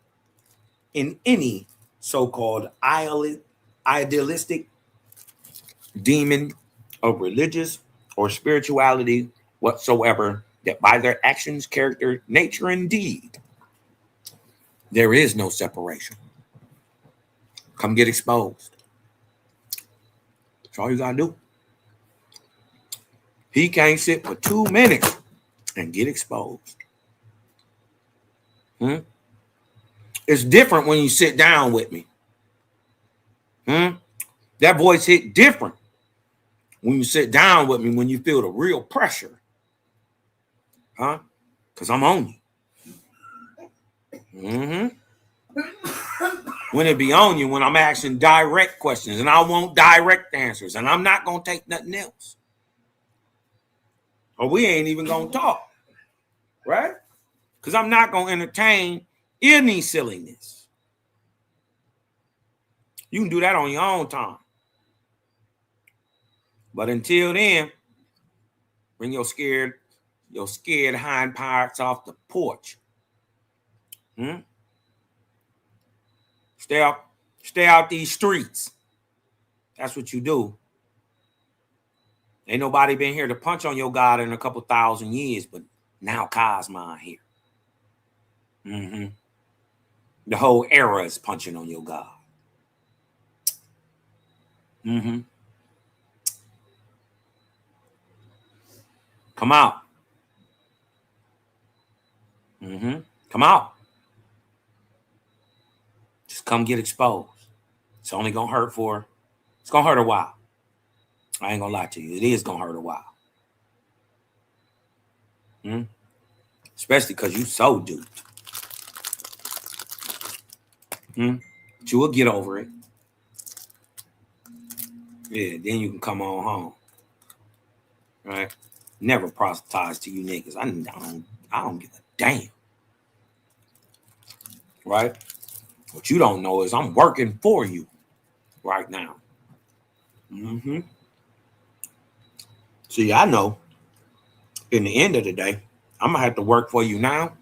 and any so-called idealistic demon of religious or spirituality whatsoever, that by their actions, character, nature, and deed, there is no separation. Come get exposed. That's all you gotta do. He can't sit for 2 minutes and get exposed. It's different when you sit down with me. That voice hit different when you sit down with me, when you feel the real pressure. Because I'm on you. When it be on you, when I'm asking direct questions, and I want direct answers, and I'm not going to take nothing else. Or we ain't even going to talk. Right? Because I'm not going to entertain any silliness. You can do that on your own time. But until then, bring your scared hind parts off the porch. Stay out these streets. That's what you do. Ain't nobody been here to punch on your God in a couple thousand years, but now Cosmon here. The whole era is punching on your God. Come out. Come out. Just come get exposed. It's only gonna hurt it's gonna hurt a while. I ain't gonna lie to you. It is gonna hurt a while. Especially because you so duped. But you will get over it. Yeah, then you can come on home. Right? Never proselytize to you niggas. I don't give a damn. Right? What you don't know is I'm working for you right now. See, I know in the end of the day, I'm gonna have to work for you now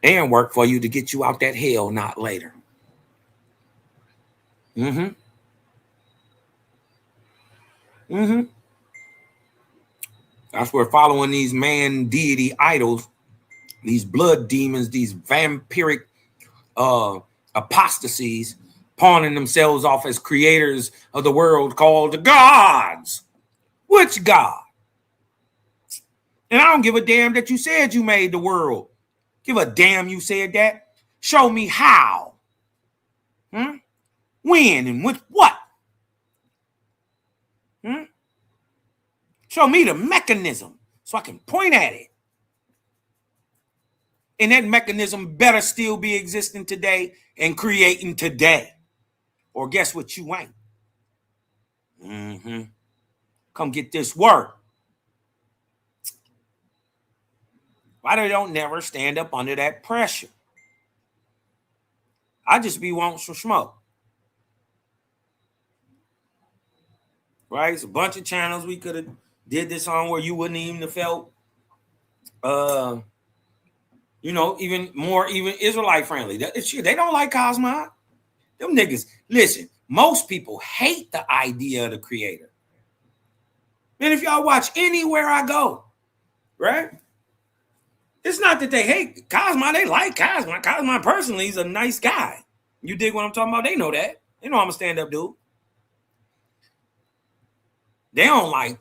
and work for you to get you out that hell, not later. That's where following these man deity idols, these blood demons, these vampiric apostasies, pawning themselves off as creators of the world called the gods. Which God? And I don't give a damn that you said you made the world. Give a damn you said that. Show me how. When and with what? Show me the mechanism so I can point at it. And that mechanism better still be existing today and creating today. Or guess what you ain't? Come get this work. Why they don't never stand up under that pressure? I just be wanting some smoke. Right? It's a bunch of channels we could have did this on where you wouldn't even have felt even more Israelite friendly. They don't like Cosmon. Them niggas, listen, most people hate the idea of the creator. And if y'all watch anywhere I go, right? It's not that they hate Cosmon, they like Cosmon. Cosmon personally is a nice guy. You dig what I'm talking about? They know that. They know I'm a stand-up dude. They don't like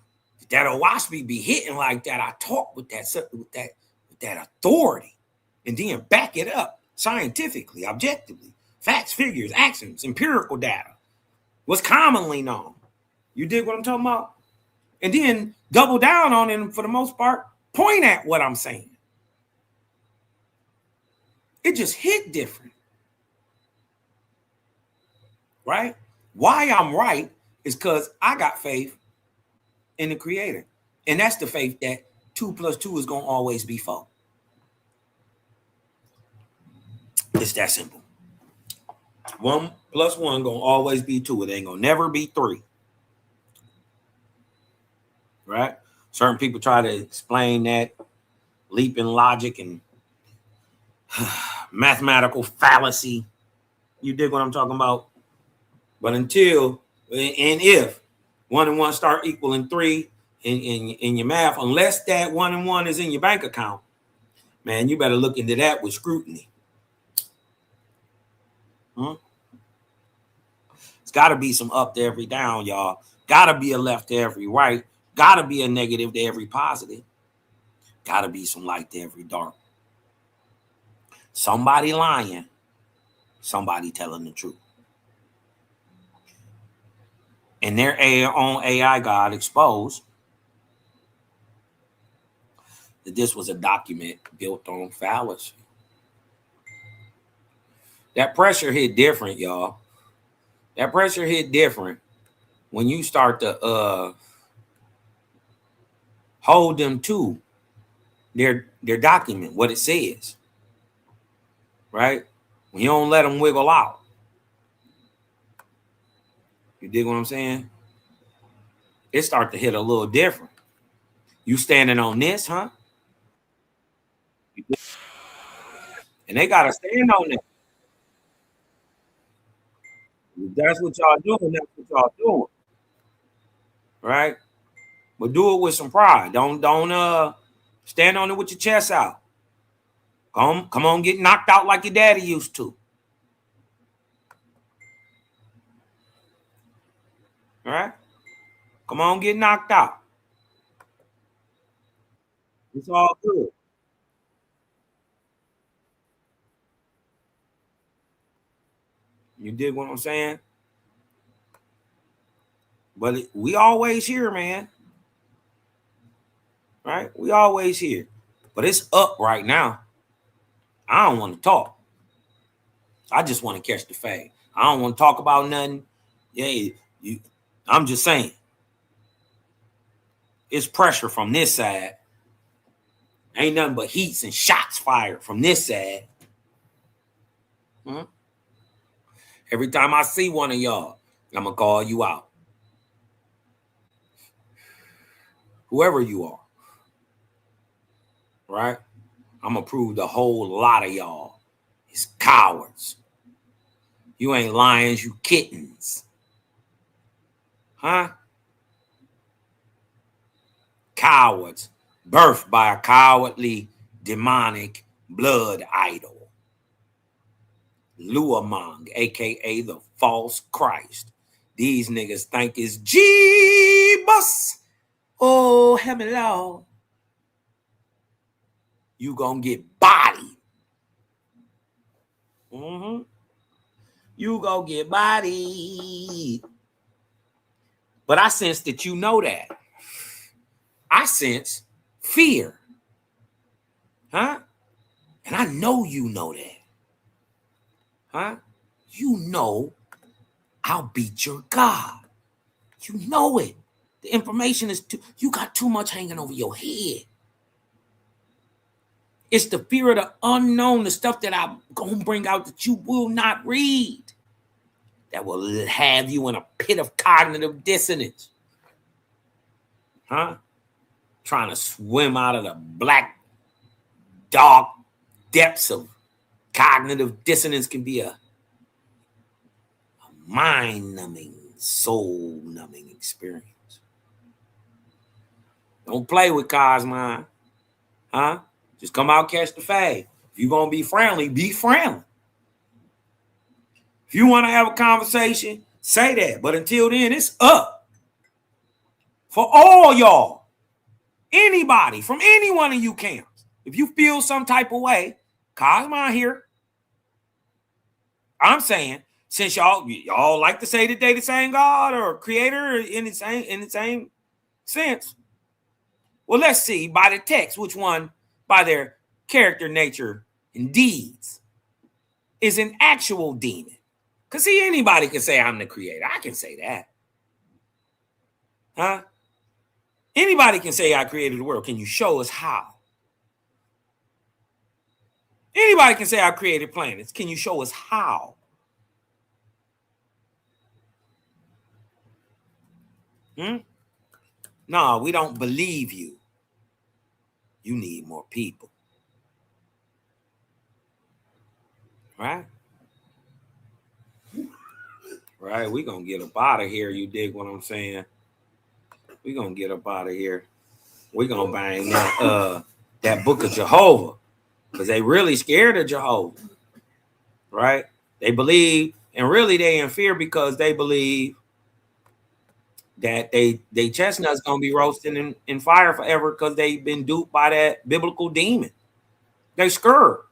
that Oahspe be hitting like that. I talk with that authority and then back it up scientifically, objectively. Facts, figures, actions, empirical data. What's commonly known. You dig what I'm talking about? And then double down on it, and for the most part, point at what I'm saying. It just hit different. Right? Why I'm right is because I got faith in the Creator. And that's the faith that 2 + 2 is going to always be 4. It's that simple. 1 + 1 going to always be 2. It ain't going to never be 3. Right? Certain people try to explain that leap in logic and mathematical fallacy. You dig what I'm talking about? But until and if 1 and 1 start equaling 3 in your math, unless that 1 and 1 is in your bank account, man, you better look into that with scrutiny. It's got to be some up to every down, y'all. Got to be a left to every right. Got to be a negative to every positive. Got to be some light to every dark. Somebody lying, somebody telling the truth. And their own AI God exposed that this was a document built on fallacy. That pressure hit different, y'all. That pressure hit different when you start to hold them to their document, what it says. Right? When you don't let them wiggle out. You dig what I'm saying? It start to hit a little different. You standing on this, huh? And they got to stand on it. If that's what y'all doing, that's what y'all doing. Right? But do it with some pride. Don't stand on it with your chest out. Come on, get knocked out like your daddy used to. All right? Come on, get knocked out. It's all good. You dig what I'm saying? But we always here, man. Right? We always here. But it's up right now. I don't want to talk. I just want to catch the fade. I don't want to talk about nothing. Yeah, I'm just saying. It's pressure from this side. Ain't nothing but heats and shots fired from this side. Every time I see one of y'all, I'm going to call you out. Whoever you are. Right? I'm going to prove the whole lot of y'all is cowards. You ain't lions, you kittens. Huh? Cowards. Birthed by a cowardly, demonic blood idol. Luamong, a.k.a. the false Christ. These niggas think it's Jeebus. Oh, help me, Lord. You gonna get bodied. You gonna get bodied. But I sense that you know that. I sense fear. Huh? And I know you know that. Huh? You know I'll beat your God. You know it. The information is you got too much hanging over your head. It's the fear of the unknown, the stuff that I'm going to bring out that you will not read. That will have you in a pit of cognitive dissonance. Huh? Trying to swim out of the black, dark depths of cognitive dissonance can be a mind-numbing, soul-numbing experience. Don't play with Cosmon. Huh? Just come out, catch the fade. If you're going to be friendly, be friendly. If you want to have a conversation, say that. But until then, it's up. For all y'all. Anybody from any one of you camps. If you feel some type of way, Cosmon here. I'm saying, since y'all like to say that they the same God or creator in the same sense, Well, let's see by the text which one, by their character, nature, and deeds, is an actual demon. Because see, anybody can say I'm the creator. I can say that. Huh? Anybody can say I created the world. Can you show us how? Anybody can say I created planets. Can you show us how? No, we don't believe you. You need more people. Right? Right, we gonna get up out of here. You dig what I'm saying? We gonna get up out of here. We gonna bang that book of Jehovah, because they really scared of Jehovah. Right? They believe, and really they in fear because they believe that they chestnuts gonna be roasting in fire forever because they've been duped by that biblical demon. They scared.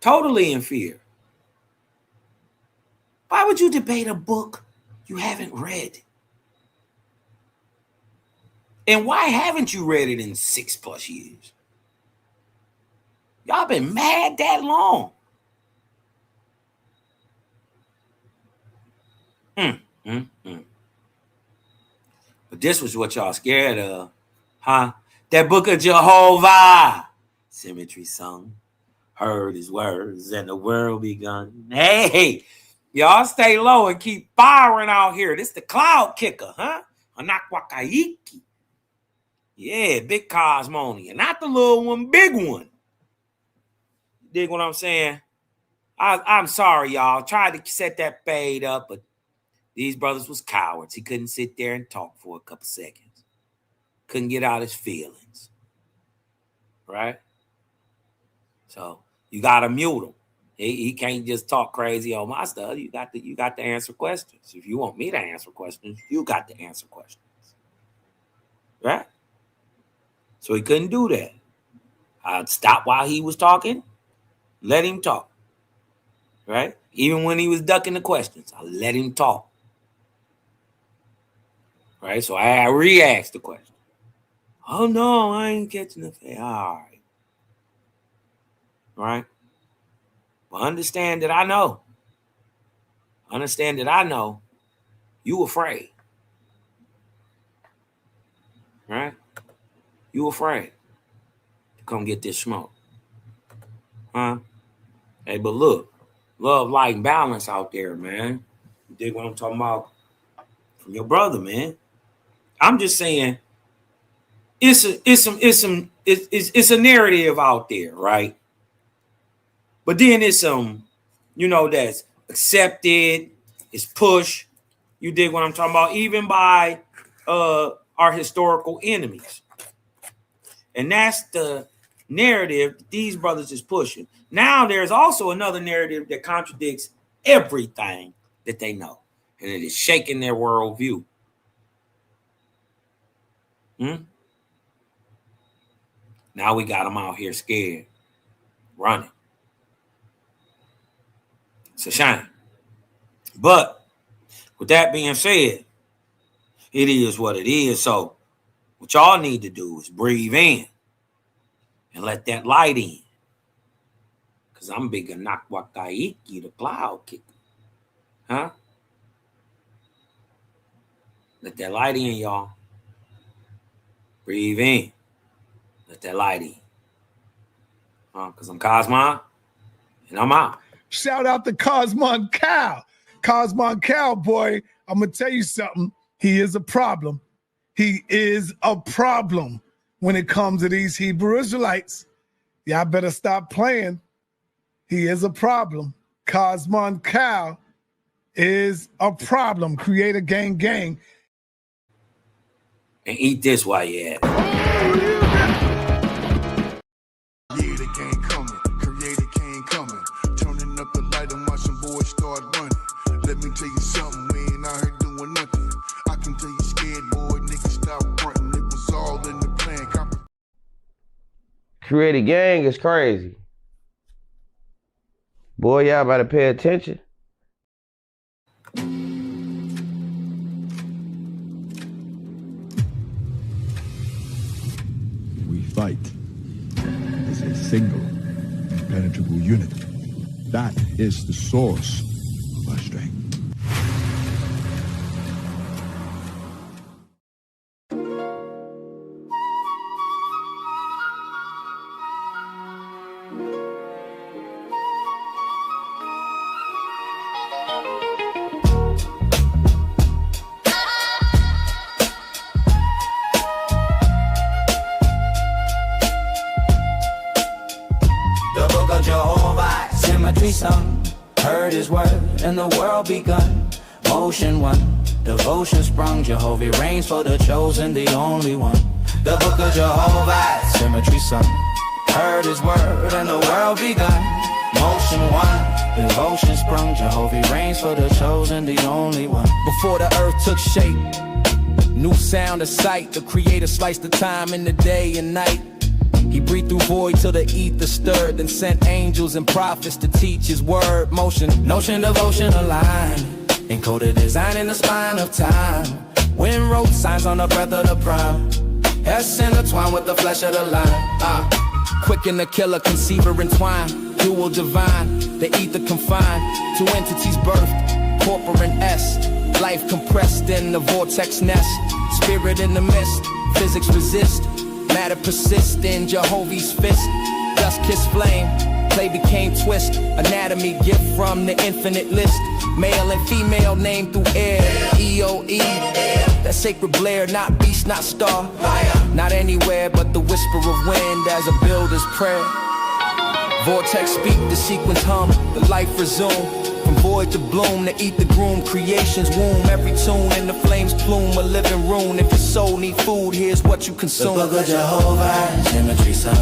Totally in fear. Why would you debate a book you haven't read? And why haven't you read it in 6+ years? Y'all been mad that long. But this was what y'all scared of, huh? That book of Jehovah. Symmetry sung, heard his words, and the world begun. Hey, y'all stay low and keep firing out here. This the cloud kicker, huh? Anakwakaiki. Yeah, big Cosmonia. Not the little one, big one. Dig what I'm saying? I'm sorry, y'all. Tried to set that fade up, but these brothers was cowards. He couldn't sit there and talk for a couple seconds. Couldn't get out his feelings. Right? So you gotta mute him. He can't just talk crazy on my stuff. You got to answer questions. If you want me to answer questions, you got to answer questions. Right? So he couldn't do that. I'd stop while he was talking, let him talk. Right? Even when he was ducking the questions, I let him talk. Right? So I re-asked the question. Oh no, I ain't catching the fade. All right. Right? But understand that I know. Understand that I know you afraid. Right? You afraid to come get this smoke. Huh? Hey, but look, love, light, and balance out there, man. You dig what I'm talking about? From your brother, man. I'm just saying it's a narrative out there, right? But then it's that's accepted, it's pushed. You dig what I'm talking about? Even by our historical enemies. And that's the narrative that these brothers is pushing. Now there's also another narrative that contradicts everything that they know. And it is shaking their worldview. Now we got them out here scared, running. It's a shame. But with that being said, it is what it is. So what y'all need to do is breathe in and let that light in. Because I'm bigger Nakwakaiki, the cloud kicker. Huh? Let that light in, y'all. Breathe in. Let that light in. Because I'm Cosmon and I'm out. Shout out to Cosmon Cow. Cosmon Cow, boy, I'm going to tell you something. He is a problem. He is a problem when it comes to these Hebrew Israelites. Y'all better stop playing. He is a problem. Cosmon Cow is a problem. Creator gang. And eat this while you at it. Yeah, they can't coming. Creator can't coming. Turning up the light and watch some boys start running. Let me tell you something, we ain't out here doing nothing. I can tell you scared, boy, niggas stop fronting. It was all in the plan. Creator gang is crazy. Boy, y'all better pay attention. fight as a single, impenetrable unit. That is the source of our strength. Jehovah, symmetry sung, heard his word, and the world begun. Motion one, devotion sprung, Jehovah reigns for the chosen, the only one. The book of Jehovah, symmetry sung, heard his word, and the world begun. Motion one, devotion sprung, Jehovah reigns for the chosen, the only one. Before the earth took shape, new sound of sight, the creator sliced the time in the day and night. He breathed through void till the ether stirred, then sent angels and prophets to teach his word. Motion, notion, devotion aligned, encoded design in the spine of time. Wind wrote signs on the breath of the prime, S intertwined with the flesh of the line. Quicken the killer, conceiver entwined, dual divine, the ether confined, two entities birthed, corporate S, life compressed in the vortex nest, spirit in the mist, physics resist. Matter persist in Jehovah's fist. Dust kiss flame, clay became twist. Anatomy gift from the infinite list. Male and female named through air. EOE, that sacred blare, not beast, not star. Not anywhere but the whisper of wind as a builder's prayer. Vortex speak, the sequence hum, the life resume. From void to bloom, to eat the groom, creation's womb. Every tune in the flames plume, a living rune. If your soul need food, here's what you consume. The book of Jehovah, symmetry sung,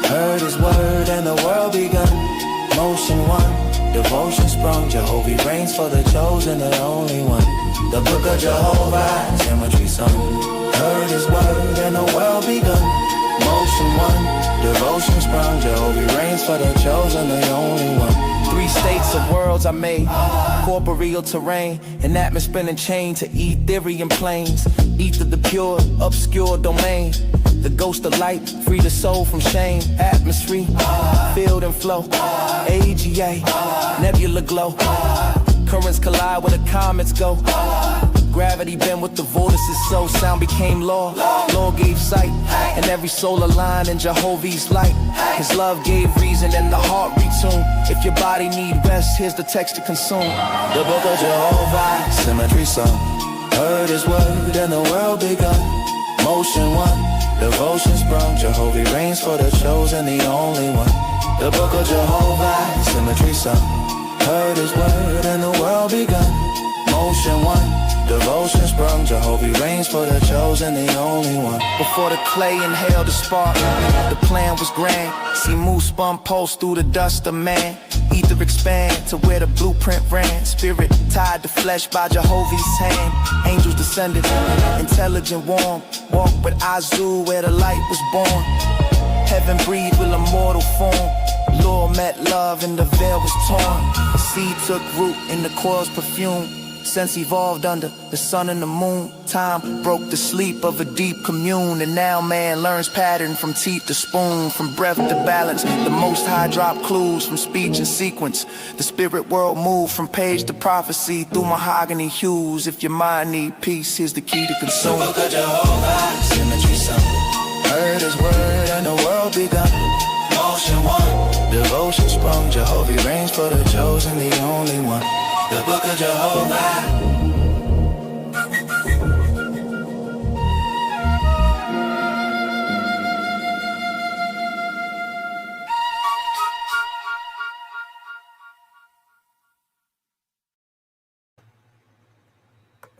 heard his word and the world begun. Motion one, devotion sprung, Jehovah reigns for the chosen, the only one. The book of Jehovah, symmetry sung, heard his word and the world begun. Motion one, devotion sprung, Jehovah reigns for the chosen, the only one. Three states of worlds I made, corporeal terrain, an atmosphere and chain to Etherian planes. Ether the pure, obscure domain. The ghost of light, free the soul from shame. Atmosphere, field and flow. AGA, nebula glow. Currents collide where the comets go. Gravity bend with the vortices, so sound became law. Law gave sight, and every soul aligned in Jehovah's light. His love gave reason and the heart retuned. If your body need rest, here's the text to consume. The book of Jehovah, symmetry sung, heard his word and the world begun. Motion one, devotion sprung, Jehovah reigns for the chosen, the only one. The book of Jehovah, symmetry sung, heard his word and the world begun. Motion one, devotion sprung, Jehovah reigns for the chosen, the only one. Before the clay inhaled the spark, the plan was grand. See moose spun pulse through the dust of man. Ether expand to where the blueprint ran. Spirit tied to flesh by Jehovah's hand. Angels descended, intelligent, warm. Walk with Azu where the light was born. Heaven breathed with a mortal form. Lord met love and the veil was torn. The seed took root in the coil's perfume. Sense evolved under the sun and the moon. Time broke the sleep of a deep commune. And now man learns pattern from teeth to spoon. From breath to balance, the most high drop clues. From speech and sequence, the spirit world moved. From page to prophecy through mahogany hues. If your mind need peace, here's the key to consume. The book of Jehovah, symmetry sung, heard his word and the world begun. Motion one, devotion sprung, Jehovah reigns for the chosen, the only one. The book of Jehovah,